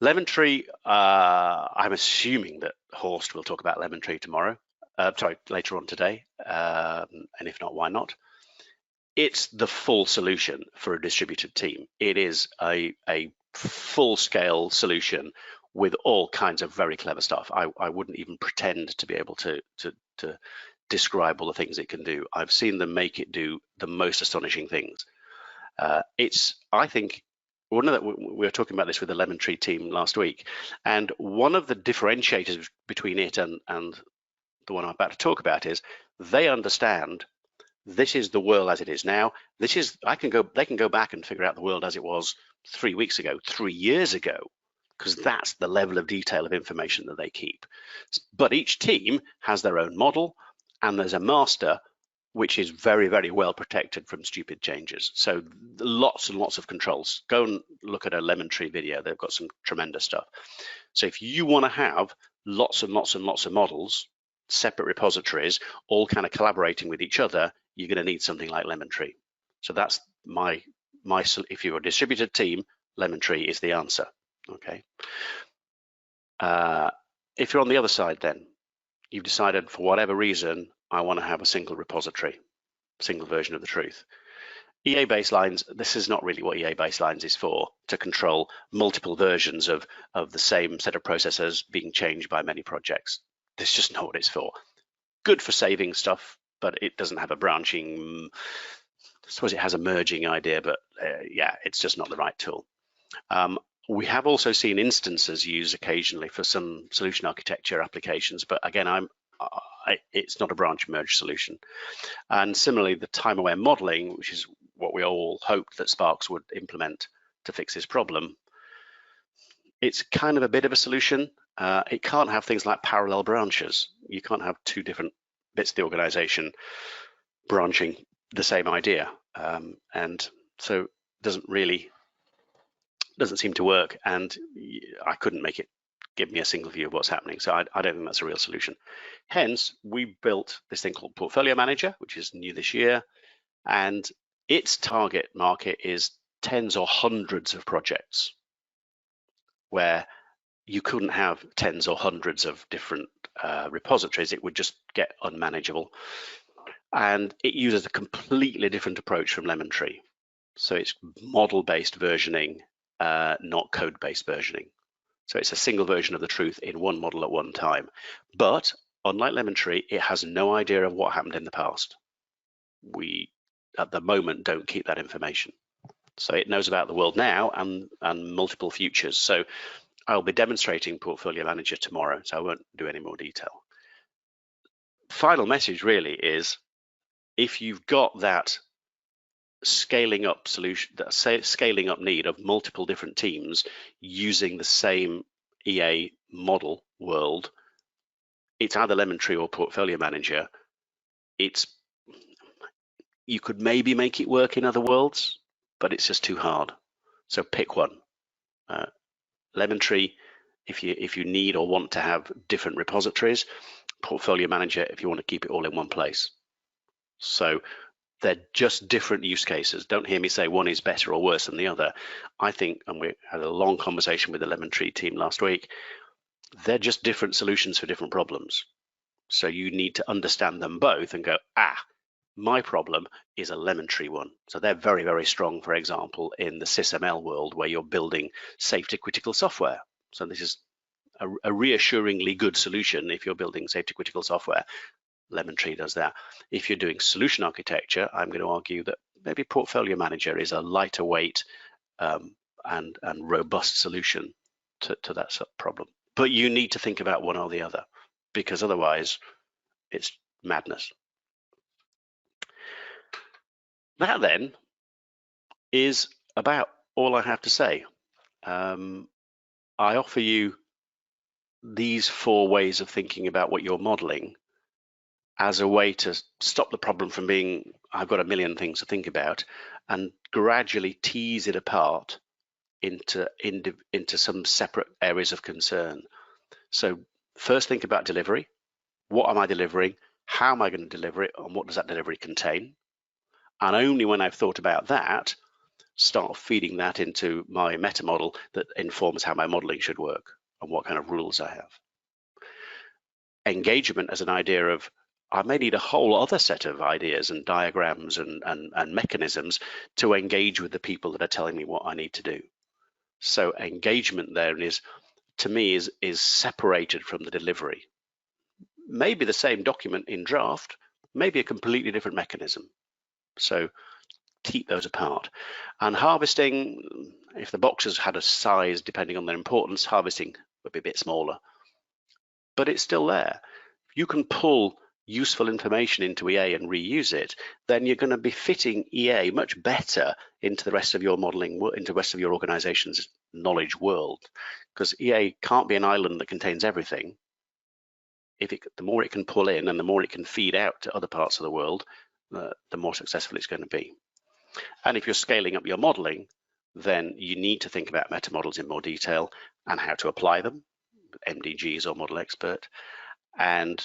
Lemon Tree, I'm assuming that Horst will talk about Lemon Tree tomorrow. Sorry, later on today, and if not, why not? It's the full solution for a distributed team. It is a full-scale solution with all kinds of very clever stuff. I wouldn't even pretend to be able to describe all the things it can do. I've seen them make it do the most astonishing things. I think, we were talking about this with the Lemon Tree team last week, and one of the differentiators between it and the one I'm about to talk about is they understand this is the world as it is now. They can go back and figure out the world as it was 3 weeks ago, 3 years ago, because that's the level of detail of information that they keep. But each team has their own model, and there's a master which is very, very well protected from stupid changes. So lots and lots of controls. Go and look at a Lemon Tree video. They've got some tremendous stuff. So if you want to have lots and lots and lots of models, separate repositories, all kind of collaborating with each other, you're going to need something like Lemon Tree. So that's if you're a distributed team, Lemon Tree is the answer. Okay. If you're on the other side, then you've decided for whatever reason, I want to have a single repository, single version of the truth. EA baselines, this is not really what EA baselines is for, to control multiple versions of the same set of processors being changed by many projects. That's just not what it's for. Good for saving stuff, but it doesn't have a branching, I suppose it has a merging idea, but yeah, it's just not the right tool. We have also seen instances used occasionally for some solution architecture applications, but again, it's not a branch merge solution. And similarly, the time-aware modeling, which is what we all hoped that Sparks would implement to fix this problem, it's kind of a bit of a solution. It can't have things like parallel branches. You can't have two different bits of the organization branching the same idea. And so it doesn't seem to work. And I couldn't make it give me a single view of what's happening. So I don't think that's a real solution. Hence, we built this thing called Portfolio Manager, which is new this year. And its target market is tens or hundreds of projects where you couldn't have tens or hundreds of different repositories. It would just get unmanageable. And it uses a completely different approach from Lemon Tree. So it's model-based versioning, not code-based versioning. So it's a single version of the truth in one model at one time. But unlike Lemon Tree, it has no idea of what happened in the past. We, at the moment, don't keep that information. So it knows about the world now and multiple futures. So I'll be demonstrating Portfolio Manager tomorrow, so I won't do any more detail. Final message really is, if you've got that scaling up solution, that scaling up need of multiple different teams using the same EA model world, it's either Lemon Tree or Portfolio Manager. You could maybe make it work in other worlds, but it's just too hard. So pick one. Lemon Tree, if you need or want to have different repositories. Portfolio Manager, if you want to keep it all in one place. So they're just different use cases. Don't hear me say one is better or worse than the other. I think, and we had a long conversation with the Lemon Tree team last week, they're just different solutions for different problems. So you need to understand them both and go, my problem is a Lemon Tree one. So they're very, very strong, for example, in the SysML world where you're building safety critical software. So this is a reassuringly good solution if you're building safety critical software. Lemon Tree does that. If you're doing solution architecture, I'm going to argue that maybe Portfolio Manager is a lighter weight and robust solution to that problem. But you need to think about one or the other, because otherwise it's madness. That then is about all I have to say. I offer you these 4 ways of thinking about what you're modeling as a way to stop the problem from being, I've got a million things to think about, and gradually tease it apart into some separate areas of concern. So first, think about delivery. What am I delivering? How am I going to deliver it? And what does that delivery contain? And only when I've thought about that, start feeding that into my meta model that informs how my modeling should work and what kind of rules I have. Engagement as an idea of, I may need a whole other set of ideas and diagrams and mechanisms to engage with the people that are telling me what I need to do. So engagement there is, to me, is separated from the delivery. Maybe the same document in draft, maybe a completely different mechanism. So keep those apart. And harvesting, if the boxes had a size depending on their importance, harvesting would be a bit smaller, but it's still there. If you can pull useful information into EA and reuse it, then you're going to be fitting EA much better into the rest of your modeling, into the rest of your organization's knowledge world, because EA can't be an island that contains everything. The more it can pull in and the more it can feed out to other parts of the world, the more successful it's going to be. And if you're scaling up your modeling, then you need to think about meta models in more detail and how to apply them, MDGs or Model Expert. And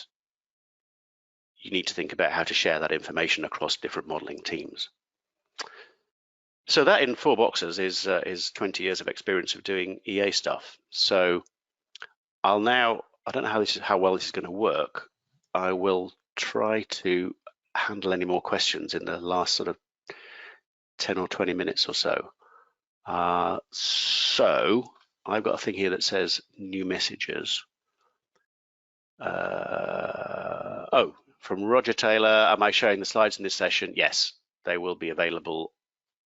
you need to think about how to share that information across different modeling teams. So that in 4 boxes is 20 years of experience of doing EA stuff. So I don't know how well this is going to work. I will try to handle any more questions in the last sort of 10 or 20 minutes or so. So I've got a thing here that says new messages. From Roger Taylor, am I sharing the slides in this session? Yes, they will be available,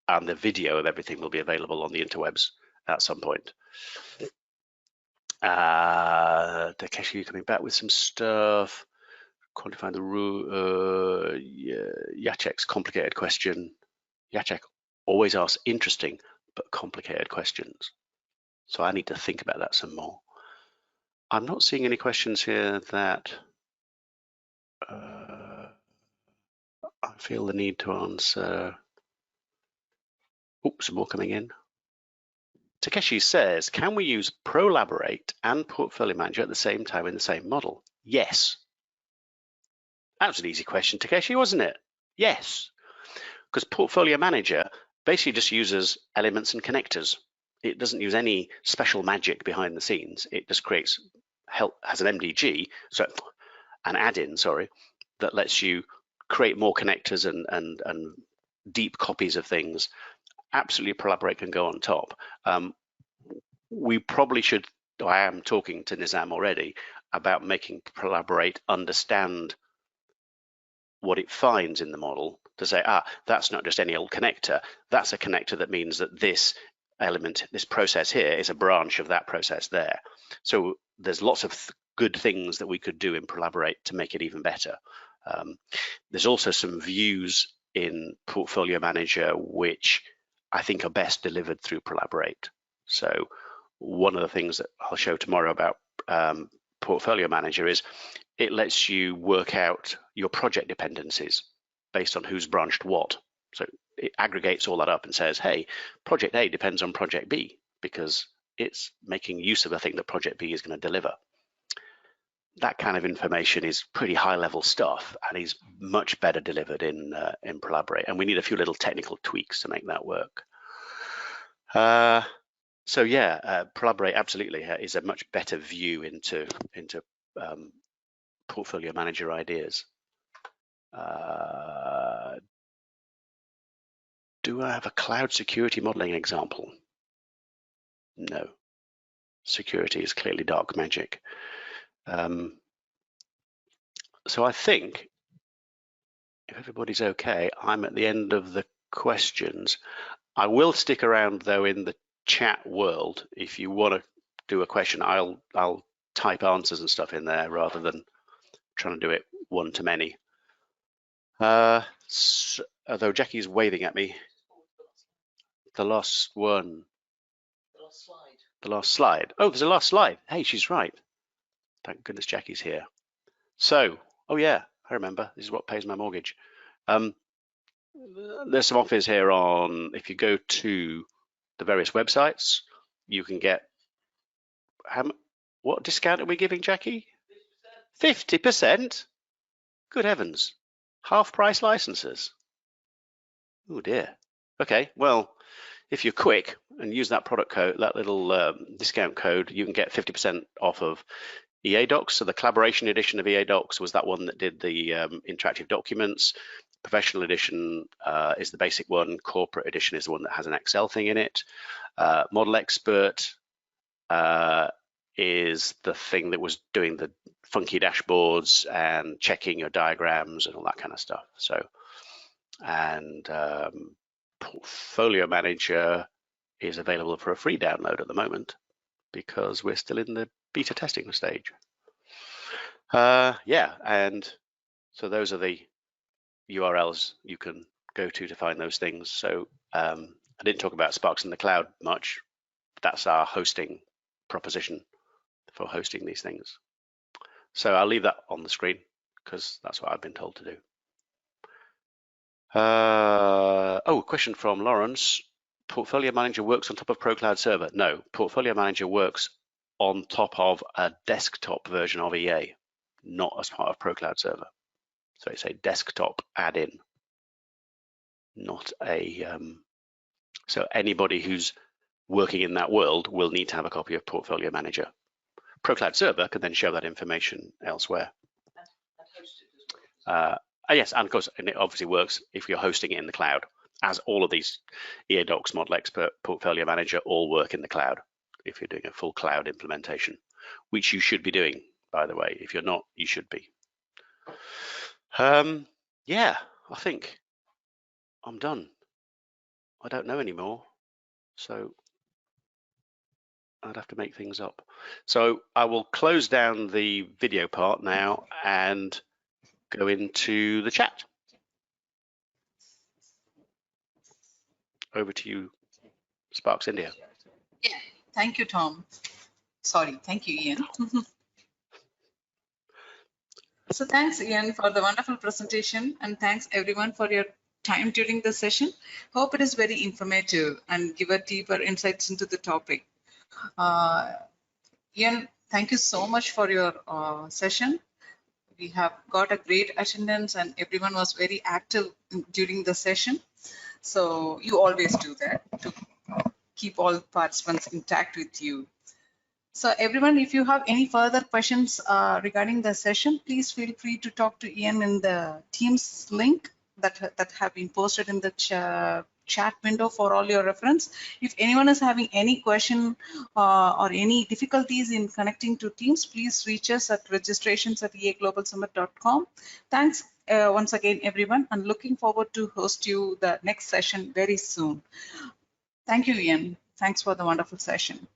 and the video of everything will be available on the interwebs at some point. Takeshi coming back with some stuff. Quantifying the rule. Jacek's complicated question. Jacek always asks interesting but complicated questions. So I need to think about that some more. I'm not seeing any questions here that I feel the need to answer. Oops, some more coming in. Takeshi says, can we use Prolaborate and Portfolio Manager at the same time in the same model? Yes. That was an easy question, Takeshi, wasn't it? Yes. Because Portfolio Manager basically just uses elements and connectors. It doesn't use any special magic behind the scenes. It just has an MDG, so an add-in, sorry, that lets you create more connectors and deep copies of things. Absolutely, Prolaborate can go on top. We probably should, I am talking to Nizam already, about making Prolaborate understand what it finds in the model to say, that's not just any old connector. That's a connector that means that this element, this process here, is a branch of that process there. So there's lots of good things that we could do in Prolaborate to make it even better. There's also some views in Portfolio Manager which I think are best delivered through Prolaborate. So one of the things that I'll show tomorrow about Portfolio Manager is it lets you work out your project dependencies based on who's branched what. So it aggregates all that up and says, hey, project A depends on project B because it's making use of a thing that project B is going to deliver. That kind of information is pretty high level stuff and is much better delivered in Prolaborate. And we need a few little technical tweaks to make that work. So yeah, Prolaborate absolutely is a much better view into Portfolio Manager ideas. Do I have a cloud security modeling example? No. Security is clearly dark magic. So I think if everybody's okay, I'm at the end of the questions. I will stick around though in the chat world. If you want to do a question, I'll type answers and stuff in there rather than trying to do it one to many. So, although Jackie's waving at me. The last one. The last slide. Oh, there's a last slide. Hey, she's right. Thank goodness Jackie's here. So, oh yeah, I remember. This is what pays my mortgage. There's some offers here on, if you go to the various websites, you can get, what discount are we giving, Jackie? 50%? Good heavens. Half price licenses. Oh dear. Okay, well, if you're quick and use that product code, that little discount code, you can get 50% off of EA Docs. So the collaboration edition of EA Docs was that one that did the interactive documents. Professional edition is the basic one. Corporate edition is the one that has an Excel thing in it. Model Expert is the thing that was doing the funky dashboards and checking your diagrams and all that kind of stuff. So, and Portfolio Manager is available for a free download at the moment because we're still in the beta testing stage. Yeah, and so those are the URLs you can go to find those things. So I didn't talk about Sparks in the Cloud much. That's our hosting proposition for hosting these things. So I'll leave that on the screen because that's what I've been told to do. Oh, question from Lawrence. Portfolio Manager works on top of ProCloud Server? No, Portfolio Manager works on top of a desktop version of EA, not as part of ProCloud Server. So it's a desktop add-in, not a. So anybody who's working in that world will need to have a copy of Portfolio Manager. ProCloud Server can then show that information elsewhere. Yes, and of course, and it obviously works if you're hosting it in the cloud, as all of these EA Docs, Model Expert, Portfolio Manager all work in the cloud if you're doing a full cloud implementation, which you should be doing, by the way. If you're not, you should be. Yeah, I think I'm done. I don't know anymore. So I'd have to make things up. So I will close down the video part now and go into the chat. Over to you, Sparks India. Yeah, thank you, Tom. Sorry, thank you, Ian. So thanks, Ian, for the wonderful presentation, and thanks everyone for your time during the session. Hope it is very informative and give a deeper insights into the topic. Ian, thank you so much for your session. We have got a great attendance and everyone was very active during the session. So you always do that to keep all participants intact with you. So everyone, if you have any further questions regarding the session, please feel free to talk to Ian in the Teams link that have been posted in the chat window for all your reference. If anyone is having any question or any difficulties in connecting to Teams, please reach us at registrations@eaglobalsummit.com. Thanks once again, everyone, and looking forward to host you the next session very soon. Thank you, Ian. Thanks for the wonderful session.